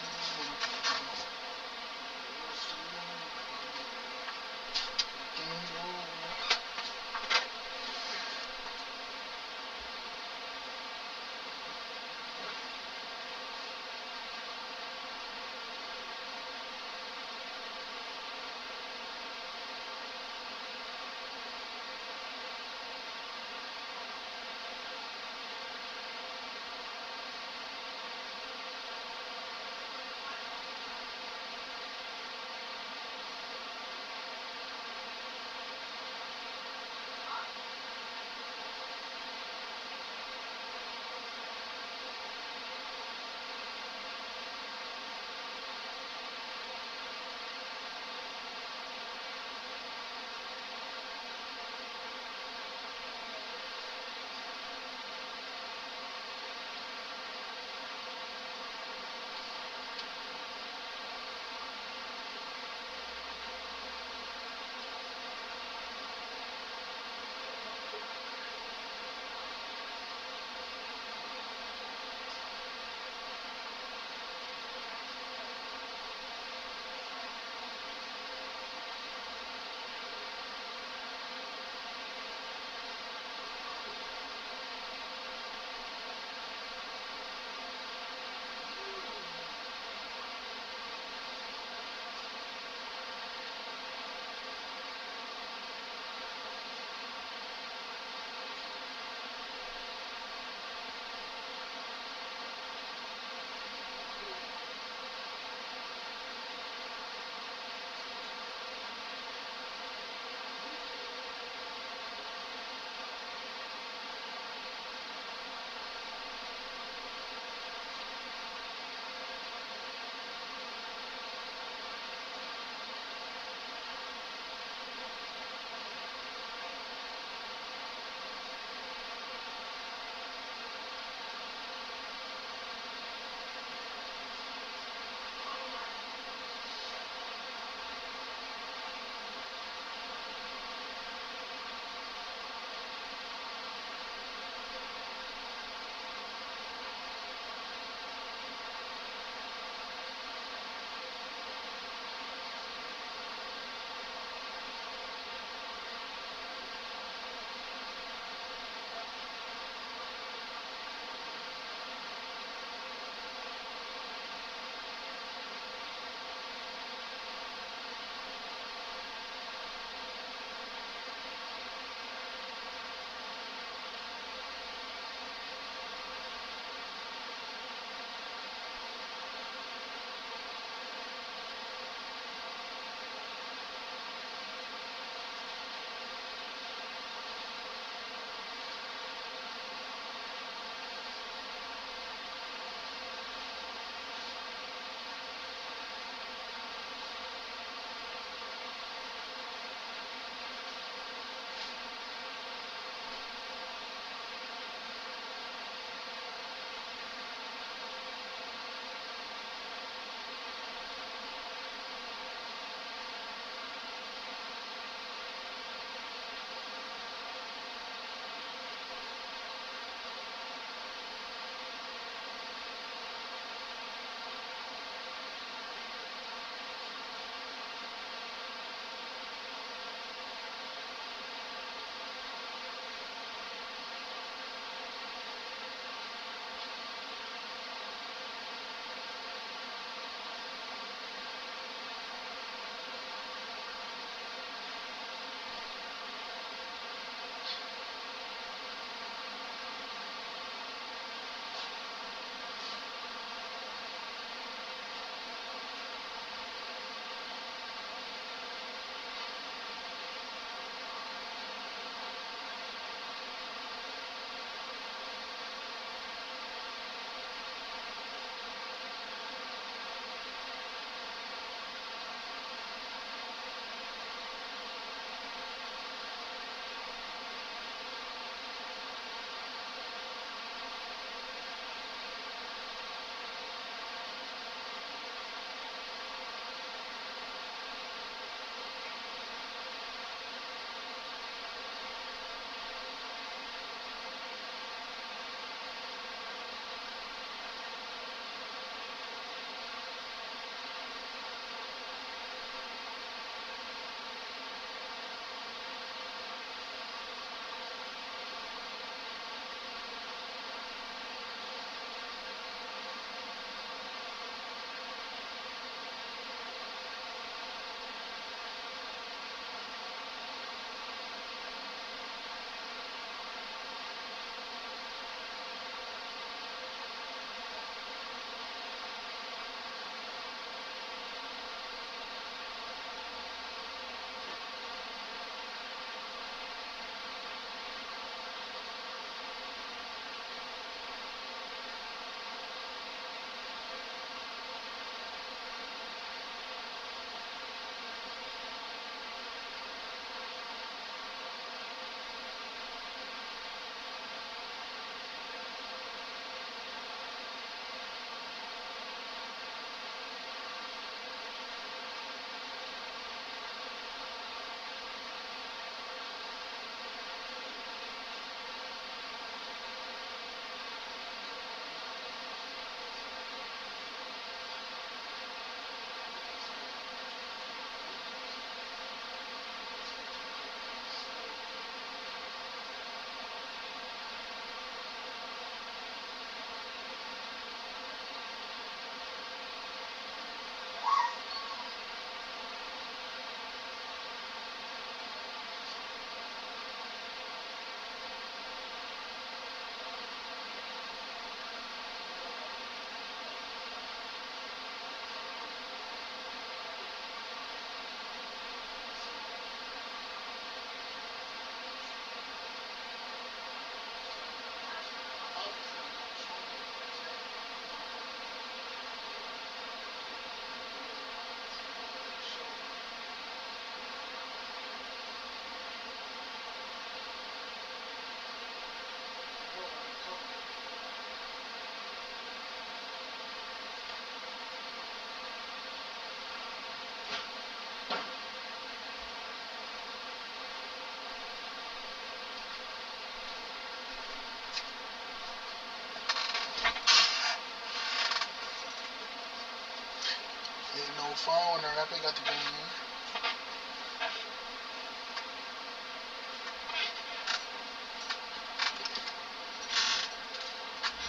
phone, or that they got the game.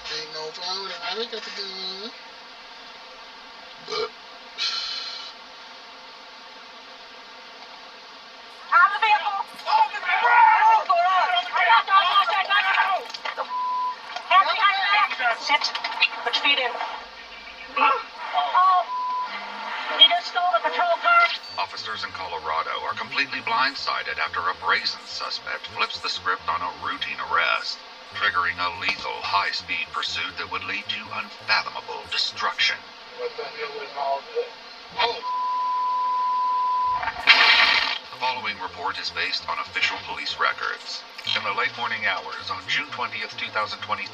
Ain't no phone, and I got the gun. Out of the vehicle! What's going on? Hands behind your back! Sit. Put your feet in. Oh. You just stole the patrol car? Officers in Colorado are completely blindsided after a brazen suspect flips the script on a routine arrest, triggering a lethal high-speed pursuit that would lead to unfathomable destruction. What the hell is all this? Oh! The following report is based on official police records. In the late morning hours on June 20th, 2023,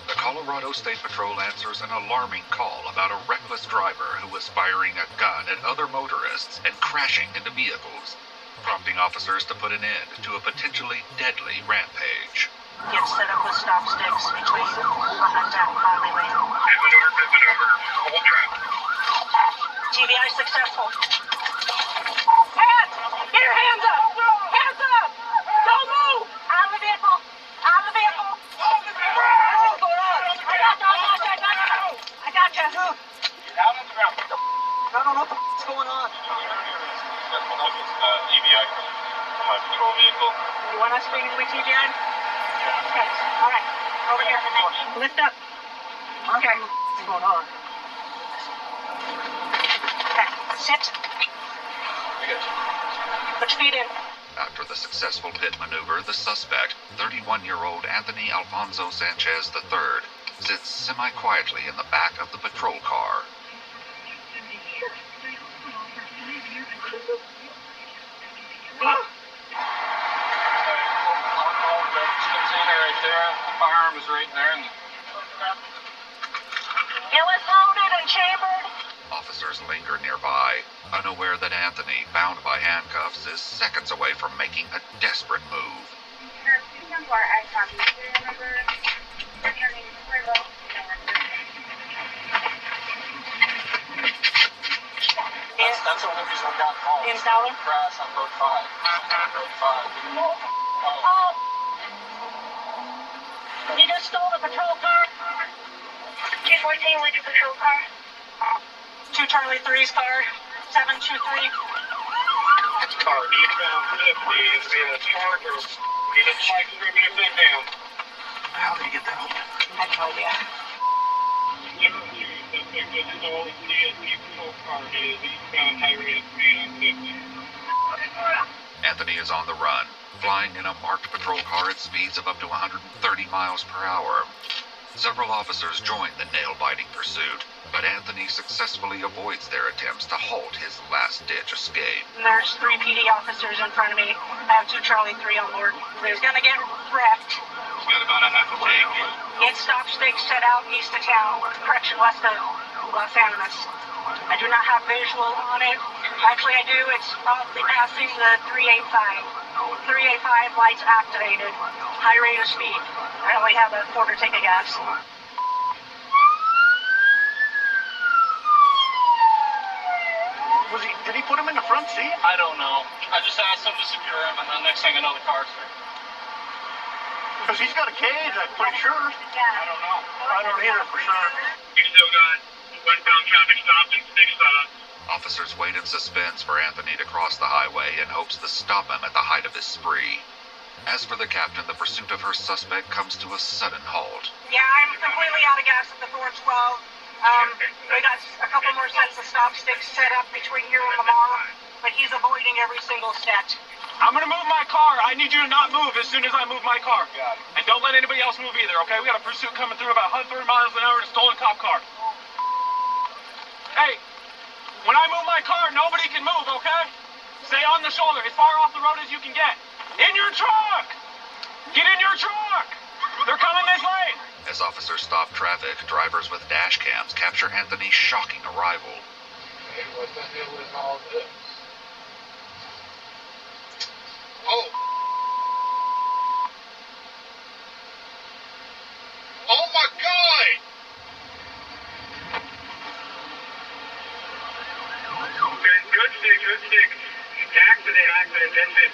the Colorado State Patrol answers an alarming call about a reckless driver who was firing a gun at other motorists and crashing into vehicles, prompting officers to put an end to a potentially deadly rampage. Get set up with stop sticks between Honda and Highway Lane. Hold traffic. TBI successful. Hands! Get your hands up! Hands up! Don't move! Out of the vehicle! Out of the vehicle! What's going on? I got you. Get out on the ground. I don't know what's going on. EBI from my patrol vehicle. You want us to bring you to TBI? Okay. All right. Over here. Lift up. Okay. What's going on? Okay. Sit. Put your feet in. After the successful pit maneuver, the suspect, 31-year-old Anthony Alfonso Sanchez III, sits semi-quietly in the back of the patrol car. Firearm is right there. It was loaded and chambered. Officers linger nearby, unaware that Anthony, bound by handcuffs, is seconds away from making a desperate move. That's the only reason we got called. In Sauer? Crash on Road 5. Road 5. You just stole the patrol car? 214 with the patrol car. 2 Charlie 3's car. 723. Car, eastbound 50 is being a Charger. You just like to bring your thing down. How did he get that open? I have no idea. Anthony is on the run, flying in a marked patrol car at speeds of up to 130 miles per hour. Several officers join the nail-biting pursuit, but Anthony successfully avoids their attempts to halt his last-ditch escape. There's 3 PD officers in front of me. I have 2 Charlie 3 on board. He's gonna get wrecked. He's got about a half a tank. Get stop stakes set out east of town. Correction, west of Los Animas. I do not have visual on it. Actually, I do. It's probably passing the 385. 385 lights activated. High rate of speed. I only have a quarter tank of gas. Did he put him in the front seat? I don't know. I just asked him to secure him, and then next thing I know, the car's there. Because he's got a cage, I'm pretty sure. I don't know. I don't either, for sure. You still got westbound traffic stopped and 6 stops. Officers wait in suspense for Anthony to cross the highway in hopes to stop him at the height of his spree. As for the captain, the pursuit of her suspect comes to a sudden halt. Yeah, I'm completely out of gas at the 412. We got a couple more sets of stop sticks set up between here and Lamar, but he's avoiding every single set. I'm gonna move my car. I need you to not move as soon as I move my car. And don't let anybody else move either, okay? We got a pursuit coming through about 130 miles an hour in a stolen cop car. Hey, when I move my car, nobody can move, okay? Stay on the shoulder, as far off the road as you can get. In your truck! Get in your truck! They're coming this lane! As officers stop traffic, drivers with dash cams capture Anthony's shocking arrival. Hey, what the hell is all this? Oh! Oh my God! The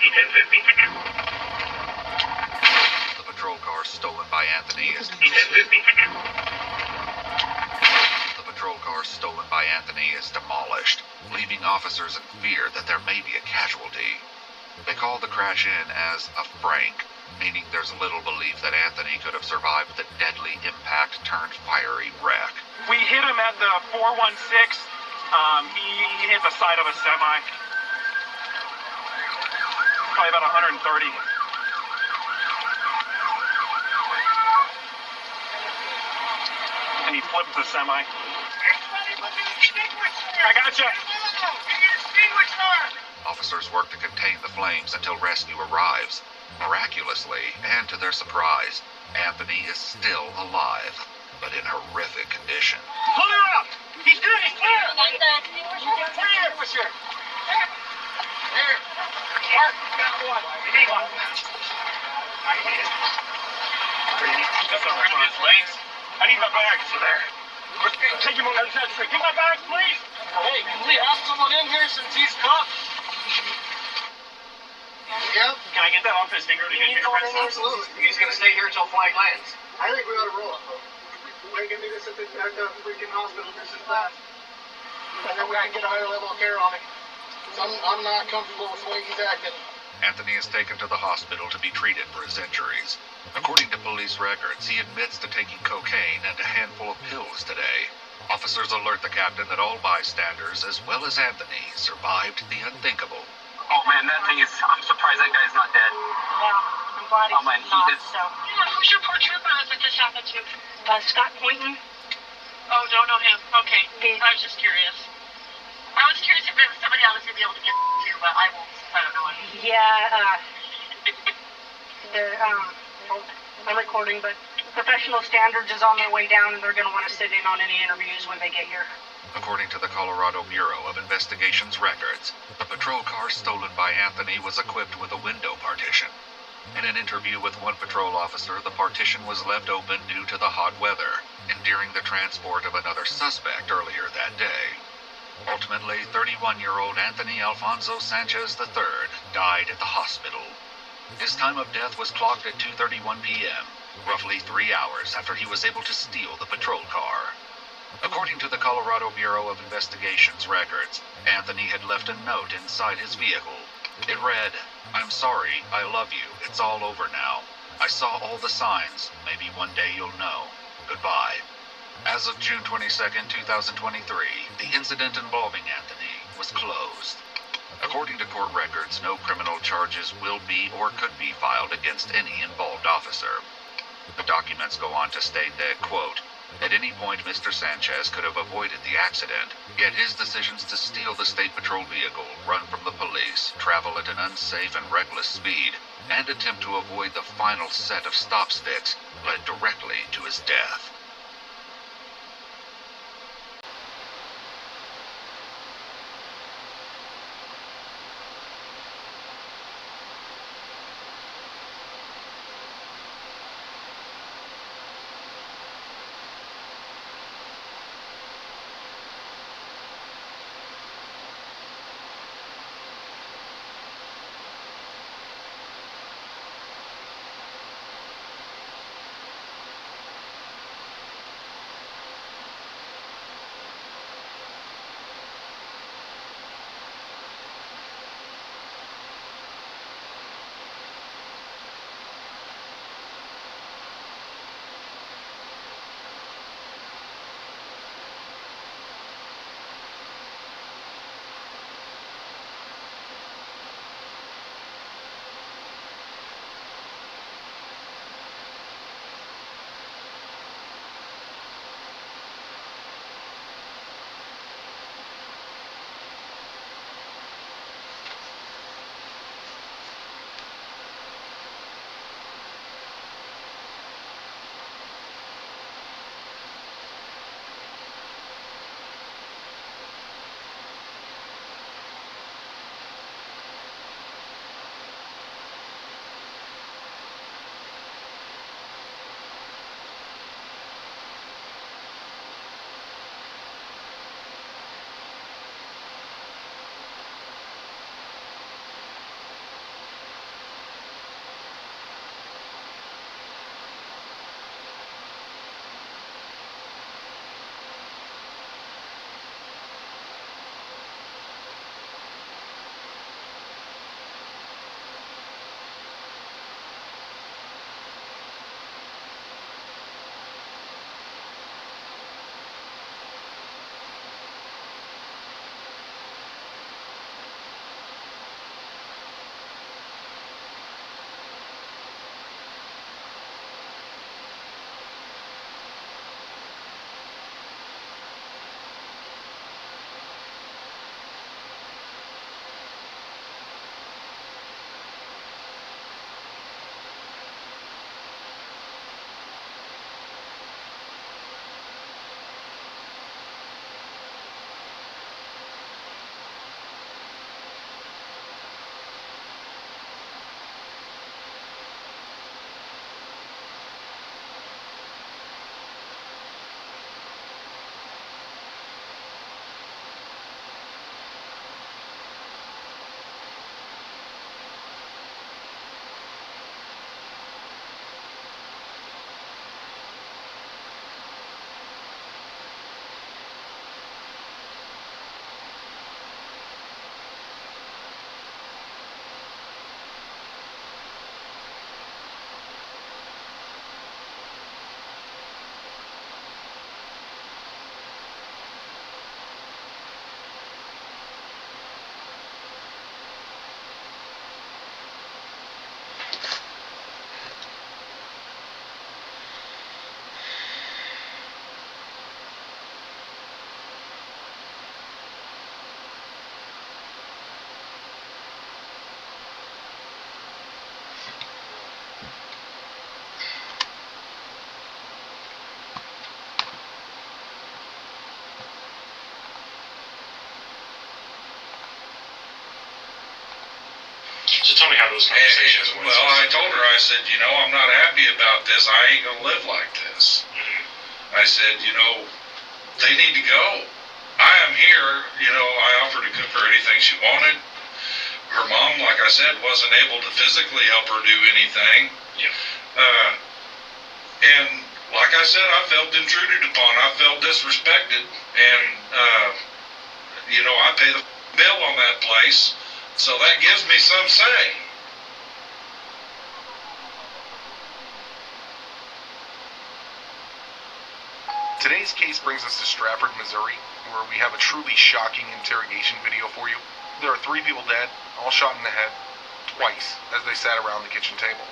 patrol car stolen by Anthony is demolished, leaving officers in fear that there may be a casualty. They call the crash in as a prank, meaning there's little belief that Anthony could have survived the deadly impact-turned-fiery wreck. We hit him at the 416. He hit the side of a semi. Probably about 130. And he flipped the semi. I gotcha. Officers work to contain the flames until rescue arrives. Miraculously, and to their surprise, Anthony is still alive, but in horrific condition. Pull her up! He's good, he's clear! Like the extinguisher? Here! Mark, got one. You need one. I need my bags. There. Take him on the other side of the street. Give my bags, please! Hey, can we have someone in here since he's cuffed? Yep. Can I get that off his finger to get fingerprints? Absolutely. He's gonna stay here until flag lands. I think we ought to roll it. We're gonna do this at the freaking hospital. This is last. And then we can get a higher level of care on it. I'm not comfortable with the way he's acting. Anthony is taken to the hospital to be treated for his injuries. According to police records, he admits to taking cocaine and a handful of pills today. Officers alert the captain that all bystanders, as well as Anthony, survived the unthinkable. Oh man, that thing is, I'm surprised that guy's not dead. Yeah, I'm glad he's not, so. Who's your poor trooper that this happened to? Scott Poynton. Oh, don't know him. Okay, I was just curious. I was curious if there was somebody I was going to be able to get to, but I won't since I don't know him. I'm recording, but Professional Standards is on their way down, and they're going to want to sit in on any interviews when they get here. According to the Colorado Bureau of Investigation's records, the patrol car stolen by Anthony was equipped with a window partition. In an interview with one patrol officer, the partition was left open due to the hot weather, and during the transport of another suspect earlier that day. Ultimately, 31-year-old Anthony Alfonso Sanchez III died at the hospital. His time of death was clocked at 2:31 p.m., roughly 3 hours after he was able to steal the patrol car. According to the Colorado Bureau of Investigation's records, Anthony had left a note inside his vehicle. It read, "I'm sorry, I love you, it's all over now. I saw all the signs, maybe one day you'll know. Goodbye." As of June 22, 2023, the incident involving Anthony was closed. According to court records, no criminal charges will be or could be filed against any involved officer. The documents go on to state that, quote, "At any point Mr. Sanchez could have avoided the accident, yet his decisions to steal the state patrol vehicle, run from the police, travel at an unsafe and reckless speed, and attempt to avoid the final set of stop sticks led directly to his death." tell me how those conversations went. Well, I told her, I said, you know, I'm not happy about this. I ain't gonna live like this. I said, you know, they need to go. I am here, you know, I offered to cook her anything she wanted. Her mom, like I said, wasn't able to physically help her do anything. Yeah. And like I said, I felt intruded upon. I felt disrespected. And, you know, I pay the bill on that place. So that gives me some say. Today's case brings us to Stratford, Missouri, where we have a truly shocking interrogation video for you. There are 3 people dead, all shot in the head, twice, as they sat around the kitchen table.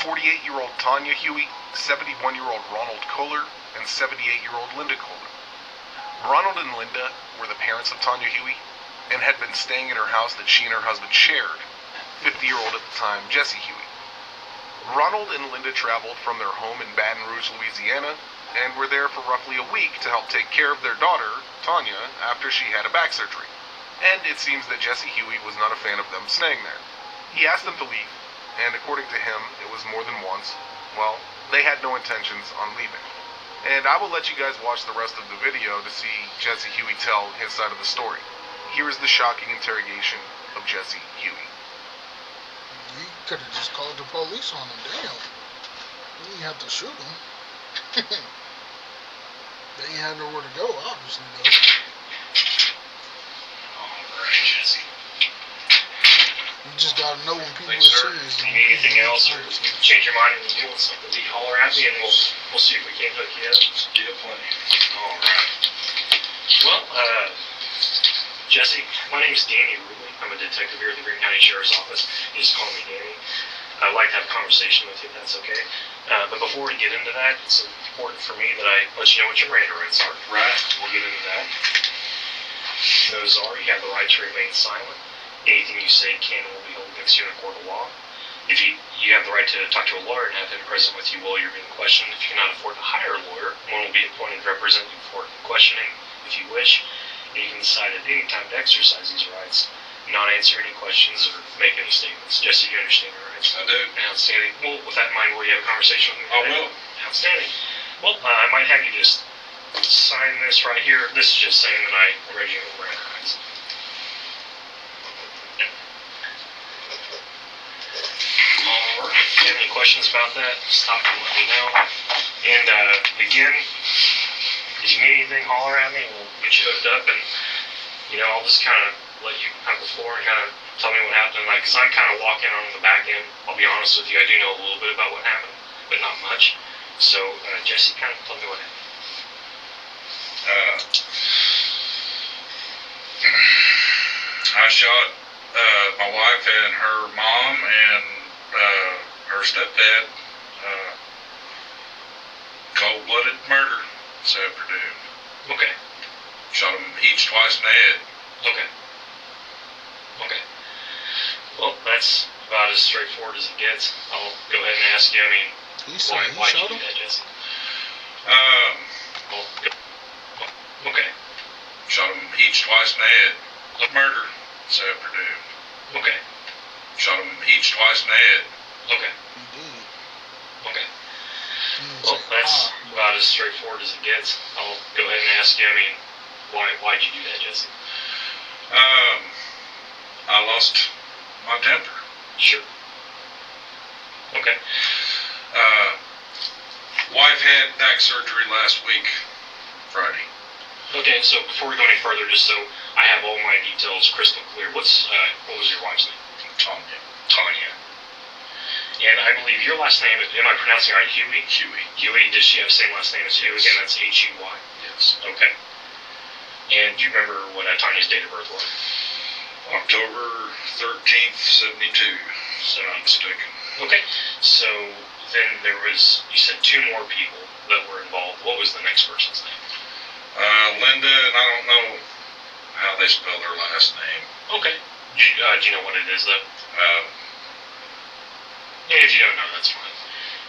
48-year-old Tanya Huey, 71-year-old Ronald Kohler, and 78-year-old Linda Kohler. Ronald and Linda were the parents of Tanya Huey, and had been staying in her house that she and her husband shared, 50-year-old at the time, Jesse Huey. Ronald and Linda traveled from their home in Baton Rouge, Louisiana, and were there for roughly a week to help take care of their daughter, Tanya, after she had a back surgery. And it seems that Jesse Huey was not a fan of them staying there. He asked them to leave, and according to him, it was more than once. Well, they had no intentions on leaving. And I will let you guys watch the rest of the video to see Jesse Huey tell his side of the story. Here is the shocking interrogation of Jesse Huey. You could have just called the police on him, damn. You didn't have to shoot him. They ain't had nowhere to go, obviously, though. Alright, Jesse. You just gotta know when people Thanks, are sir. serious. If you need anything else or change your mind and you want something, you holler at me and we'll see if we can't hook you up. Yeah, plenty. Alright. Well, Jesse, my name's Danny Rubin. I'm a detective here at the Greene County Sheriff's Office. You just call me Danny. I'd like to have a conversation with you, if that's okay. But before we get into that, it's important for me that I let you know what your Miranda rights are. Right. We'll get into that. Those are, you have the right to remain silent. Anything you say can and will be held against you in a court of law. If you have the right to talk to a lawyer and have him present with you while you're being questioned. If you cannot afford to hire a lawyer, one will be appointed to represent you for questioning if you wish. And you can decide at any time to exercise these rights, not answer any questions or make any statements. Jesse, you understand your rights? I do. Outstanding. Well, with that in mind, will you have a conversation with me? I will. Outstanding. Well, I might have you just sign this right here. This is just saying that I read you over Miranda rights. Alright, if you have any questions about that, stop and let me know. And again, if you need anything, holler at me and we'll get you hooked up. And, you know, I'll just kind of let you have the floor and kind of tell me what happened. Like, because I'm kind of walking on the back end. I'll be honest with you, I do know a little bit about what happened, but not much. So, Jesse, kind of tell me what happened. I shot my wife and her mom and her stepdad. Cold-blooded murder this afternoon. Okay. Shot them each twice in the head. Okay. Okay. Well, that's about as straightforward as it gets. I'll go ahead and ask you, I mean, why did you do that, Jesse? Well, okay. Shot them each twice in the head. Murder this afternoon. Okay. Shot them each twice in the head. Okay. Okay. Well, that's about as straightforward as it gets. I'll go ahead and ask you, I mean, why'd you do that, Jesse? I lost my temper. Sure. Okay. Wife had back surgery last week, Friday. Okay, so before we go any further, just so I have all my details crystal clear, what was your wife's name? Tanya. Tanya. And I believe your last name, am I pronouncing it right, Huey? Huey. Huey, does she have the same last name as you? Yes. Again, that's H-U-Y. Yes. Okay. And do you remember what Tanya's date of birth was? October 13th, 72. So I'm mistaken. Okay. So then there was, you said 2 more people that were involved. What was the next person's name? Linda, and I don't know how they spell their last name. Okay. Do you know what it is, though? If you don't know, that's fine.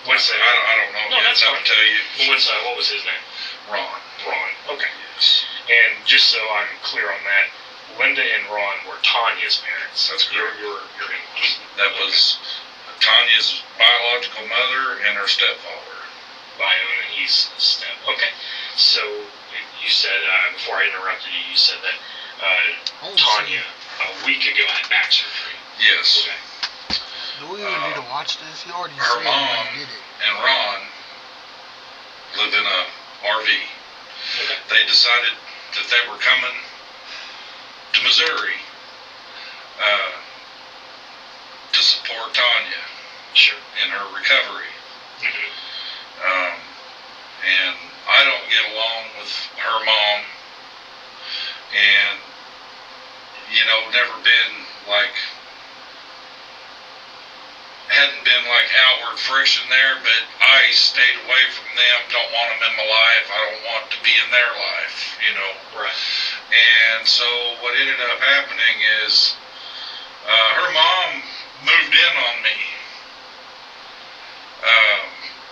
What's I don't know. No, that's fine. I'll tell you. What was his name? Ron. Ron. Okay. Yes. And just so I'm clear on that, Linda and Ron were Tanya's parents. That's correct. Your in-laws. That was Tanya's biological mother and her stepfather. Bion, and he's the step. Okay. So you said, before I interrupted you, you said that Tanya a week ago had back surgery. Yes. Okay. Do we even need to watch this? You already Her said mom you did it. and Ron lived in a RV. Okay. They decided that they were coming to Missouri to support Tanya in her recovery. And I don't get along with her mom, and never been like, hadn't been like outward friction there, but I stayed away from them, don't want them in my life, I don't want to be in their life, Right. And so what ended up happening is her mom moved in on me,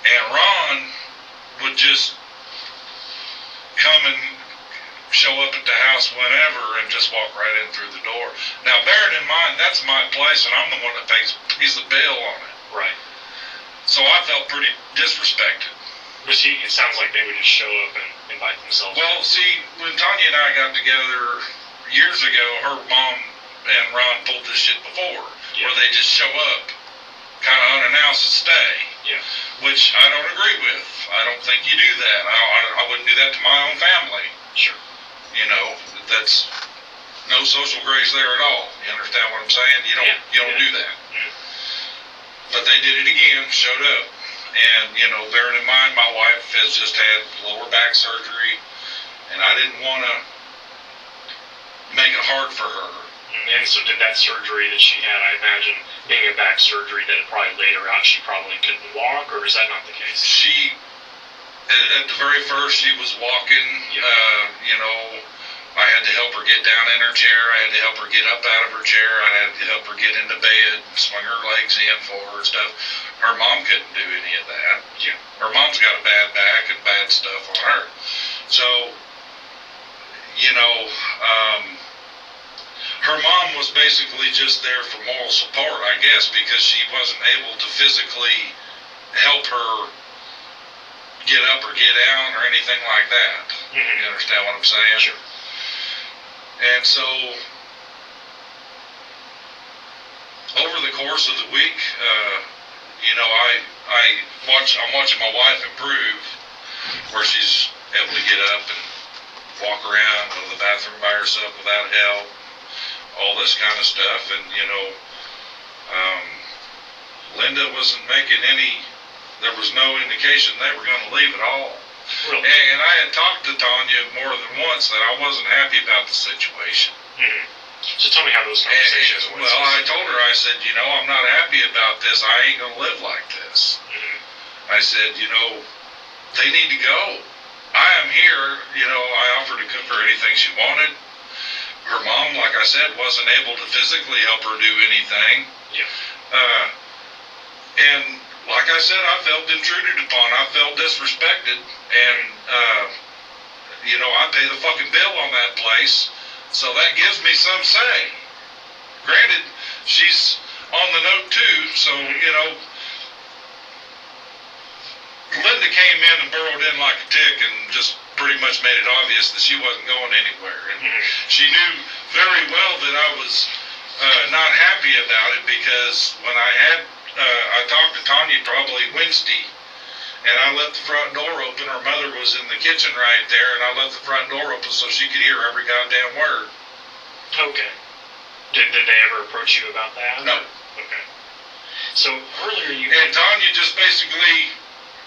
and Ron would just come and show up at the house whenever and just walk right in through the door. Now, bearing in mind, that's my place, and I'm the one that pays the bill on it. Right. So I felt pretty disrespected. But see, it sounds like they would just show up and invite themselves. Well, see, when Tanya and I got together years ago, her mom and Ron pulled this shit before, where they just show up, kind of unannounced and stay. Yeah. Which I don't agree with. I don't think you do that. I wouldn't do that to my own family. Sure. That's no social grace there at all. You understand what I'm saying? You don't do that. Yeah. But they did it again, showed up. And, bearing in mind my wife has just had lower back surgery, and I didn't want to make it hard for her. And so did that surgery that she had, I imagine, being a back surgery, that it probably laid her out, she probably couldn't walk, or is that not the case? She, at the very first, she was walking, I had to help her get down in her chair, I had to help her get up out of her chair, I had to help her get into bed, swing her legs in for her and stuff. Her mom couldn't do any of that. Yeah. Her mom's got a bad back and bad stuff on her. So, her mom was basically just there for moral support, I guess, because she wasn't able to physically help her get up or get down or anything like that. Mm-hmm. You understand what I'm saying? Sure. And so, over the course of the week, I'm watching my wife improve, where she's able to get up and walk around, go to the bathroom by herself without help, all this kind of stuff. And Linda wasn't making there was no indication they were going to leave at all. Really? And I had talked to Tanya more than once that I wasn't happy about the situation. Mm-hmm. So tell me how those conversations went. Well, I told her, I said, I'm not happy about this. I ain't going to live like this. Mm-hmm. I said, they need to go. I am here. I offered to cook her anything she wanted. Her mom, like I said, wasn't able to physically help her do anything. Yeah. And like I said, I felt intruded upon. I felt disrespected. And, I pay the fucking bill on that place. So that gives me some say. Granted, she's on the note too, so, Linda came in and burrowed in like a tick and just pretty much made it obvious that she wasn't going anywhere. And she knew very well that I was not happy about it, because when I talked to Tanya probably Wednesday, and I left the front door open. Her mother was in the kitchen right there, and I left the front door open so she could hear every goddamn word. Okay. Did they ever approach you about that? No. Okay. So earlier And Tanya just basically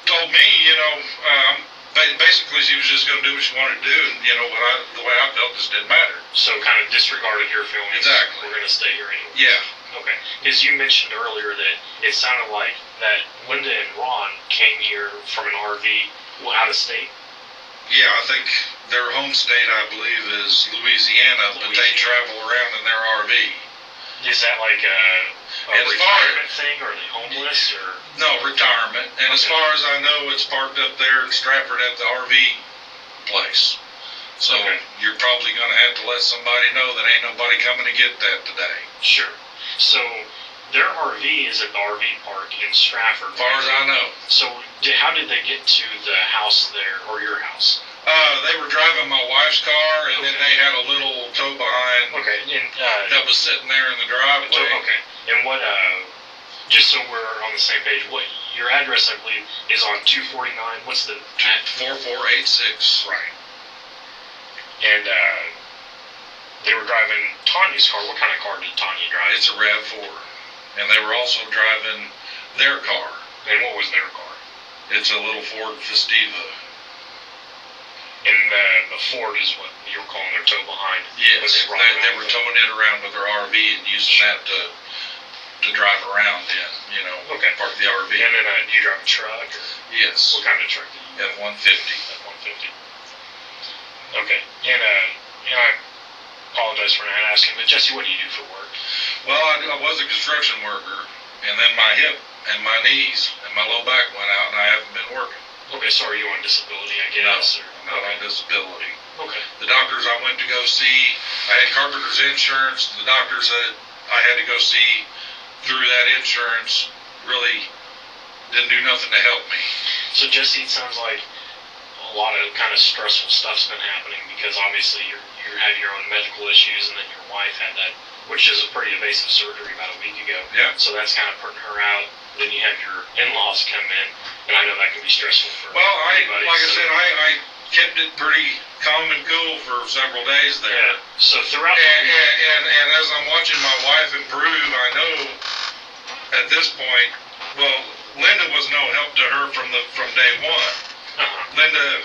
told me, basically she was just going to do what she wanted to do, and the way I felt just didn't matter. So kind of disregarded your feelings. Exactly. We're going to stay here anyway. Yeah. Okay. Because you mentioned earlier that it sounded like that Linda and Ron came here from an RV out of state. Yeah, I think their home state, I believe, is Louisiana, but they travel around in their RV. Is that like a retirement thing? Or are they homeless? Or no, retirement. And as far as I know, it's parked up there in Stratford at the RV place. So you're probably going to have to let somebody know that ain't nobody coming to get that today. Sure. So their RV is at the RV park in Stratford. As far as I know. So how did they get to the house there, or your house? They were driving my wife's car, and then they had a little tow behind that was sitting there in the driveway. Okay. And what, just so we're on the same page, what your address, I believe, is on 249. What's the 4486. Right. And they were driving Tanya's car. What kind of car did Tanya drive? It's a RAV4. And they were also driving their car. And what was their car? It's a little Ford Festiva. And the Ford is what you were calling their tow behind? Yes, they were towing it around with their RV and using that to drive around in, you know, park the RV. And then do you drive a truck? Or? Yes. What kind of truck do you drive? F-150. F-150. Okay. And I apologize for not asking, but Jesse, what do you do for work? Well, I was a construction worker, and then my hip and my knees and my low back went out, and I haven't been working. Okay, so are you on disability, I guess? No, I'm on disability. Okay. The doctors I went to go see, I had carpenter's insurance. The doctors that I had to go see through that insurance really didn't do nothing to help me. So Jesse, it sounds like a lot of kind of stressful stuff's been happening because obviously you have your own medical issues, and then your wife had that, which is a pretty invasive surgery about a week ago. Yeah. So that's kind of putting her out. Then you have your in-laws come in, and I know that can be stressful for anybody. Like I said, I kept it pretty calm and cool for several days there. Yeah. So throughout and as I'm watching my wife improve, I know at this point, well, Linda was no help to her from day one. Linda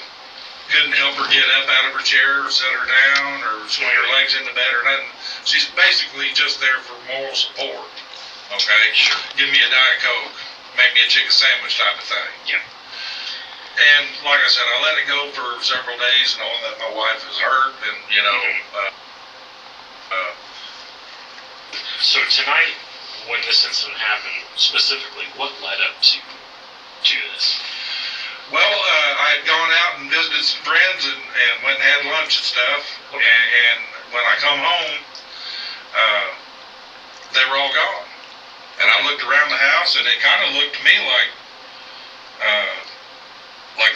couldn't help her get up out of her chair or set her down or swing her legs into bed or nothing. She's basically just there for moral support. Okay? Sure. Give me a Diet Coke. Make me a chicken sandwich type of thing. Yeah. And like I said, I let it go for several days knowing that my wife is hurt and, you know. So tonight, when this incident happened, specifically, what led up to this? Well, I had gone out and visited some friends and went and had lunch and stuff. Okay. And when I come home, they were all gone. And I looked around the house, and it kind of looked to me like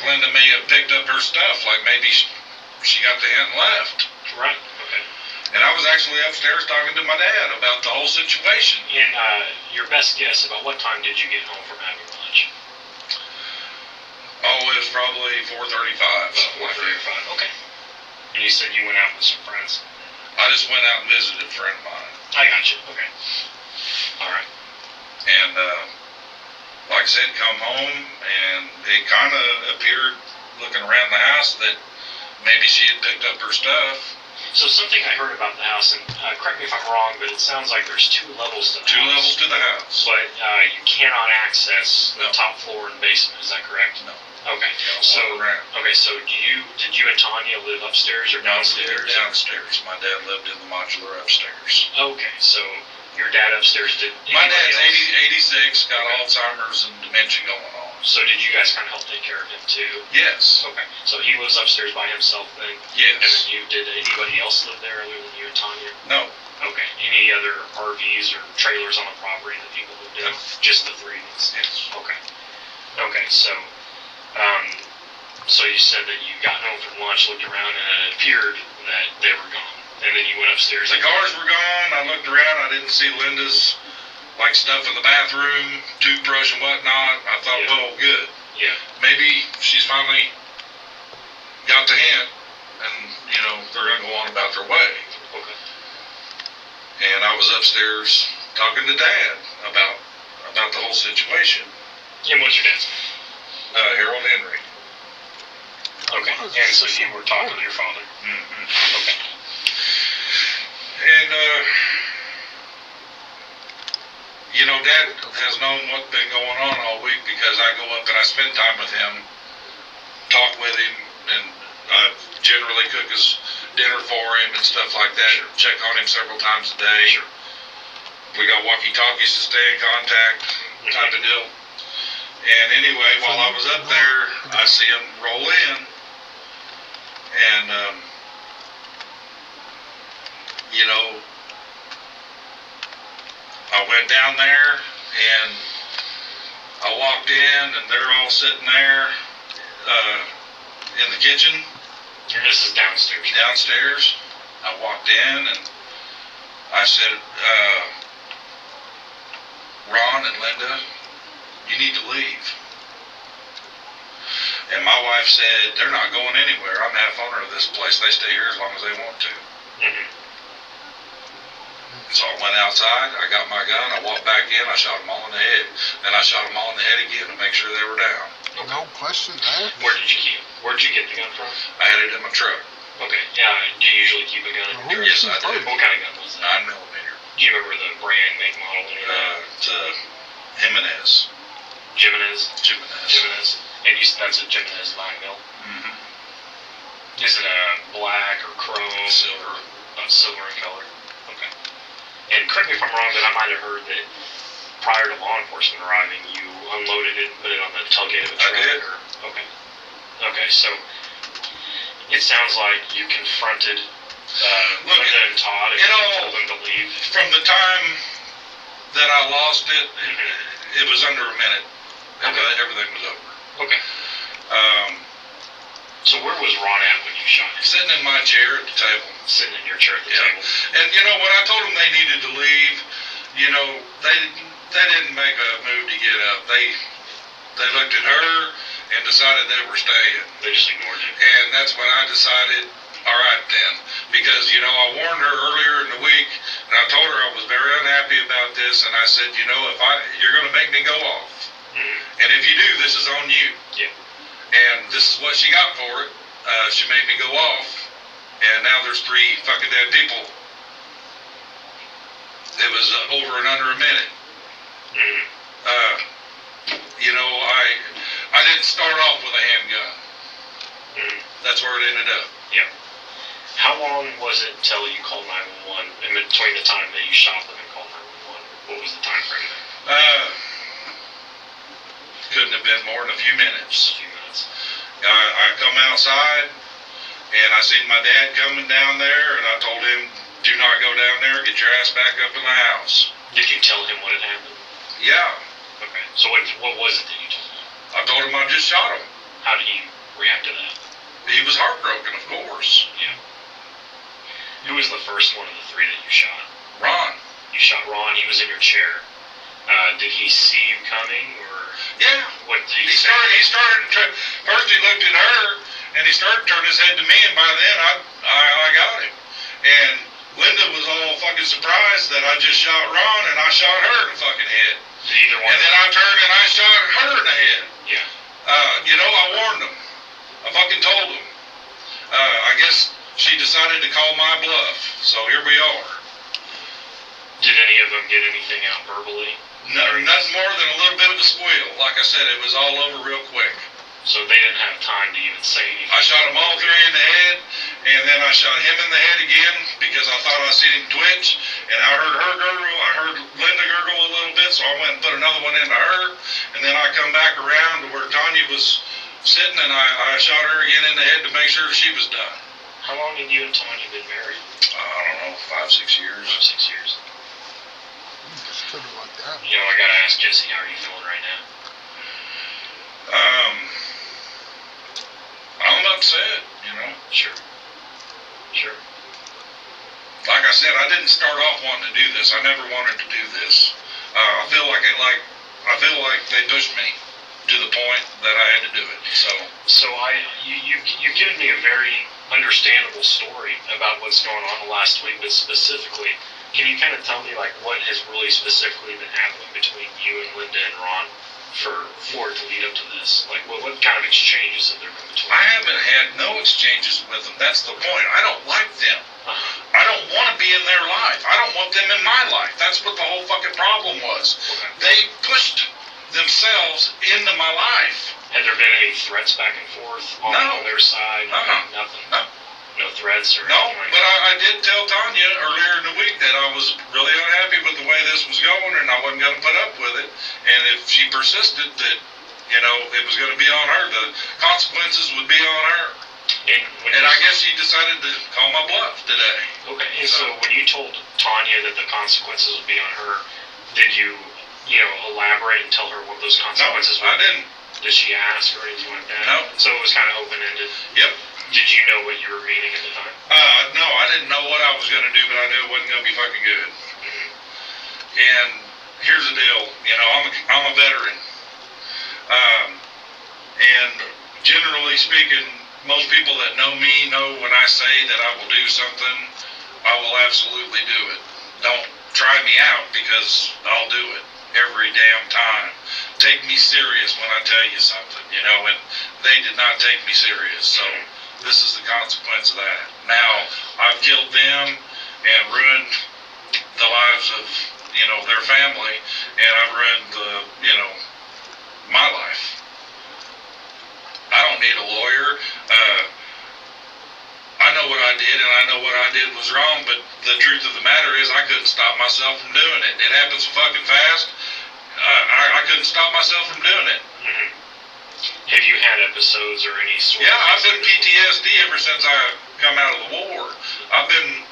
Linda may have picked up her stuff, like maybe she got the hint and left. Right. Okay. And I was actually upstairs talking to my dad about the whole situation. And your best guess, about what time did you get home from having lunch? Oh, it was probably 4:35. 4:35. Okay. And you said you went out with some friends. I just went out and visited a friend of mine. I got you. Okay. All right. And like I said, come home, and it kind of appeared, looking around the house, that maybe she had picked up her stuff. So something I heard about the house, and correct me if I'm wrong, but it sounds like there's 2 levels to the house. 2 levels to the house. But you cannot access the top floor and basement. Is that correct? No. Okay. So did you and Tanya live upstairs or downstairs? No, we lived downstairs. My dad lived in the modular upstairs. Okay. So your dad upstairs did. My dad's 86, got Alzheimer's and dementia going on. So did you guys kind of help take care of him too? Yes. Okay. So he lives upstairs by himself then? Yes. And then did anybody else live there other than you and Tanya? No. Okay. Any other RVs or trailers on the property that people lived in? No. Just the 3? Yes. Okay. Okay. So you said that you got home from lunch, looked around, and it appeared that they were gone. And then you went upstairs. The cars were gone. I looked around. I didn't see Linda's stuff in the bathroom, toothbrush and whatnot. I thought, well, good. Yeah. Maybe she's finally got the hint, and they're gonna go on about their way. Okay. And I was upstairs talking to Dad about the whole situation. And what's your dad's name? Harold Henry. Okay. And so you were talking to your father. Mm-hmm. Okay. And Dad has known what's been going on all week because I go up and I spend time with him, talk with him, and I generally cook his dinner for him and stuff like that. Sure. Check on him several times a day. Sure. We got walkie-talkies to stay in contact, type of deal. And anyway, while I was up there, I see him roll in, and you know, I went down there and I walked in and they're all sitting there in the kitchen. And this is downstairs. Downstairs. I walked in and I said, Ron and Linda, you need to leave. And my wife said, they're not going anywhere. I'm half owner of this place. They stay here as long as they want to. Mm-hmm. So I went outside, I got my gun, I walked back in, I shot them all in the head. Then I shot them all in the head again to make sure they were down. No question there. Where'd you get the gun from? I had it in my truck. Okay, yeah, do you usually keep a gun in your truck? Yes, I do. What kind of gun was that? 9mm. Do you remember the brand, make, model, any of that? It's a Jimenez. Jimenez? Jimenez. Jimenez. And that's a Jimenez 9mm? Mm-hmm. Is it a black or chrome? Silver. Silver in color. Okay. And correct me if I'm wrong, but I might have heard that prior to law enforcement arriving, you unloaded it and put it on the tailgate of a truck? I did. Okay. Okay, so it sounds like you confronted Linda and Todd and told them to leave. From the time that I lost it, it was under a minute. Everything was over. Okay. So where was Ron at when you shot him? Sitting in my chair at the table. Sitting in your chair at the table. And you know, when I told them they needed to leave, you know, they didn't make a move to get up. They looked at her and decided they were staying. They just ignored you. And that's when I decided, all right then, because you know, I warned her earlier in the week, and I told her I was very unhappy about this, and I said, you know, you're going to make me go off, and if you do, this is on you. Yeah. And this is what she got for it. She made me go off, and now there's 3 fucking dead people. It was over and under a minute. You know, I didn't start off with a handgun. That's where it ended up. Yeah. How long was it until you called 911 in between the time that you shot them and called 911? What was the time frame there? Couldn't have been more than a few minutes. I come outside, and I seen my dad coming down there, and I told him, do not go down there, get your ass back up in the house. Did you tell him what had happened? Yeah. Okay. So what was it that you told him? I told him I just shot him. How did he react to that? He was heartbroken, of course. Yeah. Who was the first one of the 3 that you shot? Ron. You shot Ron, he was in your chair. Did he see you coming, or? Yeah. What did he say? First he looked at her, and he started turning his head to me, and by then I got him. And Linda was all fucking surprised that I just shot Ron, and I shot her in the fucking head. Did either one? And then I turned and I shot her in the head. Yeah. You know, I warned them. I fucking told them. I guess she decided to call my bluff, so here we are. Did any of them get anything out verbally? No, nothing more than a little bit of a squeal. Like I said, it was all over real quick. So they didn't have time to even say anything? I shot them all 3 in the head, and then I shot him in the head again because I thought I seen him twitch, and I heard her gurgle, I heard Linda gurgle a little bit, so I went and put another one into her, and then I come back around to where Tanya was sitting, and I shot her again in the head to make sure she was done. How long had you and Tanya been married? I don't know, 5-6 years. 5-6 years. Like that. You know, I gotta ask Jesse, how are you feeling right now? I'm upset, you know. Sure. Like I said, I didn't start off wanting to do this. I never wanted to do this. I feel like they pushed me to the point that I had to do it. So you've given me a very understandable story about what's going on the last week, but specifically, can you kind of tell me like what has really specifically been happening between you and Linda and Ron for it to lead up to this? Like what kind of exchanges have there been between? I haven't had no exchanges with them. That's the point. I don't like them. I don't want to be in their life. I don't want them in my life. That's what the whole fucking problem was. They pushed themselves into my life. Had there been any threats back and forth on their side? Nothing. No threats or anything like but I did tell Tanya earlier in the week that I was really unhappy with the way this was going, and I wasn't going to put up with it. And if she persisted that, you know, it was going to be on her, the consequences would be on her. And I guess she decided to call my bluff today. Okay, and so when you told Tanya that the consequences would be on her, did you elaborate and tell her what those consequences were? No, I didn't. Did she ask or anything like that? No. So it was kind of open-ended? Yep. Did you know what you were meeting at the time? No, I didn't know what I was going to do, but I knew it wasn't going to be fucking good. And here's the deal, I'm a veteran. And generally speaking, most people that know me know when I say that I will do something, I will absolutely do it. Don't try me out because I'll do it every damn time. Take me serious when I tell you something, and they did not take me serious. So this is the consequence of that. Now, I've killed them and ruined the lives of, their family, and I've ruined my life. I don't need a lawyer. I know what I did, and I know what I did was wrong, but the truth of the matter is I couldn't stop myself from doing it. It happened so fucking fast, I couldn't stop myself from doing it. Mm-hmm. Have you had episodes or any sort of... Yeah, I've been PTSD ever since I come out of the war. I've been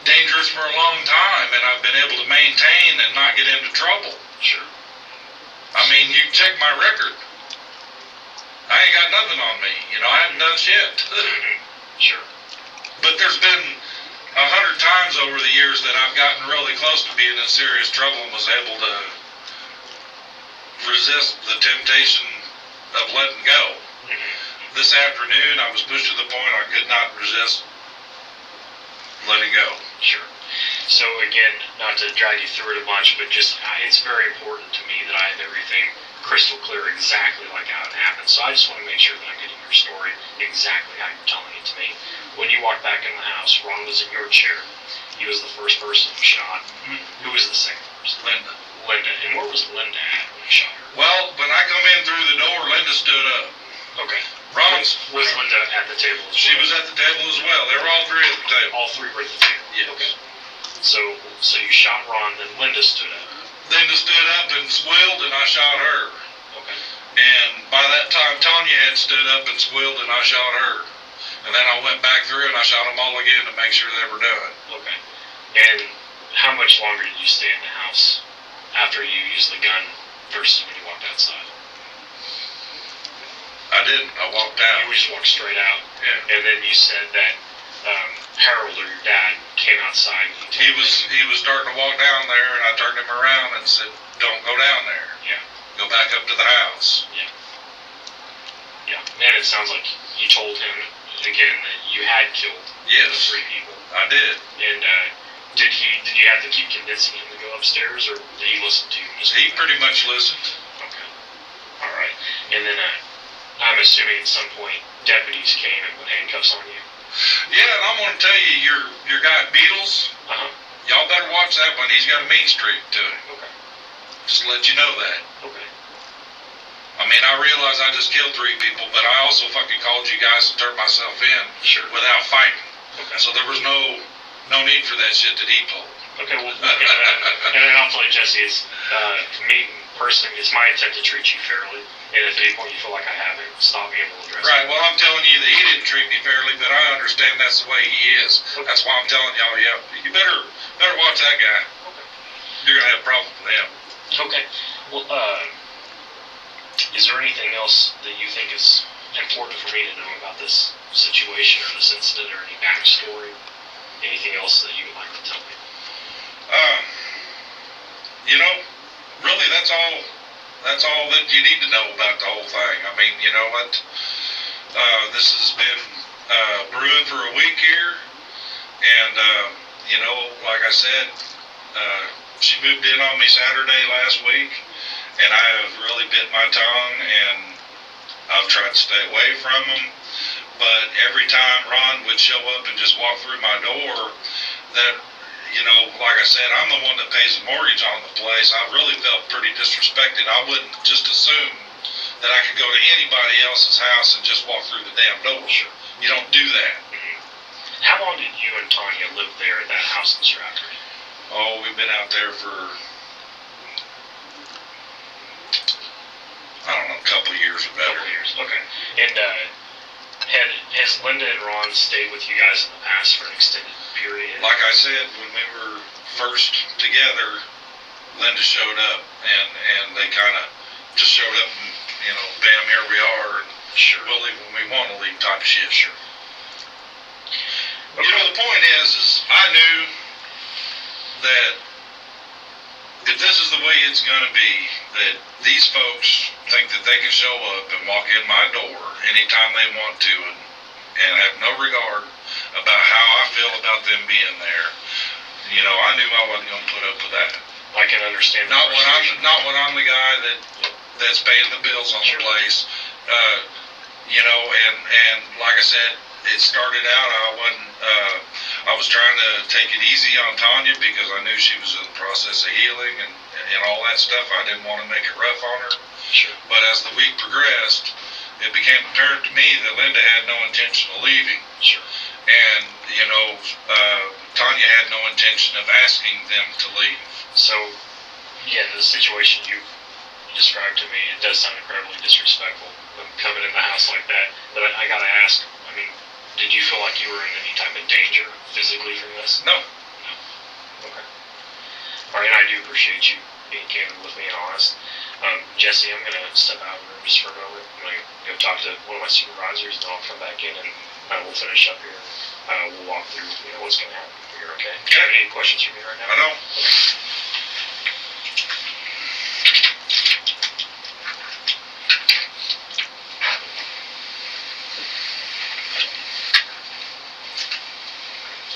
dangerous for a long time, and I've been able to maintain and not get into trouble. Sure. I mean, you check my record. I ain't got nothing on me. I haven't done shit. Sure. But there's been 100 times over the years that I've gotten really close to being in serious trouble and was able to resist the temptation of letting go. This afternoon, I was pushed to the point I could not resist letting go. Sure. So again, not to drag you through it a bunch, but just it's very important to me that I have everything crystal clear exactly like how it happened. So I just want to make sure that I'm getting your story exactly how you're telling it to me. When you walked back in the house, Ron was in your chair. He was the first person you shot. Who was the second person? Linda. And where was Linda at when you shot her? Well, when I come in through the door, Linda stood up. Okay. Was Linda at the table as well? She was at the table as well. They were all three at the table. All three were at the table? Yes. Okay. So you shot Ron, then Linda stood up. Linda stood up and squealed, and I shot her. Okay. And by that time, Tanya had stood up and squealed, and I shot her. And then I went back through and I shot them all again to make sure they were done. Okay. And how much longer did you stay in the house after you used the gun versus when you walked outside? I didn't. I walked out. You just walked straight out? Yeah. And then you said that Harold, or your dad, came outside. He was starting to walk down there, and I turned him around and said, "Don't go down there. Yeah. Go back up to the house." Yeah. Yeah. Man, it sounds like you told him again that you had killed Yes. 3 people. I did. And did you have to keep convincing him to go upstairs, or did he listen to you? He pretty much listened. Okay. All right. And then I'm assuming at some point deputies came and put handcuffs on you. Yeah, and I'm going to tell you, your guy Beatles, y'all better watch that one. He's got a mean streak to him. Okay. Just to let you know that. Okay. I mean, I realize I just killed 3 people, but I also fucking called you guys to turn myself in without fighting. Okay. So there was no need for that shit that he pulled. Okay, well, and then I'll tell you, Jesse, it's me personally, it's my intent to treat you fairly. And if at any point you feel like I haven't, stop me and we'll address it. Right, well, I'm telling you that he didn't treat me fairly, but I understand that's the way he is. Okay. That's why I'm telling y'all, you better watch that guy. Okay. You're going to have a problem with him. Okay. Well, is there anything else that you think is important for me to know about this situation or this incident, or any backstory? Anything else that you would like to tell me? Really, that's all that you need to know about the whole thing. I mean, you know what? This has been brewing for a week here, and like I said, she moved in on me Saturday last week, and I have really bit my tongue, and I've tried to stay away from them. But every time Ron would show up and just walk through my door, that, like I said, I'm the one that pays the mortgage on the place. I really felt pretty disrespected. I wouldn't just assume that I could go to anybody else's house and just walk through the damn door. Sure. You don't do that. How long did you and Tanya live there at that house in Stratford? Oh, we've been out there for, I don't know, a couple of years or better. Okay. And Has Linda and Ron stayed with you guys in the past for an extended period? Like I said, when we were first together, Linda showed up, and they kind of just showed up, and bam, here we are. And we'll leave when we want to leave, type of shit. Sure. Okay. The point is I knew that if this is the way it's going to be, that these folks think that they can show up and walk in my door anytime they want to and have no regard about how I feel about them being there. I knew I wasn't going to put up with that. I can understand. Not when I'm the guy that's paying the bills on the place. And like I said, it started out I was trying to take it easy on Tanya because I knew she was in the process of healing and all that stuff. I didn't want to make it rough on her. Sure. But as the week progressed, it became apparent to me that Linda had no intention of leaving. Sure. And, Tanya had no intention of asking them to leave. So, yeah, the situation you described to me, it does sound incredibly disrespectful coming in the house like that. But I gotta ask, did you feel like you were in any type of danger physically from this? No. Okay. All right, I do appreciate you being candid with me and honest. Jesse, I'm going to step out of the room just for a moment. I'm going to go talk to one of my supervisors, and then I'll come back in and we'll finish up here. We'll walk through what's going to happen here, okay? Do you have any questions for me right now? I don't. Okay.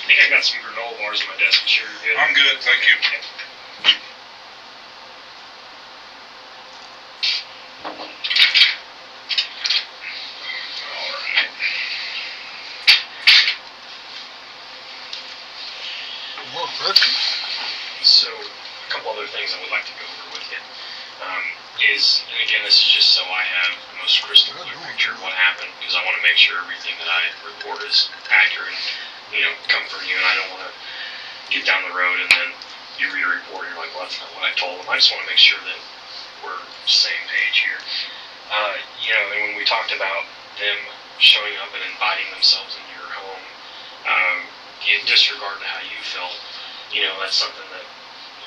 I think I got some granola bars on my desk. You sure you're good? I'm good, thank you. Alright. So, a couple other things I would like to go over with you. And again, this is just so I have the most crystal clear picture of what happened, because I want to make sure everything that I report is accurate. Come from you, and I don't want to get down the road and then you read a report and you're like, well, that's not what I told them. I just want to make sure that we're same page here. And when we talked about them showing up and inviting themselves into your home, in disregard to how you felt, that's something that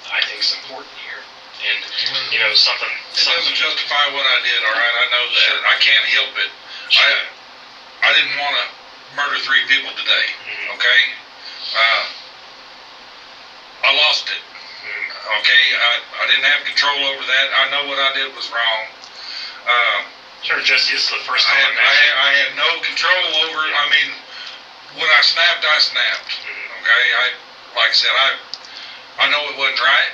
I think is important here. And, something... It doesn't justify what I did, all right? I know that. Sure. I can't help it. Sure. I didn't want to murder 3 people today, okay? I lost it, okay? I didn't have control over that. I know what I did was wrong. Sure, Jesse, this is the first time I had no control over it. When I snapped, I snapped, okay? Like I said, I know it wasn't right,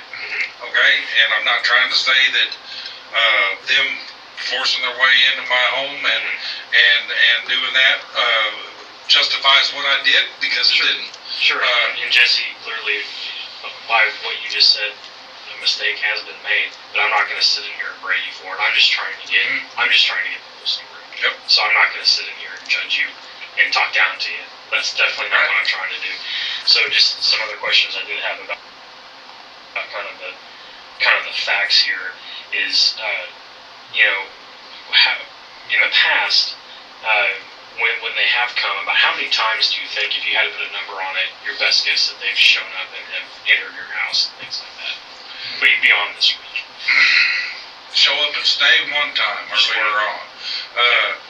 okay? And I'm not trying to say that them forcing their way into my home and doing that justifies what I did, because it didn't. Sure. And Jesse, clearly, by what you just said, a mistake has been made. But I'm not going to sit in here and berate you for it. I'm just trying to get the whole story. Yep. So I'm not going to sit in here and judge you and talk down to you. That's definitely not what I'm trying to do. So just some other questions I did have about kind of the facts here is, how, in the past, when they have come, about how many times do you think, if you had to put a number on it, your best guess that they've shown up and have entered your house, things like that? But beyond this week. Show up and stay one time earlier on.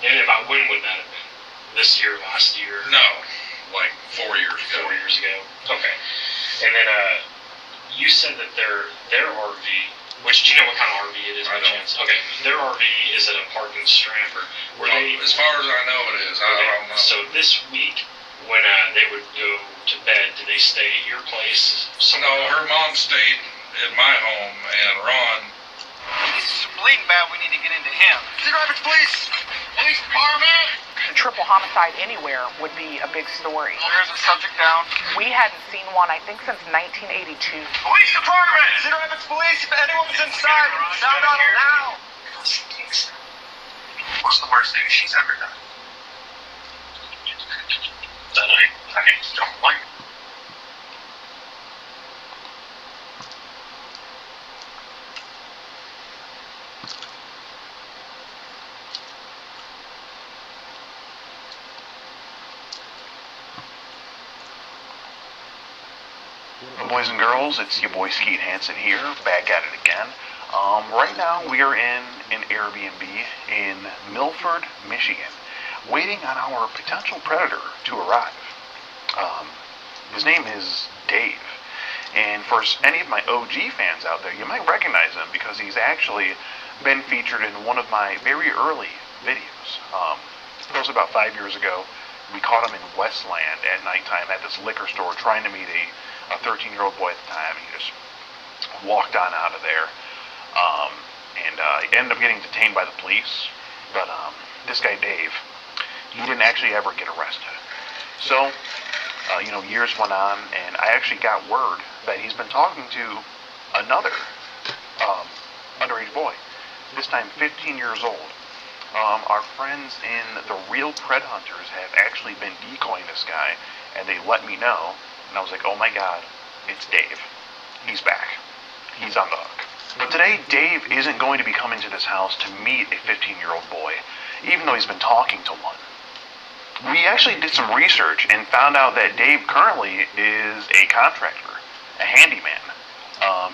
And about when would that have been? This year, last year? No, like 4 years ago. 4 years ago. Okay. And then you said that their RV, which, do you know what kind of RV it is by chance? Okay. Their RV is at a park in Stratford. As far as I know it is. I don't know. So this week, when they would go to bed, did they stay at your place? No, her mom stayed at my home, and Ron... This is bleeding bad. We need to get into him. Cedar Rapids Police! Police Department! Triple homicide anywhere would be a big story. There's a subject down. We hadn't seen one, I think, since 1982. Police Department! Cedar Rapids Police, if anyone's inside, sound on it now! What's the worst thing she's ever done? That I don't like. Boys and girls, it's your boy Skeet Hansen here, back at it again. Right now we are in an Airbnb in Milford, Michigan, waiting on our potential predator to arrive. His name is Dave, and for any of my OG fans out there, you might recognize him because he's actually been featured in one of my very early videos. It was about 5 years ago. We caught him in Westland at nighttime at this liquor store trying to meet a 13-year-old boy at the time. He just walked on out of there. He ended up getting detained by the police. But this guy, Dave, he didn't actually ever get arrested. So, years went on, and I actually got word that he's been talking to another underage boy, this time 15 years old. Our friends in the Real Pred Hunters have actually been decoying this guy, and they let me know, and I was like, oh my god, it's Dave. He's back. He's on the hook. But today, Dave isn't going to be coming to this house to meet a 15-year-old boy, even though he's been talking to one. We actually did some research and found out that Dave currently is a contractor, a handyman.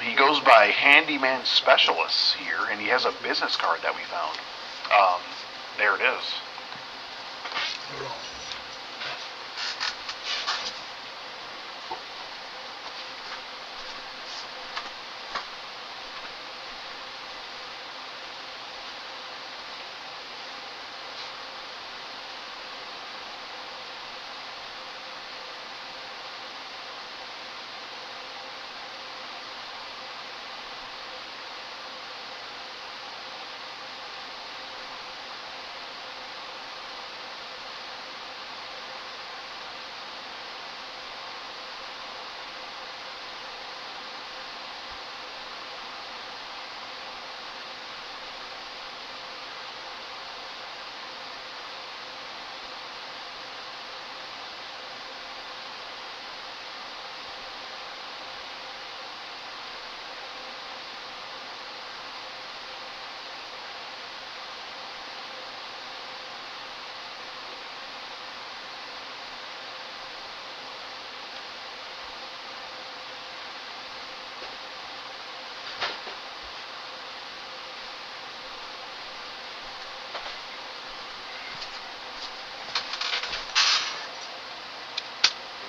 He goes by Handyman Specialists here, and he has a business card that we found. There it is.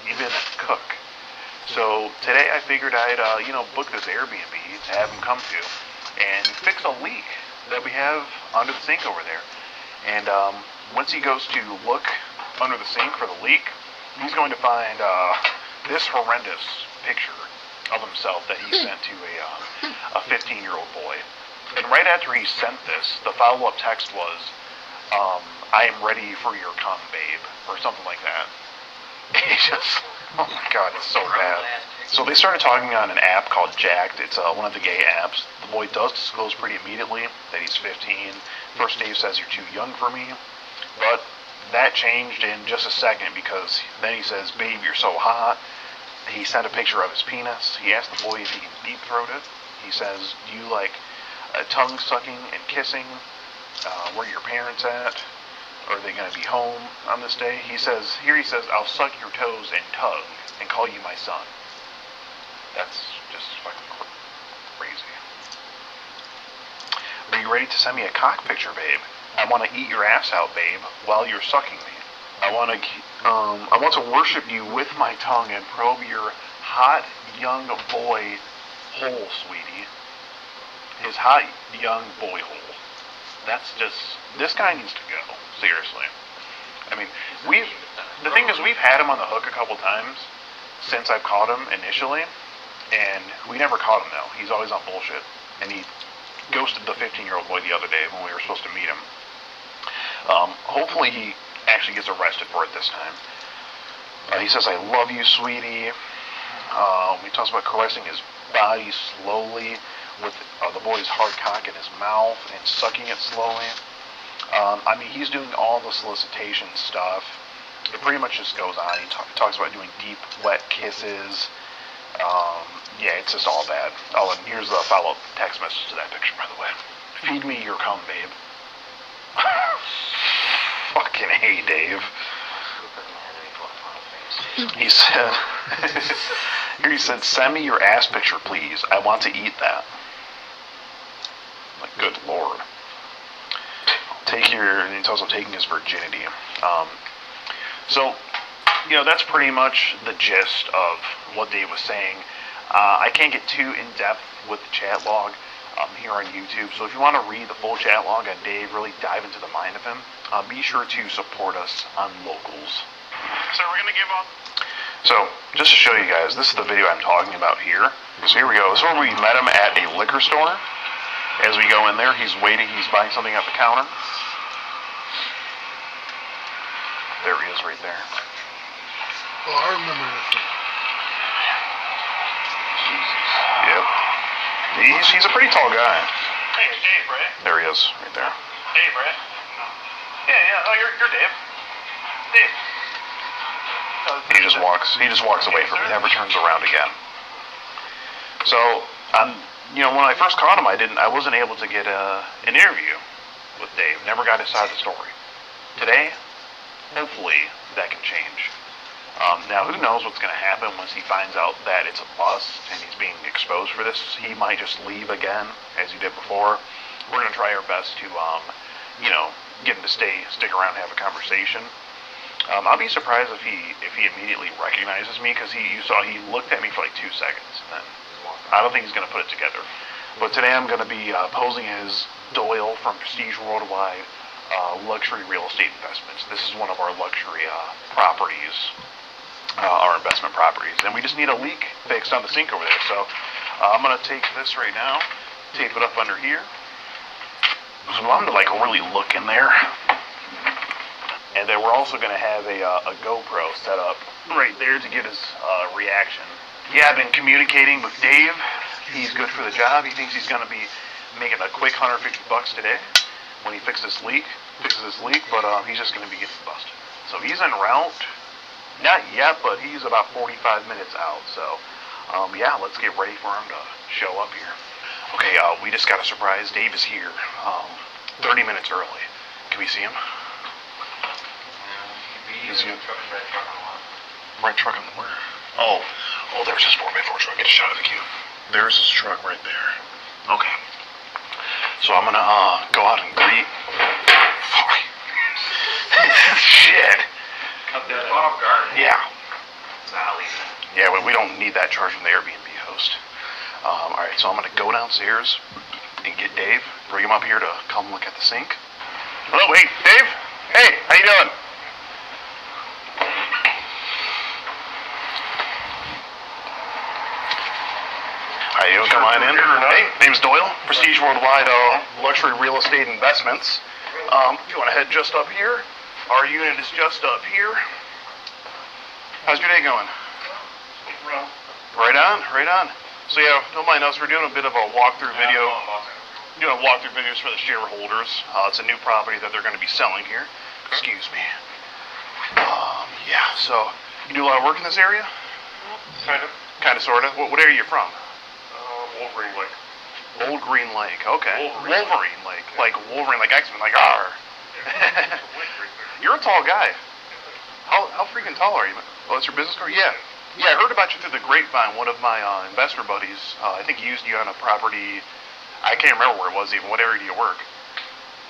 Even a cook. So today I figured I'd, book this Airbnb to have him come to and fix a leak that we have under the sink over there. And once he goes to look under the sink for the leak, he's going to find this horrendous picture of himself that he sent to a 15-year-old boy. And right after he sent this, the follow-up text was, I am ready for your cum, babe, or something like that. It's just, oh my god, it's so bad. So they started talking on an app called Jacked. It's one of the gay apps. The boy does disclose pretty immediately that he's 15. First Dave says, you're too young for me. But that changed in just a second because then he says, babe, you're so hot. He sent a picture of his penis. He asked the boy if he can deep throat it. He says, do you like tongue sucking and kissing? Where are your parents at? Are they going to be home on this day? He says, I'll suck your toes and tug and call you my son. That's just fucking crazy. Are you ready to send me a cock picture, babe? I want to eat your ass out, babe, while you're sucking me. I want to worship you with my tongue and probe your hot young boy hole, sweetie. His hot young boy hole. That's just, this guy needs to go, seriously. I mean, the thing is, we've had him on the hook a couple times since I've caught him initially, and we never caught him though. He's always on bullshit, and he ghosted the 15-year-old boy the other day when we were supposed to meet him. Hopefully he actually gets arrested for it this time. He says, I love you, sweetie. He talks about caressing his body slowly with the boy's hard cock in his mouth and sucking it slowly. I mean, he's doing all the solicitation stuff. It pretty much just goes on. He talks about doing deep, wet kisses. Yeah, it's just all bad. Oh, and here's the follow-up text message to that picture, by the way. Feed me your cum, babe. Fucking hey, Dave. He said, here he said, send me your ass picture, please. I want to eat that. Like, good lord. And he tells him taking his virginity. So, you know, that's pretty much the gist of what Dave was saying. I can't get too in-depth with the chat log here on YouTube, so if you want to read the full chat log on Dave, really dive into the mind of him, be sure to support us on Locals. So we're going to give up. So, just to show you guys, this is the video I'm talking about here. So here we go. This is where we met him at a liquor store. As we go in there, he's waiting, he's buying something at the counter. There he is right there. Oh, I remember that thing. Yep. He's a pretty tall guy. Hey, it's Dave, right? There he is, right there. Dave, right? Yeah. Oh, you're Dave. Dave. He just walks away from me, never turns around again. So, you know, when I first caught him, I wasn't able to get an interview with Dave. Never got his side of the story. Today, hopefully, that can change. Now, who knows what's going to happen once he finds out that it's a bust and he's being exposed for this. He might just leave again, as he did before. We're going to try our best to, you know, get him to stick around and have a conversation. I'll be surprised if he immediately recognizes me, because you saw he looked at me for like 2 seconds, and then I don't think he's going to put it together. But today I'm going to be posing as Doyle from Prestige Worldwide Luxury Real Estate Investments. This is one of our luxury properties, our investment properties, and we just need a leak fixed on the sink over there. So I'm going to take this right now, tape it up under here. So I'm going to like really look in there. And then we're also going to have a GoPro set up right there to get his reaction. Yeah, I've been communicating with Dave. He's good for the job. He thinks he's going to be making a quick $150 today when he fixes this leak. But he's just going to be getting busted. So he's en route. Not yet, but he's about 45 minutes out. So, yeah, let's get ready for him to show up here. Okay, we just got a surprise. Dave is here 30 minutes early. Can we see him? Is he red truck on the where? Oh, there's his 4x4 truck. Get a shot of the cube. There's his truck right there. Okay. So I'm gonna go out and greet. Shit. Cut that off guard. Yeah. Yeah, we don't need that charge from the Airbnb host. All right, so I'm gonna go downstairs and get Dave. Bring him up here to come look at the sink. Hello, wait, Dave. Hey, how you doing? Alright, you come on in. Hey, name's Doyle, Prestige Worldwide Luxury Real Estate Investments. If you want to head just up here, our unit is just up here. How's your day going? Right on. So yeah, don't mind us, we're doing a bit of a walkthrough video. Doing walkthrough videos for the shareholders. It's a new property that they're going to be selling here. Excuse me. Yeah, so you do a lot of work in this area? Kind of, sort of. What area are you from? Old Green Lake. Old Green Lake, okay. Wolverine Lake. Like Wolverine, like X-Men, like arr. You're a tall guy. How freaking tall are you? Oh, that's your business card? Yeah. Yeah, I heard about you through the grapevine. One of my investor buddies, I think he used you on a property. I can't remember where it was even. What area do you work?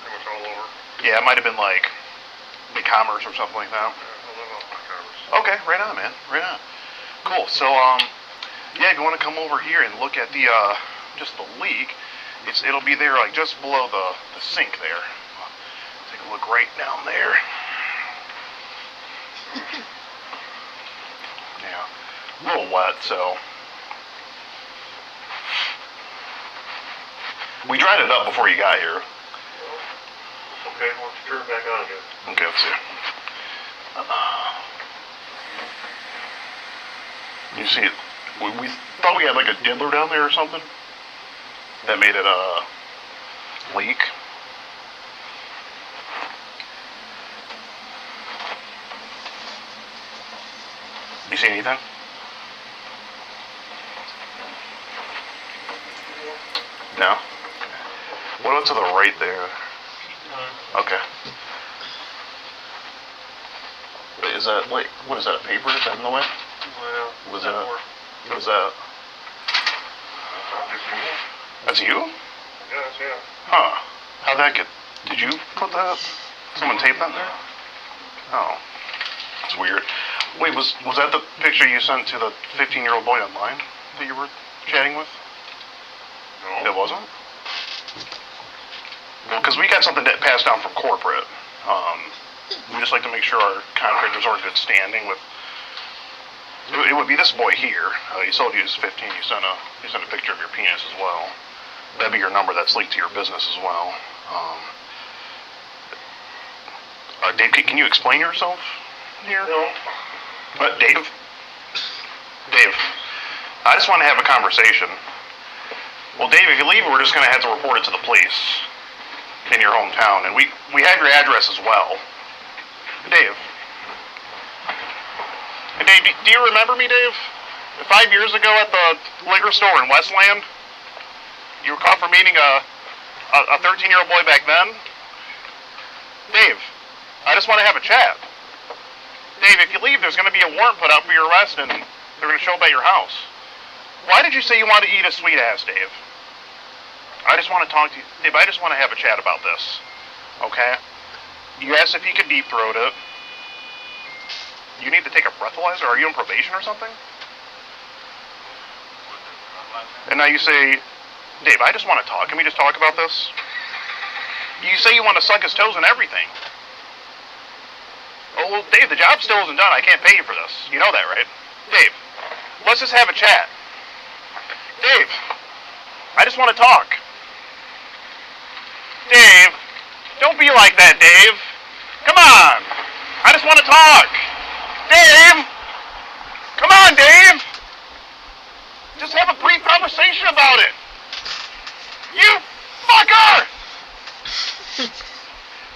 Pretty much all over. Yeah, it might have been like Commerce or something like that. Okay, right on, man. Right on. Cool. So, yeah, you want to come over here and look at the just the leak. It'll be there like just below the sink there. Take a look right down there. Yeah, a little wet, so we dried it up before you got here. Okay, why don't you turn it back on again? Okay, let's see. You see it? We thought we had like a diddler down there or something that made it leak. You see anything? No? What about to the right there? Okay. Wait, is that, like, what is that, a paper? Is that in the way? Well, Was that? Was that? That's you? Yes, yeah. Huh. How'd that get? Did you put that? Someone taped that there? Oh. That's weird. Wait, was that the picture you sent to the 15-year-old boy online that you were chatting with? No. It wasn't? Well, because we got something that passed down from corporate. We just like to make sure our contractors are in good standing with. It would be this boy here. You told you he was 15. You sent a picture of your penis as well. That'd be your number that's linked to your business as well. Dave, can you explain yourself here? No. Dave, I just want to have a conversation. Well, Dave, if you leave, we're just going to have to report it to the police in your hometown, and we have your address as well. Dave. And Dave, do you remember me, Dave? 5 years ago at the liquor store in Westland? You were caught for meeting a 13-year-old boy back then? Dave, I just want to have a chat. Dave, if you leave, there's going to be a warrant put out for your arrest, and they're going to show up at your house. Why did you say you wanted to eat a sweet ass, Dave? I just want to talk to you. Dave, I just want to have a chat about this. Okay? You asked if you could deep throat it. You need to take a breathalyzer? Are you on probation or something? And now you say, Dave, I just want to talk. Can we just talk about this? You say you want to suck his toes and everything. Oh, well, Dave, the job still isn't done. I can't pay you for this. You know that, right? Dave, let's just have a chat. Dave, I just want to talk. Dave, don't be like that, Dave. Come on. I just want to talk. Dave! Come on, Dave! Just have a brief conversation about it. You fucker!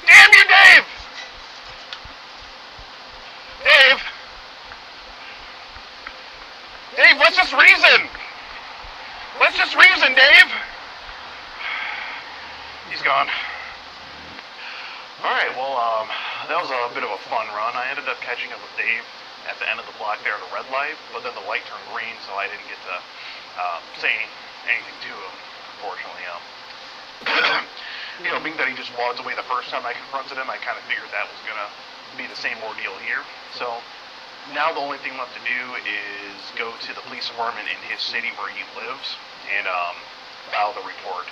Damn you, Dave! Dave! Dave, let's just reason! Let's just reason, Dave! He's gone. Alright, well, that was a bit of a fun run. I ended up catching up with Dave at the end of the block there at a red light, but then the light turned green, so I didn't get to say anything to him, unfortunately. You know, being that he just walked away the first time I confronted him, I kind of figured that was going to be the same ordeal here. So now the only thing left to do is go to the police department in his city where he lives and file the report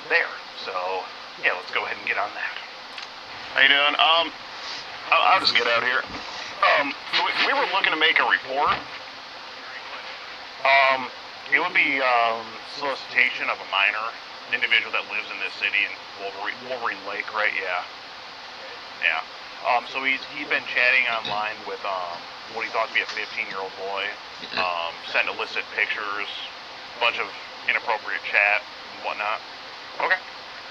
there. So, yeah, let's go ahead and get on that. How you doing? I'll just get out here. We were looking to make a report. It would be solicitation of a minor individual that lives in this city in Wolverine Lake, right? Yeah. Yeah. So he'd been chatting online with what he thought to be a 15-year-old boy. Sent illicit pictures, a bunch of inappropriate chat and whatnot. Okay.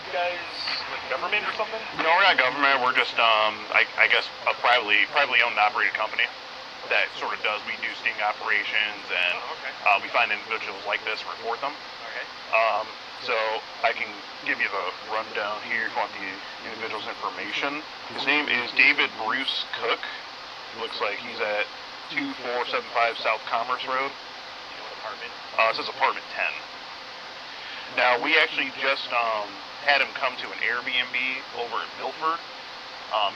You guys like government or something? No, we're not government. We're just, I guess, a privately owned and operated company that sort of does. We do sting operations, and we find individuals like this, report them. Okay. So I can give you the rundown here if you want the individual's information. His name is David Bruce Cook. Looks like he's at 2475 South Commerce Road. You know what apartment? It says apartment 10. Now, we actually just had him come to an Airbnb over in Milford.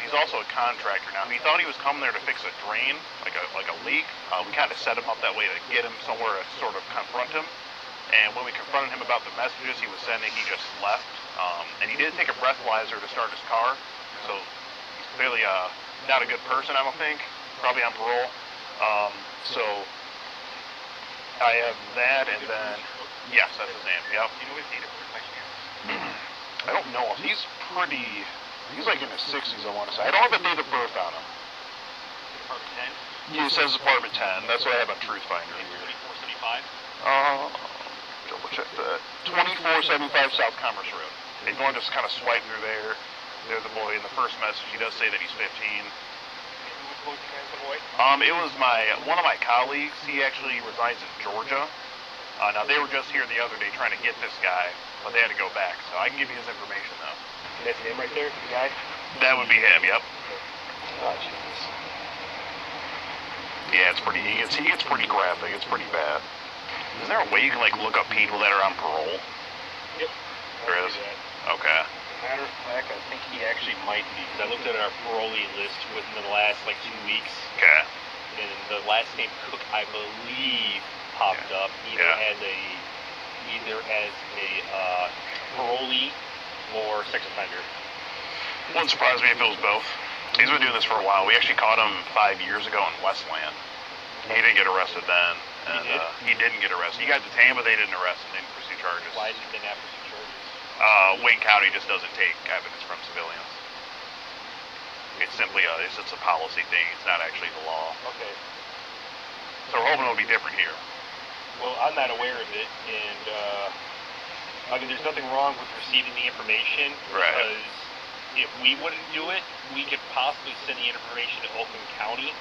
He's also a contractor now. He thought he was coming there to fix a drain, like a leak. We kind of set him up that way to get him somewhere to sort of confront him. And when we confronted him about the messages he was sending, he just left. And he did take a breathalyzer to start his car. So he's clearly not a good person, I don't think. Probably on parole. So I have that, and then yes, that's his name. Yep. You know his date of birth by chance? I don't know. He's like in his 60s, I want to say. I don't have a date of birth on him. Apartment 10? Yeah, it says apartment 10. That's what I have on Truthfinder here. 2475? Double check that. 2475 South Commerce Road. If you want to just kind of swipe through there, there's the boy. In the first message, he does say that he's 15. Who was posting as the boy? It was one of my colleagues. He actually resides in Georgia. Now, they were just here the other day trying to get this guy, but they had to go back. So I can give you his information, though. That's him right there, the guy? That would be him, yep. Oh, Jesus. Yeah, it's pretty. He gets pretty graphic. It's pretty bad. Is there a way you can like look up people that are on parole? Yep. There is. Okay. Matter of fact, I think he actually might be. Because I looked at our parolee list within the last like 2 weeks. Okay. And the last name Cook, I believe, popped up. Either as a parolee or sex offender. Wouldn't surprise me if it was both. He's been doing this for a while. We actually caught him 5 years ago in Westland. He didn't get arrested then. And, he didn't get arrested. He got detained, but they didn't arrest him. They didn't pursue charges. Why did they not pursue charges? Wayne County just doesn't take evidence from civilians. It's simply it's a policy thing. It's not actually the law. Okay. So we're hoping it'll be different here. Well, I'm not aware of it, and I mean, there's nothing wrong with receiving the information. Right. Because if we wouldn't do it, we could possibly send the information to Oakland County,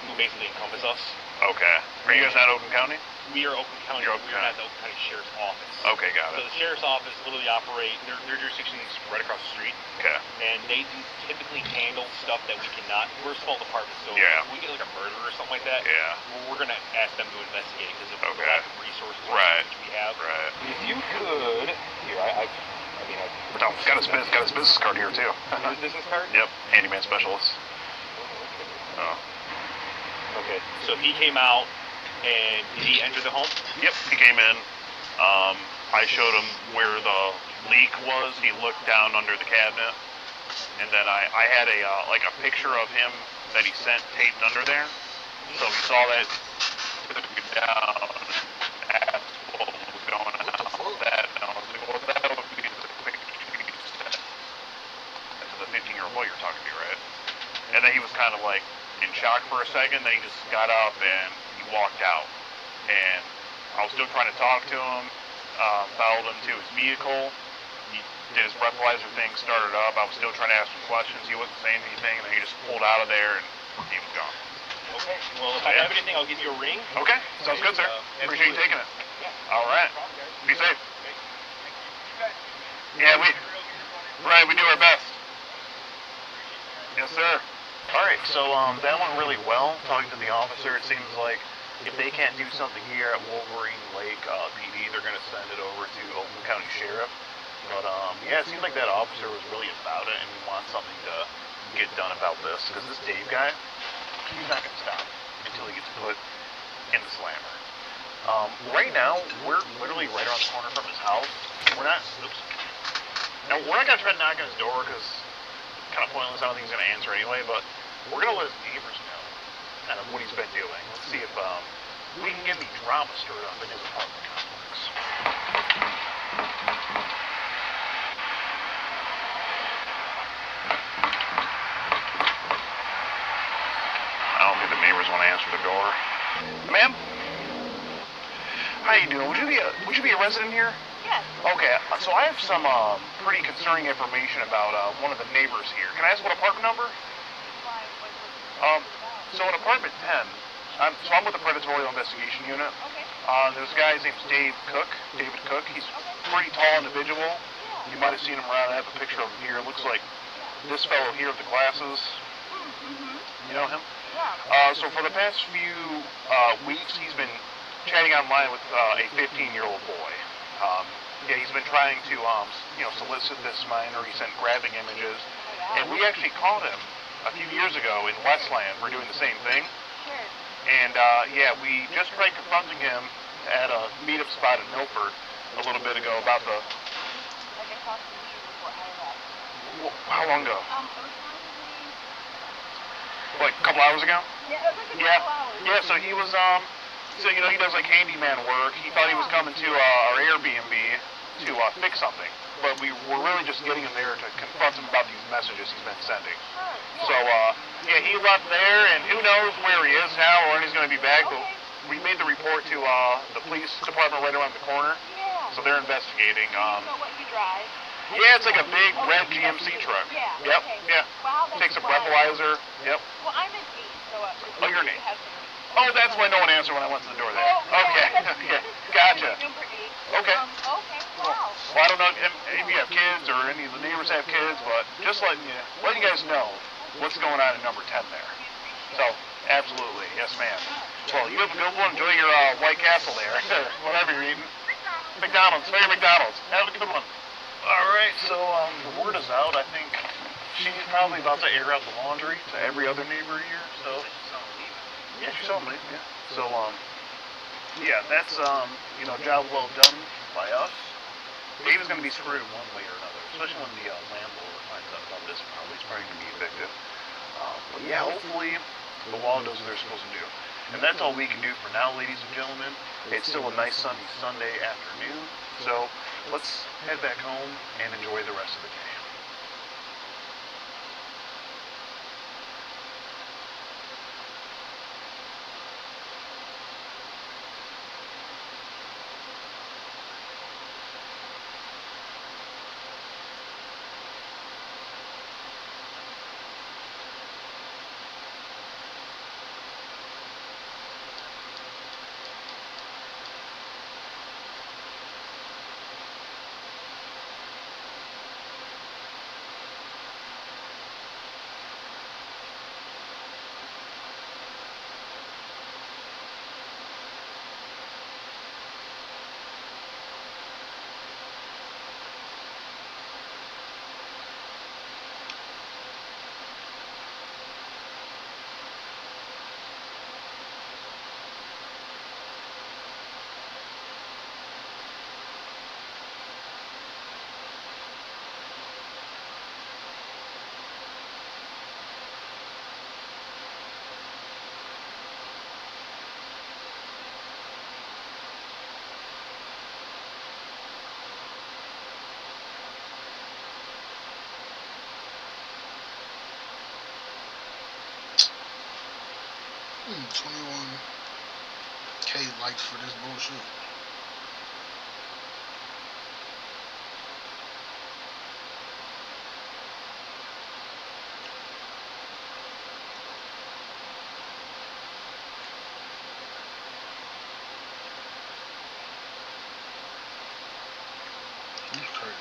who basically encompass us. Okay. Are you guys not Oakland County? We are Oakland County. You're but we're not the Oakland County Sheriff's Office. Okay, got it. So the Sheriff's Office literally operate, their jurisdiction is right across the street. Okay. And they do typically handle stuff that we cannot. We're a small department, so Yeah. if we get like a murder or something like that, we're going to ask them to investigate because of the lack of resources which we have. Right. If you could, here, I mean, No, got his business card here too. business card? Yep, handyman specialist. Oh. Okay, so he came out, and did he enter the home? Yep, he came in. I showed him where the leak was. He looked down under the cabinet, and then I had a picture of him that he sent taped under there. So he saw that down, asked what was going on with that, and I was like, well, that would be the picture you sent to the 15-year-old boy you're talking to, right? And then he was kind of like in shock for a second, then he just got up and he walked out. And I was still trying to talk to him, followed him to his vehicle. He did his breathalyzer thing, started up. I was still trying to ask him questions. He wasn't saying anything, and then he just pulled out of there and he was gone. Okay, well, if I have anything, I'll give you a ring. Okay, sounds good, sir. Appreciate you taking it. All right. Be safe. Yeah, we do our best. Yes, sir. All right, so that went really well. Talking to the officer, it seems like if they can't do something here at Wolverine Lake PD, they're going to send it over to Oakland County Sheriff. But yeah, it seems like that officer was really about it, and we want something to get done about this, because this Dave guy, he's not going to stop until he gets put in the slammer. Right now, we're literally right around the corner from his house. We're not going to try to knock on his door, because it's kind of pointless. I don't think he's going to answer anyway, but we're going to let his neighbors know kind of what he's been doing. Let's see if we can get any drama stirred up in his apartment complex. I don't think the neighbors want to answer the door. Ma'am? How you doing? Would you be a resident here? Yes. Okay, so I have some pretty concerning information about one of the neighbors here. Can I ask what apartment number? So in apartment 10, I'm with the Predatory Investigation Unit. Okay. There's a guy, his name's David Cook. He's a pretty tall individual. You might have seen him around. I have a picture of him here. It looks like this fellow here with the glasses. You know him? Yeah. So for the past few weeks, he's been chatting online with a 15-year-old boy. Yeah, he's been trying to, solicit this minor. He sent grabbing images. And we actually caught him a few years ago in Westland for doing the same thing. Sure. And, yeah, we just tried confronting him at a meetup spot in Milford a little bit ago about the... Like I talked to you before I left. How long ago? It was probably... Like a couple hours ago? Yeah, it was like a couple hours. Yeah, so he was, so, he does like handyman work. He thought he was coming to our Airbnb to fix something. But we were really just getting him there to confront him about these messages he's been sending. So, yeah, he left there, and who knows where he is now or when he's going to be back. But we made the report to the police department right around the corner. Yeah. So they're investigating. You know what you drive? Yeah, it's like a big red GMC truck. Yeah. Yep. Okay. Yeah. Wow, that's Takes a wild. breathalyzer. Yep. Well, I'm an 8, so Oh, you're an 8. Oh, that's why no one answered when I went to the door there. Okay. Okay. Gotcha. Number 8. Okay. Okay. Wow. Well, I don't know if you have kids or any of the neighbors have kids, but just letting you guys know what's going on in number 10 there. So, Absolutely, yes, ma'am. Well, you have a good one. Enjoy your White Castle there, whatever you're eating. McDonald's, very McDonald's. Have a good one. All right, so the word is out. I think she's probably about to air out the laundry to every other neighbor here. So yeah, she saw me. Yeah. So yeah, that's job well done by us. Dave is going to be screwed one way or another, especially when the landlord finds out about this. He's probably going to be evicted. But yeah, hopefully the law does what they're supposed to do. And that's all we can do for now, ladies and gentlemen. It's still a nice sunny Sunday afternoon, so let's head back home and enjoy the rest of the day. Hmm, 21K likes for this bullshit. That's crazy.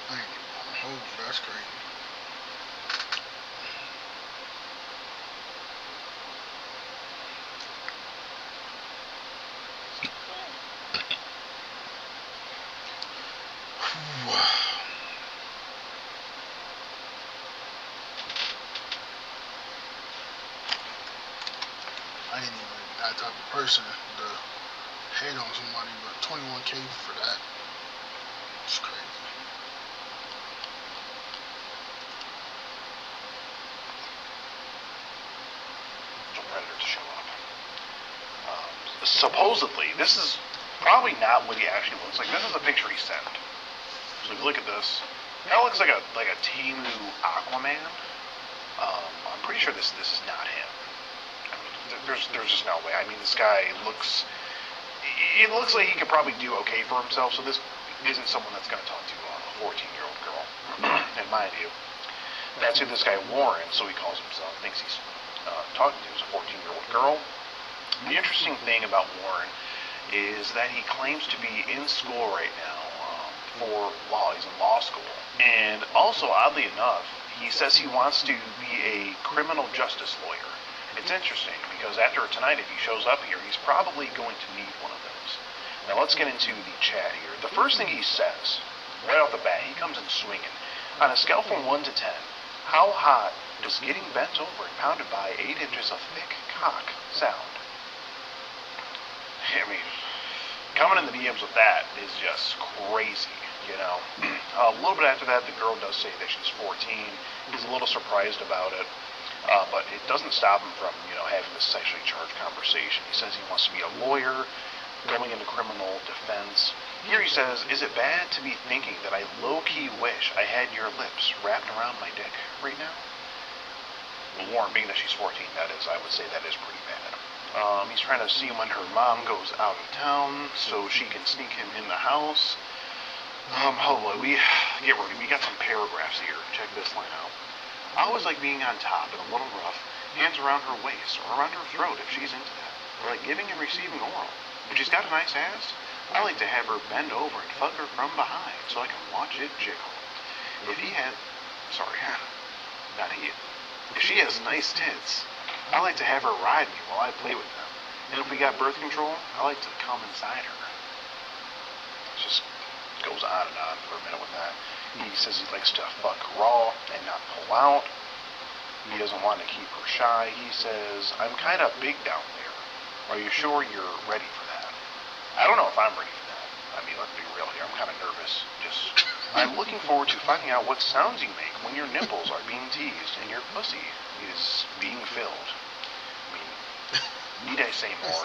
I ain't gonna hold you, that's crazy. I ain't even that type of person to hate on somebody, but 21K for that, it's crazy. Predator to show up. Supposedly, this is probably not what he actually looks like. This is a picture he sent. So if you look at this, that looks like a Temu Aquaman. I'm pretty sure this is not him. I mean, there's just no way. I mean, this guy looks. It looks like he could probably do okay for himself. So this isn't someone that's going to talk to a 14-year-old girl. And mind you, that's who this guy Warren, so he calls himself, thinks he's talking to, is a 14-year-old girl. The interesting thing about Warren is that he claims to be in school right now for law. He's in law school. And also, oddly enough, he says he wants to be a criminal justice lawyer. It's interesting because after tonight, if he shows up here, he's probably going to need one of those. Now let's get into the chat here. The first thing he says, right off the bat, he comes in swinging. On a scale from 1 to 10, how hot does getting bent over and pounded by 8 inches of thick cock sound? I mean, coming in the DMs with that is just crazy, you know. A little bit after that, the girl does say that she's 14. He's a little surprised about it, but it doesn't stop him from, having this sexually charged conversation. He says he wants to be a lawyer, going into criminal defense. Here he says, is it bad to be thinking that I low-key wish I had your lips wrapped around my dick right now? Warren, being that she's 14, that is, I would say that is pretty bad. He's trying to see when her mom goes out of town so she can sneak him in the house. Oh boy, we got some paragraphs here. Check this line out. I always like being on top and a little rough, hands around her waist or around her throat if she's into that. like giving and receiving oral. If she's got a nice ass, I like to have her bend over and fuck her from behind so I can watch it jiggle. If he had, sorry, not he. If she has nice tits, I like to have her ride me while I play with them. And if we got birth control, I like to come inside her. It just goes on and on for a minute with that. He says he likes to fuck raw and not pull out. He doesn't want to keep her shy. He says, I'm kind of big down there. Are you sure you're ready for that? I don't know if I'm ready for that. I mean, let's be real here. I'm kind of nervous. I'm looking forward to finding out what sounds you make when your nipples are being teased and your pussy is being filled. I mean, need I say more?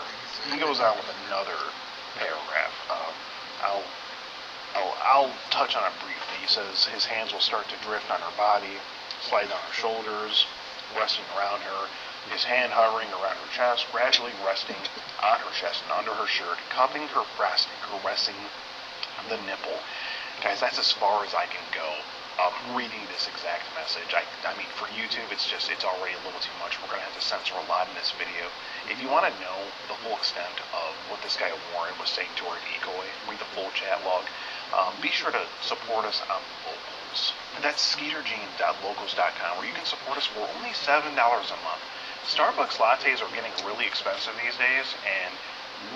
He goes on with another paragraph. I'll touch on it briefly. He says his hands will start to drift on her body, slide down her shoulders, resting around her, his hand hovering around her chest, gradually resting on her chest and under her shirt, cupping her breast and caressing the nipple. Guys, that's as far as I can go reading this exact message. I mean, for YouTube, it's already a little too much. We're going to have to censor a lot in this video. If you want to know the full extent of what this guy Warren was saying to our decoy, read the full chat log. Be sure to support us on Locals. That's skeeterjean.locals.com, where you can support us for only $7 a month. Starbucks lattes are getting really expensive these days, and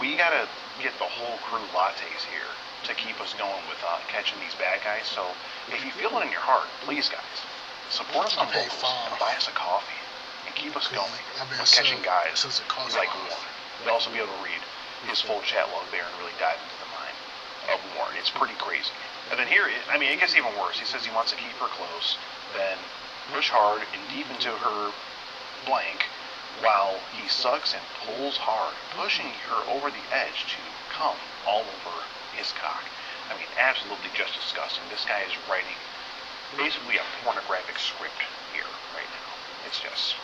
we gotta get the whole crew lattes here to keep us going with catching these bad guys. So if you feel it in your heart, please guys, support us on Locals and buy us a coffee and keep us going with catching guys like Warren. You'll also be able to read his full chat log there and really dive into the mind of Warren. It's pretty crazy. And then here, I mean, it gets even worse. He says he wants to keep her close, then push hard and deep into her blank while he sucks and pulls hard, pushing her over the edge to come all over his cock. I mean, absolutely just disgusting. This guy is writing basically a pornographic script here right now. It's just,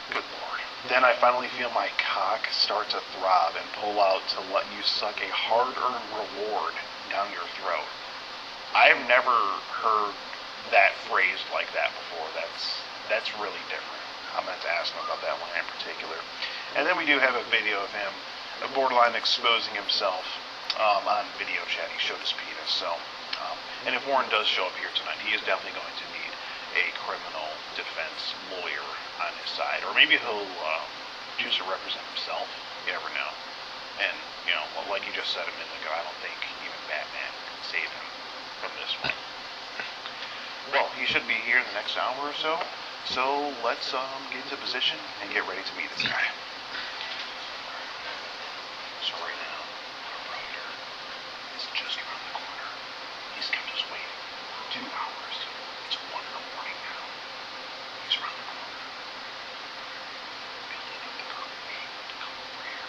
good lord. Then I finally feel my cock start to throb and pull out to let you suck a hard-earned reward down your throat. I've never heard that phrased like that before. That's really different. I'm going to have to ask him about that one in particular. And then we do have a video of him borderline exposing himself on video chat. He showed his penis. So, and if Warren does show up here tonight, he is definitely going to need a criminal defense lawyer on his side. Or maybe he'll choose to represent himself. You never know. And, you know, like you just said a minute ago, I don't think even Batman can save him from this one. Well, he should be here in the next hour or so. So let's get into position and get ready to meet this guy. So right now, our brother is just around the corner. He's kept us waiting for 2 hours. It's 1 in the morning now. He's around the corner. Building up the courage to come over here.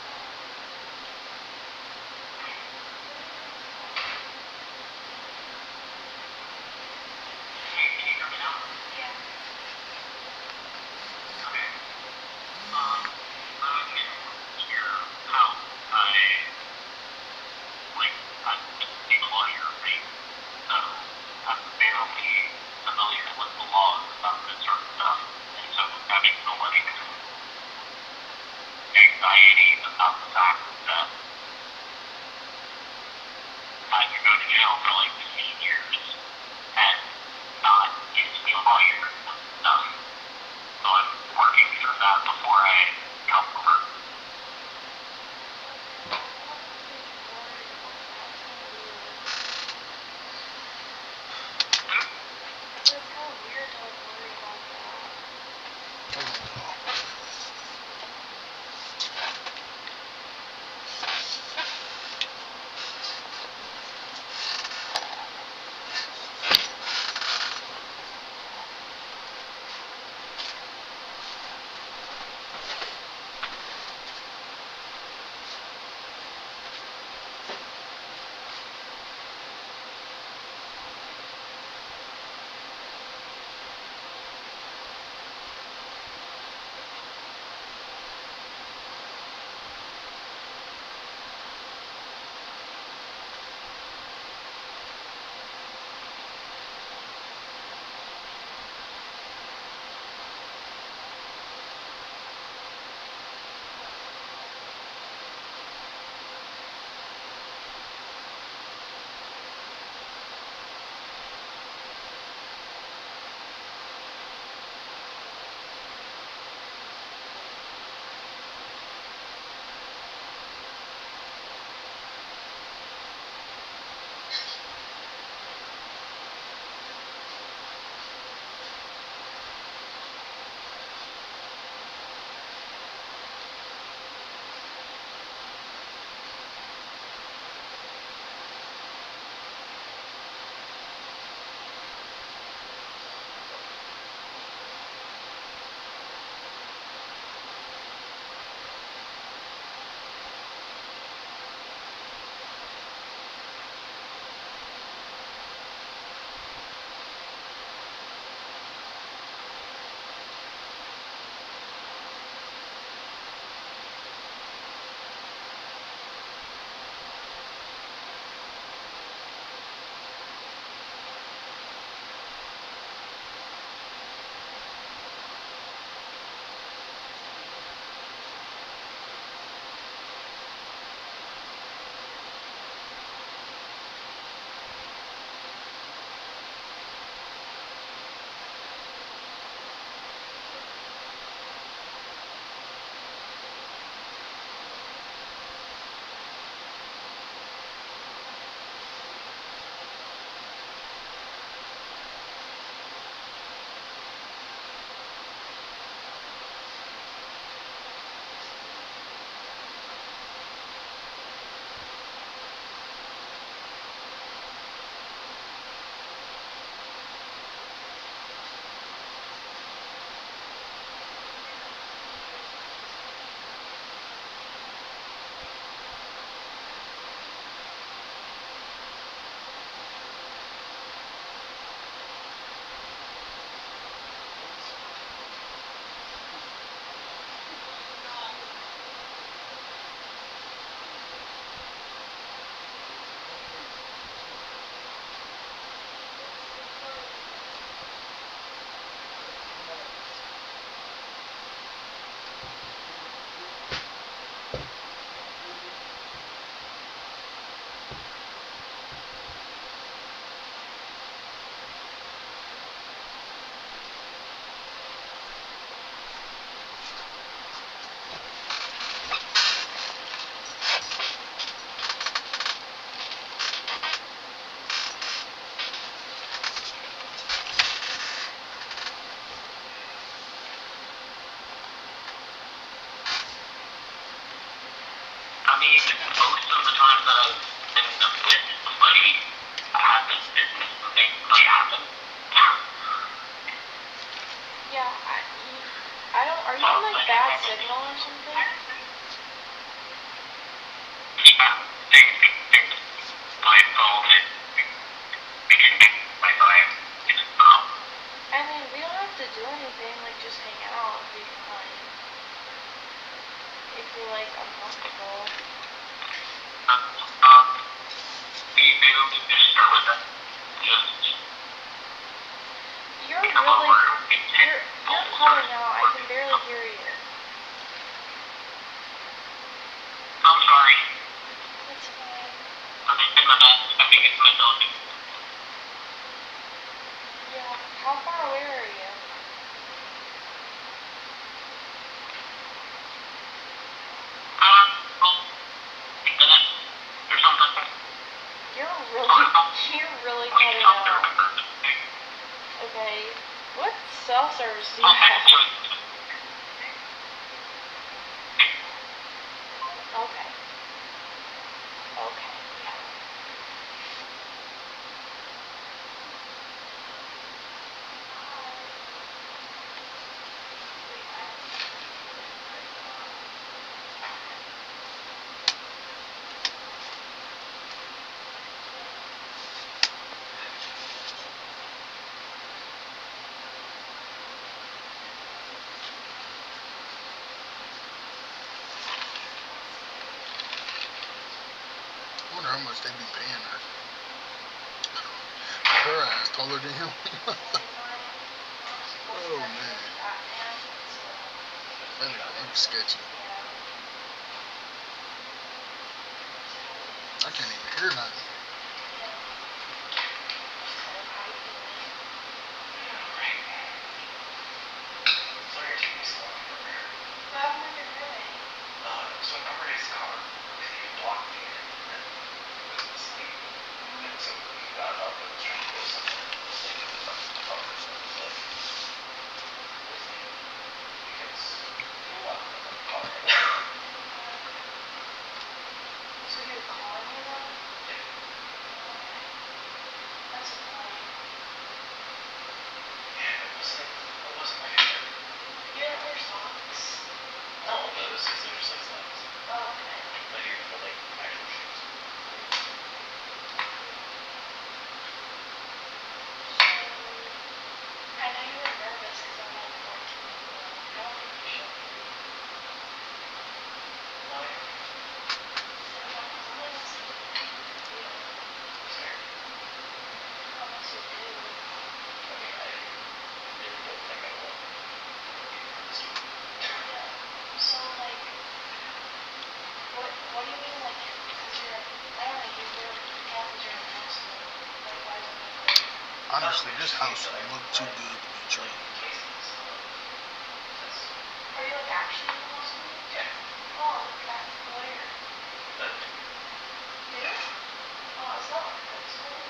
mean, most of the times that I've been with somebody, happens, things really happen. Yeah, I don't, are you on like bad signal or something? Yeah, my phone is, we can get Wi-Fi. I mean, we don't have to do anything, like just hang out if you want. If you're like uncomfortable. Maybe we can just start with that. You're cutting out. I can barely hear you. I'm sorry. It's fine. I'm doing my best. I think it's my phone. Yeah. How far away are you? Or something. You're really cutting out. Okay. What cell service do you have? Okay. Okay. Yeah. I wonder how much they be paying her. Her ass taller than him. Oh man. That looks sketchy. I can't even hear nothing. So you're calling me now? That's annoying. You didn't wear socks? No, but it was just exercise. Oh, okay. Like you're gonna like actual shoes. I know you were nervous because I'm like 14 people. I don't think you should be. Why? Unless you do. Sorry. Unless you do. I mean, I really don't think I will. Yeah. So like, what do you mean like, because you're, I don't know, you're Catholic, you're in high school. Like, why don't you do it? Honestly, this house look too good to be true. Are you like actually in law school? Yeah. Oh, okay. Where? But Yeah. Oh, it's not like good school.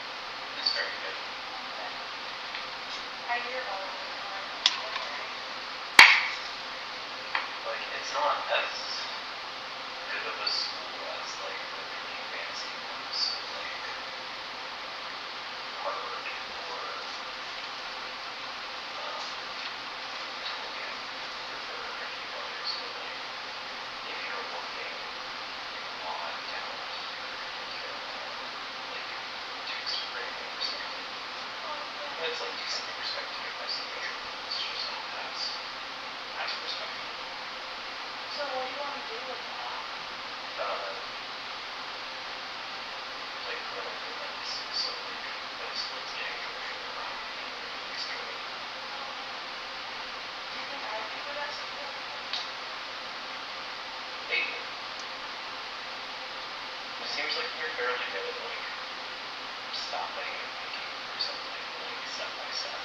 it's very good. Okay. I hear about it all the time. Don't worry. Like, it's not as good of a school as like the really fancy ones. So like Harvard or Columbia for a few others. But like, if you're working on talent or like text writing or something, it's like decently respected by some measure. It's just not as respected. So what do you want to do with that? Like criminal defense, so like basically it's getting commercial around these children. Do you think I'd be good at something like that? Maybe. It seems like you're fairly good at like stopping and thinking through something like step by step.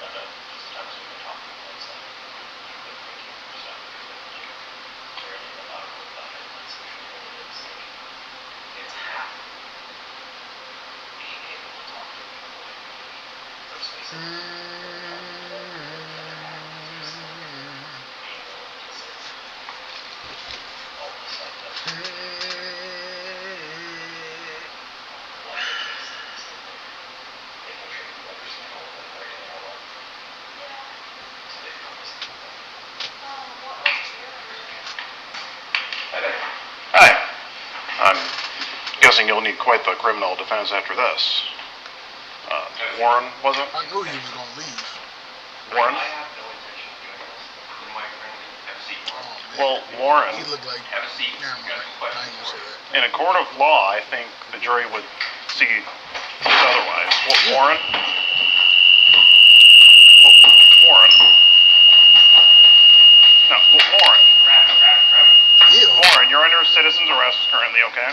But just times we've been talking about stuff, you've been thinking through stuff, you've been like fairly methodical about it. That's usually what it is. Like it's half being able to talk to people and be persuasive. All the stuff guessing you'll need quite the criminal defense after this. Warren, was it? I knew he was gonna leave. Warren? I have no intention of doing this. You might have a seat. Well, Warren, He looked like. Have a seat. Never You got mind. some I questions ain't gonna for say me? that. in a court of law, I think the jury would see otherwise. Warren? Warren? No, Warren. Grab it. Ew. Warren, you're under citizen's arrest currently, okay?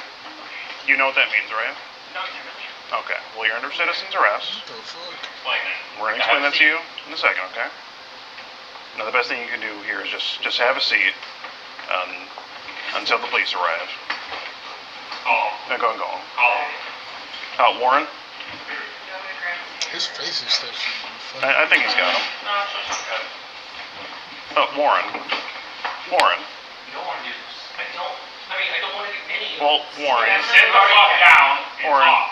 You know what that means, right? No, you really. Okay. Well, you're under citizen's arrest. What the fuck? Explain that. We're going to explain that to you in a second, okay? Now, the best thing you can do here is just have a seat until the police arrive. Call. Go on. Call. Warren? His face is still funny. I think he's got him. No, it's okay. Warren. Warren. You don't want to do this. I don't want to do any of Well, this. Warren. Sit the fuck down and Warren, talk.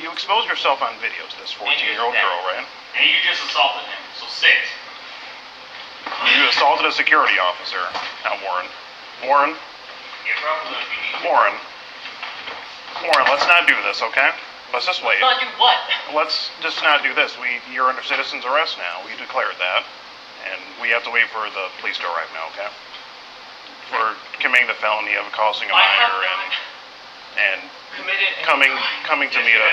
you exposed yourself on videos, this 14-year-old girl, right? And you just assaulted him, so sit. You assaulted a security officer. Now, Warren. Warren. Get rough with it if you need to. Warren, let's not do this, okay? Let's just wait. Not do what? Let's just not do this. You're under citizen's arrest now. We declared that. And we have to wait for the police to arrive now, okay? For committing the felony of causing a minor and coming to meet a...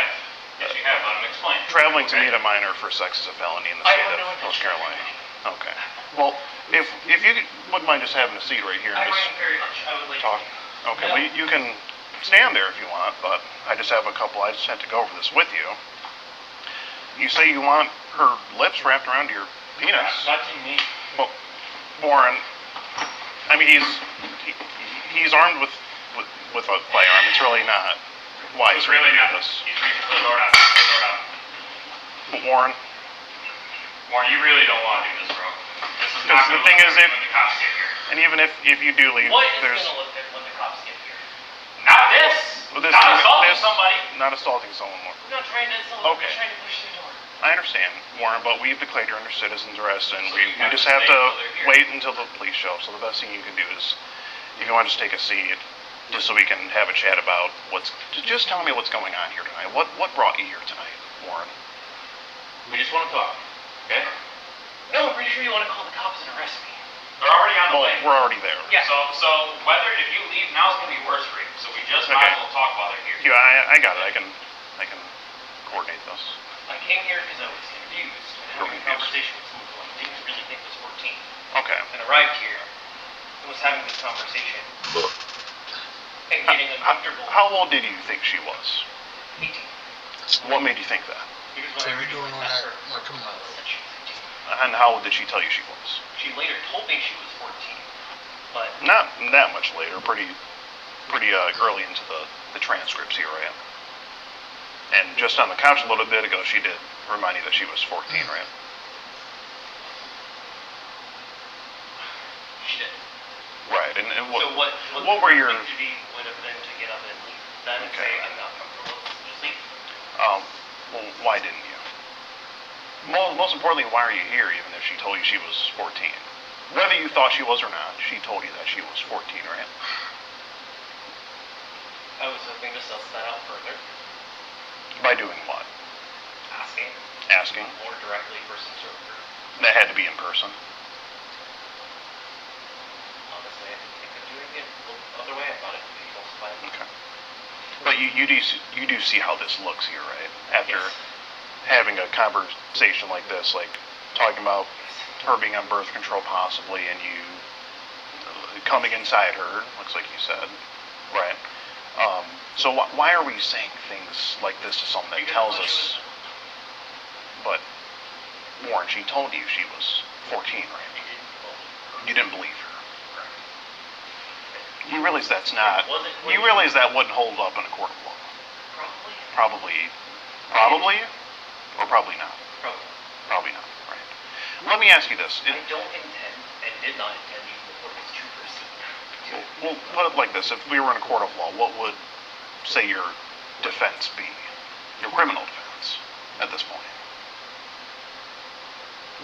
Yes, you have. Let him explain. Traveling to meet a minor for sex is a felony in the state of North Carolina. Okay. Well, if you wouldn't mind just having a seat right here and just very much. I would like talk. Okay, well, you can stand there if you want, but I just have to go over this with you. You say you want her lips wrapped around your penis. Not to me. Well, Warren, I mean, he's armed with a firearm. It's really not wise for him to do this. He's reaching for the door now. But Warren, you really don't want to do this, bro. This is because not the going thing to is, look good when the cops get here. and even if you do leave, What is there's going to look good when the cops get here? Not this! well, this not assaulting somebody! Not assaulting someone. I'm not trying to assault. Okay. I'm trying to push the door. I understand, Warren, but we've declared you under citizen's arrest, and we just have to wait until the police show up. So the best thing you can do is, if you want to just take a seat, just so we can have a chat about just tell me what's going on here tonight. What brought you here tonight, Warren? We just want to talk, okay? No, I'm pretty sure you want to call the cops and arrest me. They're already on the way. We're already there. Yeah. So if you leave now, it's gonna be worse for you. So we just might as well talk while they're here. Yeah, I got it. I can coordinate this. I came here because I was confused and having a conversation with someone who I didn't really think was 14. Okay. And arrived here and was having this conversation and getting uncomfortable. How old did you think she was? 18. What made you think that? Because So when I you're doing all that? Like, come on. And how old did she tell you she was? She later told me she was 14, but Not that much later. Pretty early into the transcripts here, right? And just on the couch a little bit ago, she did remind you that she was 14, right? she did. Right. And So what were your... thing to be would have been to get up and leave then and say I'm not comfortable, just leave. Well, why didn't you? Most importantly, why are you here, even if she told you she was 14? Whether you thought she was or not, she told you that she was 14, right? I was hoping to suss that out further. By doing what? Asking. Asking? More directly person to person. That had to be in person. Honestly, I didn't think of doing it the other way. I thought it would be falsified. Okay. But you do see how this looks here, right? After having a conversation like this, like talking about her being on birth control possibly, and you coming inside her, looks like you said, right? So why are we saying things like this to someone that tells us? But Warren, she told you she was 14, right? You didn't believe her. You realize that's not. You realize that wouldn't hold up in a court of law. Probably, or probably not. Probably not. Right. Let me ask you this. I don't intend and did not intend you before this to proceed. Well, put it like this: if we were in a court of law, what would, say, your defense be? Your criminal defense at this point?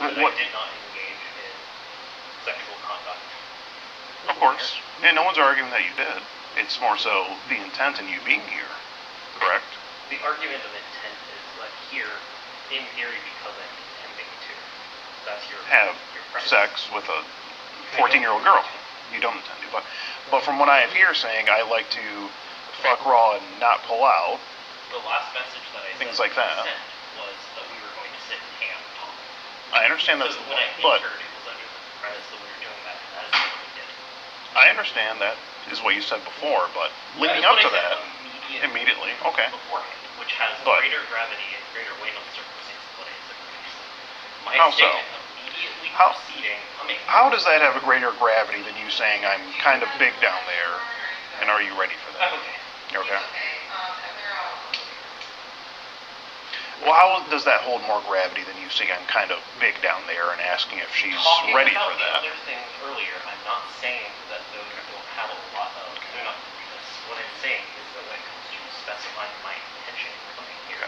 I did not engage in sexual conduct. Of course. And no one's arguing that you did. It's more so the intent in you being here, correct? The argument of intent is like here, in theory, because I'm intending to. That's your Have premise. sex with a 14-year-old girl. You don't intend to, but from what I hear saying, I like to fuck raw and not pull out. The last message that I Things sent, like that. was that we were going to sit and ham talk. I understand that, Because when I but entered, it was under the premise that we were doing that, and that is what we did. I understand that is what you said before, but leading That up is to what I that, said immediately, okay. beforehand, which has But- greater gravity and greater weight on the circumstances that I said previously. My How so? statement immediately preceding coming. How does that have a greater gravity than you saying I'm kind of big down there, and are you ready for that? Okay. You okay? Well, how does that hold more gravity than you saying I'm kind of big down there and asking if she's Talking ready about for the that? other things earlier, I'm not saying that those don't have a lot of. They're not. Because what I'm saying is that when it comes to specifying my intention coming here,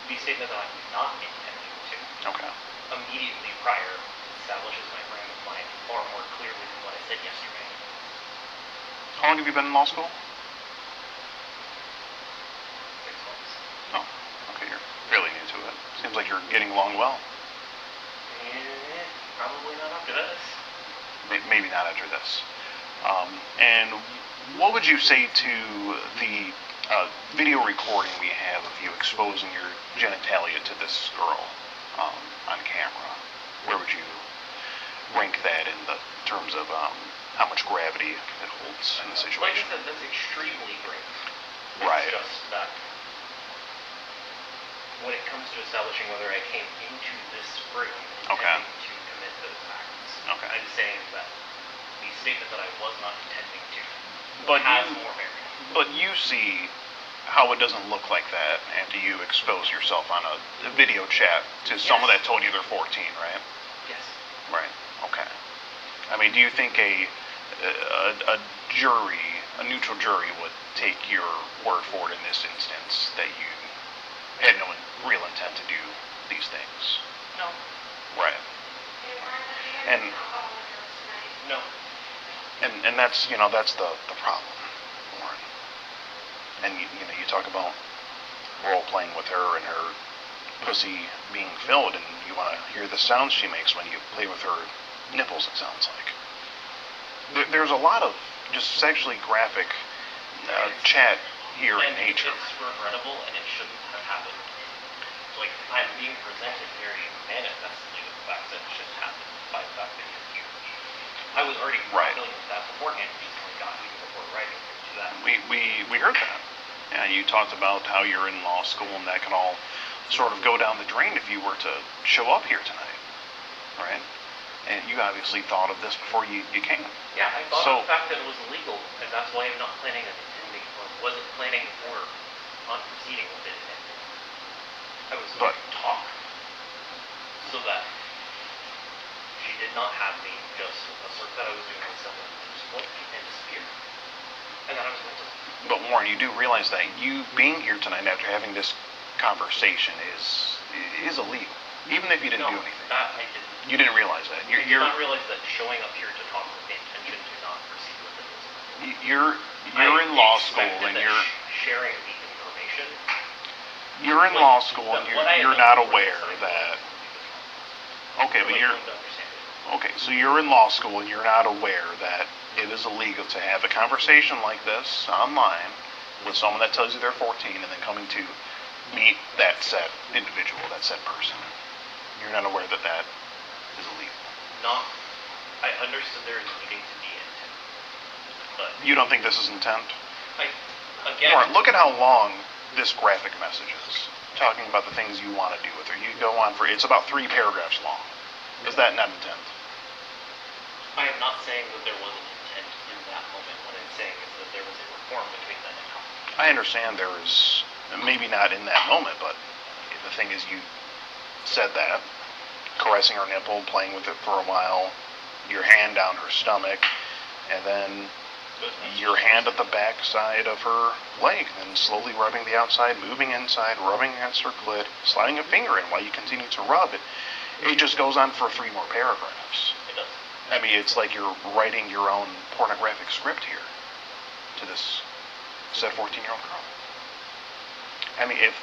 the statement that I'm not intending to. Okay. Immediately prior establishes my frame of mind far more clearly than what I said yesterday. How long have you been in law school? 6 months. Oh, okay, you're fairly new to it. Seems like you're getting along well. Probably not after this. Maybe not after this. And what would you say to the video recording we have of you exposing your genitalia to this girl on camera? Where would you rank that in the terms of how much gravity it holds in the Like I situation? said, that's extremely great. Right. It's just that when it comes to establishing whether I came into this room intending to commit those acts, I'm saying that the statement that I was not intending to has more merit. But you see how it doesn't look like that after you expose yourself on a video chat to someone that told you they're 14, right? Yes. Right. Okay. I mean, do you think a jury, a neutral jury, would take your word for it in this instance that you had no real intent to do these things? No. Right. And No. and that's that's the problem, Lauren. And you talk about role playing with her and her pussy being filled, and you want to hear the sounds she makes when you play with her nipples. It sounds like there's a lot of just sexually graphic chat here in nature. It's regrettable and it shouldn't have happened. Like, I'm being presented very manifestly with the fact that it shouldn't happen by the fact that you're here. I was already dealing with that beforehand, just when I got even before writing to that. We heard that. And you talked about how you're in law school and that can all sort of go down the drain if you were to show up here tonight, right? And you obviously thought of this before you came. Yeah, I thought of the fact that it was illegal, and that's why I'm not planning on intending, or wasn't planning or on proceeding with it. I was going to talk so that she did not have me just assert that I was doing something to split and disappear. And then I was going to. But Warren, you do realize that you being here tonight after having this conversation is illegal, even if you didn't do anything. That I didn't. You didn't realize that. I did not realize that showing up here to talk with the intention to not proceed with it was illegal. You're in law school and you're sharing the information. You're in law school and you're not aware that. Okay, but so you're in law school and you're not aware that it is illegal to have a conversation like this online with someone that tells you they're 14 and then coming to meet that said individual, that said person. You're not aware that that is illegal. I understood there needing to be intent, but you don't think this is intent? Again, Warren, look at how long this graphic message is, talking about the things you want to do with her. You go on for, it's about 3 paragraphs long. Is that not intent? I am not saying that there wasn't intent in that moment. What I'm saying is that there was a reform between then and now. I understand there is, maybe not in that moment, but the thing is you said that, caressing her nipple, playing with it for a while, your hand down her stomach, and then your hand at the back side of her leg, and slowly rubbing the outside, moving inside, rubbing against her clit, sliding a finger in while you continue to rub it. It just goes on for 3 more paragraphs. It does. I mean, it's like you're writing your own pornographic script here. to this said 14-year-old girl. I mean, if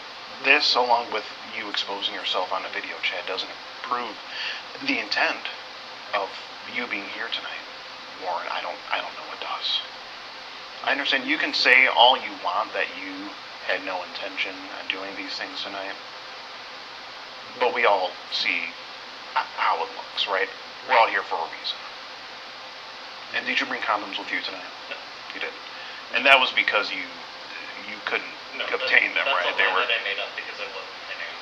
this, along with you exposing yourself on a video chat, doesn't prove the intent of you being here tonight, Warren, I don't know what does. I understand you can say all you want that you had no intention of doing these things tonight, but we all see how it looks, right? We're all here for a reason. And did you bring condoms with you tonight? No. You did. And that was because you couldn't obtain them, right? They were. That I made up because I wasn't planning.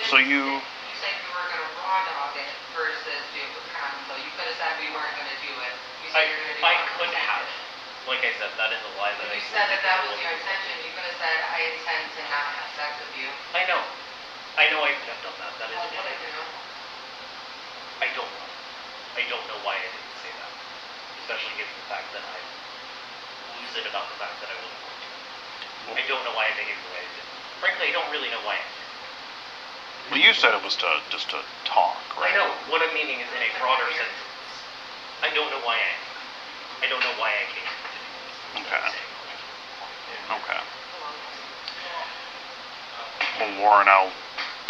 So you. You said you were going to raw dog it versus do it with condoms. So you could have said we weren't going to do it. You said you were going to do it. I could have. Like I said, that is a lie that I You said that was your intention. You could have said, I intend to not have sex with you. I know I could have done that. That is what I did. I don't know. I don't know why I didn't say that. Especially given the fact that I lose it about the fact that I wasn't going to. I don't know why I behaved the way I did. Frankly, I don't really know why I did. Well, you said it was just to talk, right? I know. What I'm meaning is in a broader sense. I don't know why I don't know why I came. Okay. Okay. Well, Warren, I'll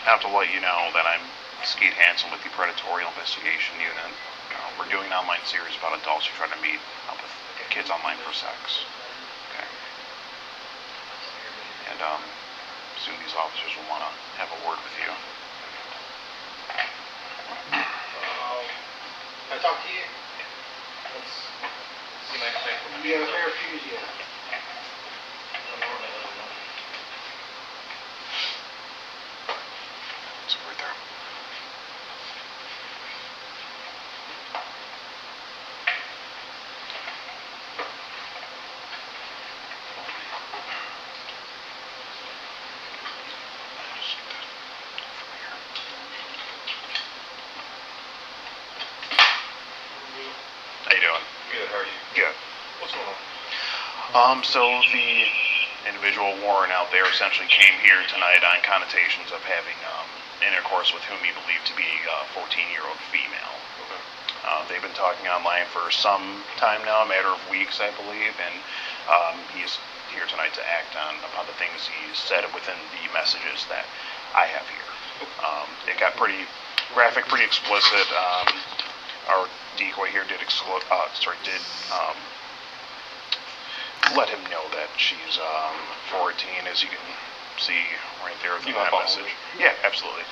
have to let you know that I'm Skeet Hansen with the Predatorial Investigation Unit. We're doing an online series about adults who try to meet up with kids online for sex. Okay. And soon these officers will want to have a word with you. Can I talk to you? Let's see my face. You have a fair fuse yet? It's right there. How you doing? Good, how are you? Good. What's going on? So the individual Warren out there essentially came here tonight on connotations of having intercourse with whom he believed to be a 14-year-old female. Okay. They've been talking online for some time now, a matter of weeks, I believe, and he's here tonight to act upon the things he said within the messages that I have here. It got pretty graphic, pretty explicit. Our decoy here did let him know that she's 14, as you can see right there with that message. Yeah, absolutely.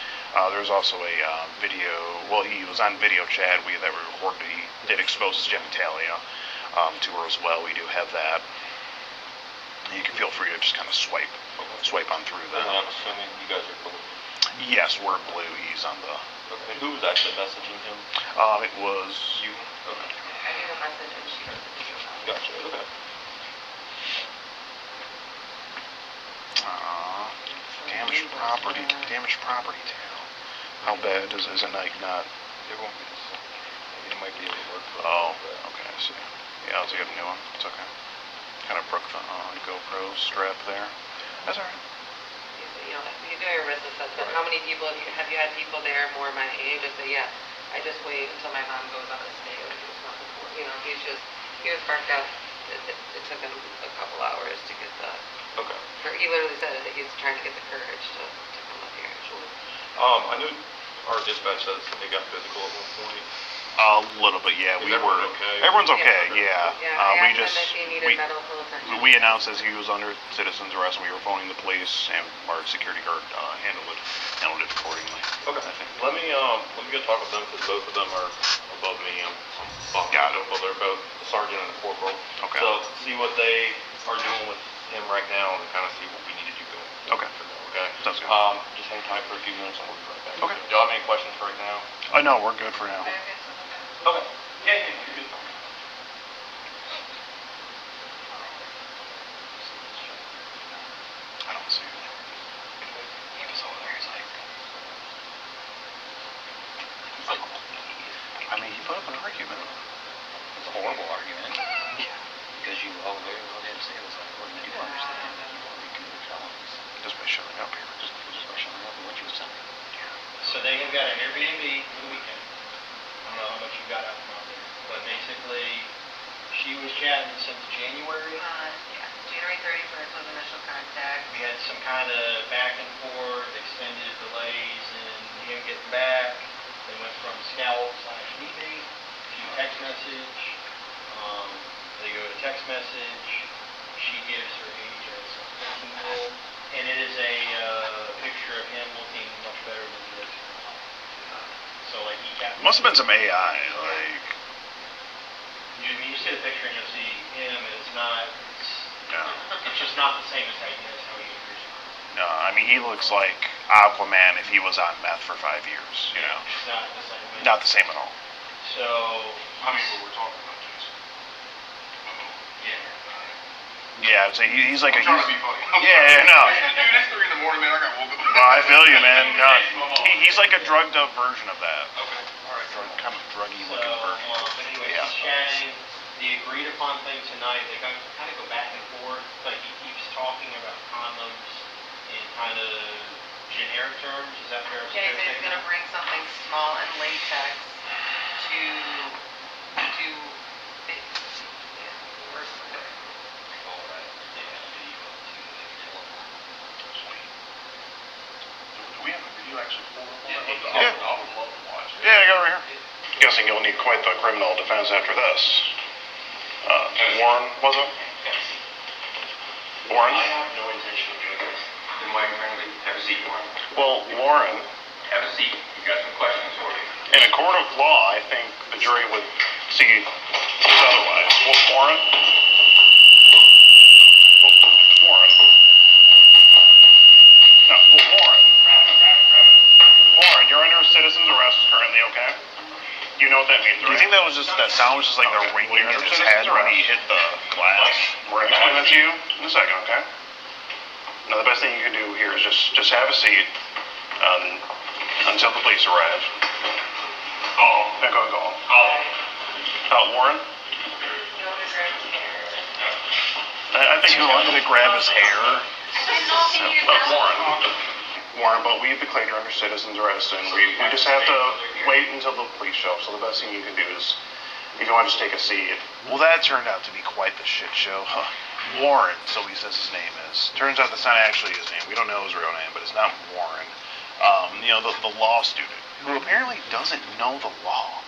There's also a video. Well, he was on video chat. That we recorded. He did expose his genitalia to her as well. We do have that. You can feel free to just kind of swipe on through that. And I'm assuming you guys are blue. Yes, we're blue. He's on the. Okay. Who was actually messaging him? It was you. Okay. I gave a message and she wrote the video. Gotcha. Okay. Damaged property tale. How bad is it not? It won't be the same. It might be able to work. Oh, okay, I see. Yeah, I'll take a new one. It's okay. Kind of broke the GoPro strap there. That's alright. You know, you do your risk assessment. How many people have you had people there more my age that say, yeah, I just wait until my mom goes on a stay. You know, he was parked out. It took him a couple hours to get the. Okay. He literally said that he's trying to get the courage to come up here. I knew our dispatch says they got physical at one point. A little bit, yeah. Everyone okay? Everyone's okay, yeah. I asked him if he needed medical attention. We announced as he was under citizen's arrest, and we were phoning the police, and our security guard handled it accordingly. Okay. Let me go talk with them because both of them are above me. I'm got it. Well, they're both the sergeant and the corporal. Okay. So see what they are doing with him right now and kind of see what we need to do going. Okay. Okay. Sounds good. Just hang tight for a few minutes and we'll be right back. Okay. Do y'all have any questions for right now? No, we're good for now. Okay. Yeah, you're good. I don't see it. He was over there. He's like, I mean, he put up an argument. It's a horrible argument. Yeah. Because you all very well did say it was like, well, you do understand that you already committed felonies. Just by showing up here. Just by showing up and what you were saying. So they have got an Airbnb for the weekend. I don't know how much you got out from out there, but basically She was chatting since January. Yeah, January 31st was initial contact. We had some kind of back and forth, extended delays in him getting back. They went from Scout/BB to text message. They go to text message. She gives her age as 15-year-old, and it is a picture of him looking much better than he looks now. So like he got. Must have been some AI, like. You see the picture and you'll see him, and it's not. No. It's just not the same as how he appears. No, I mean he looks like Aquaman if he was on meth for 5 years. You know. It's not the same. Not the same at all. So. I mean, what we're talking about, Jason. Yeah, I'd say he's like I'm a. trying to be funny. Yeah, no. Dude, it's 3 in the morning, man. I got woke up. Well, I feel you, man. God, he's like a drugged up version of that. Okay. All right. Kind of druggy looking version. But anyway, Yeah. she's chatting. The agreed upon thing tonight, they kind of go back and forth, but he keeps talking about condoms in kind of generic terms. Is that fair? Jay said he's going to bring something small and latex to Do we have a video actually for it? Yeah. I would love to watch it. Yeah, I got over here. Guessing you'll need quite the criminal defense after this. Warren, was it? Warren? I have no intention of doing this. Then why are you trying to leave? Have a seat, Warren. Well, Warren, Have a seat. We've got some questions for you. in a court of law, I think the jury would see otherwise. Well, Warren? Warren? No, Warren. Warren, you're under citizen's arrest currently, okay? You know what that means, Do right? you think that sound was just like the ringing in his head when he hit the glass? We're going to explain that to you in a second, okay? Now, the best thing you can do here is just have a seat until the police arrive. Go. Warren? I think he wanted to grab his hair. Warren, but we've declared you under citizen's arrest, and we just have to wait until the police show. So the best thing you can do is, if you want to just take a seat. Well, that turned out to be quite the shit show. Warren, so he says his name is. Turns out that's not actually his name. We don't know his real name, but it's not Warren. The law student, who apparently doesn't know the law.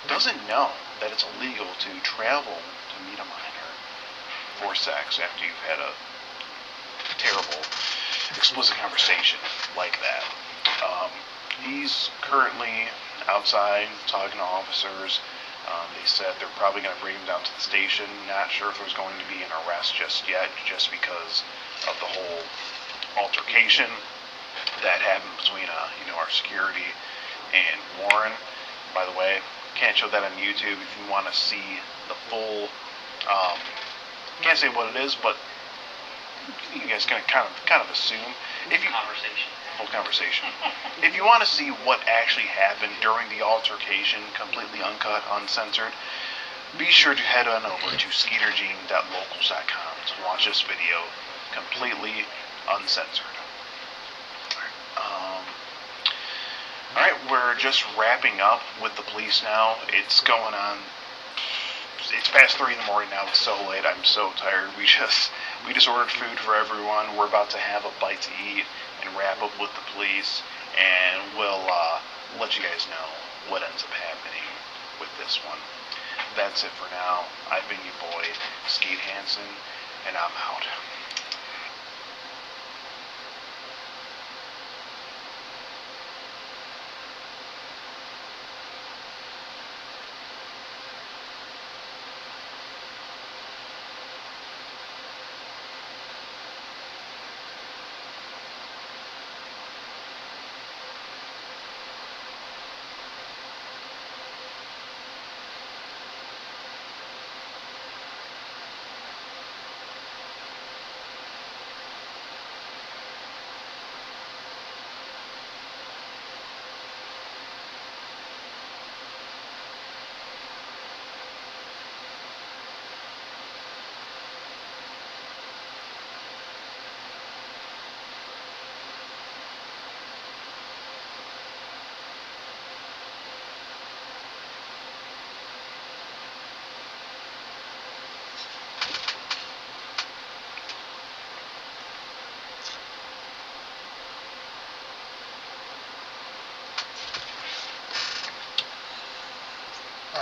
Doesn't know that it's illegal to travel to meet a minor for sex after you've had a terrible, explicit conversation like that. He's currently outside talking to officers. They said they're probably going to bring him down to the station. Not sure if there's going to be an arrest just yet, just because of the whole altercation that happened between our security and Warren. By the way, can't show that on YouTube. If you want to see the full, can't say what it is, but you guys can kind of assume. Full conversation. If you want to see what actually happened during the altercation, completely uncut, uncensored, be sure to head on over to skeetergene.locals.com to watch this video completely uncensored. Alright, we're just wrapping up with the police now. It's going on. It's past 3 in the morning now. It's so late. I'm so tired. We just ordered food for everyone. We're about to have a bite to eat and wrap up with the police, and we'll let you guys know what ends up happening with this one. That's it for now. I've been your boy, Skeet Hansen, and I'm out.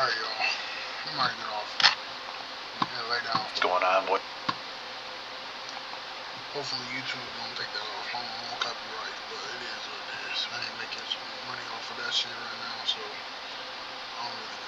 Alright, y'all. I'm gonna get off. Yeah, lay down. What's going on, boy? Hopefully YouTube don't take that off. I don't want copyright, but it is what it is. I ain't making some money off of that shit right now, so I don't really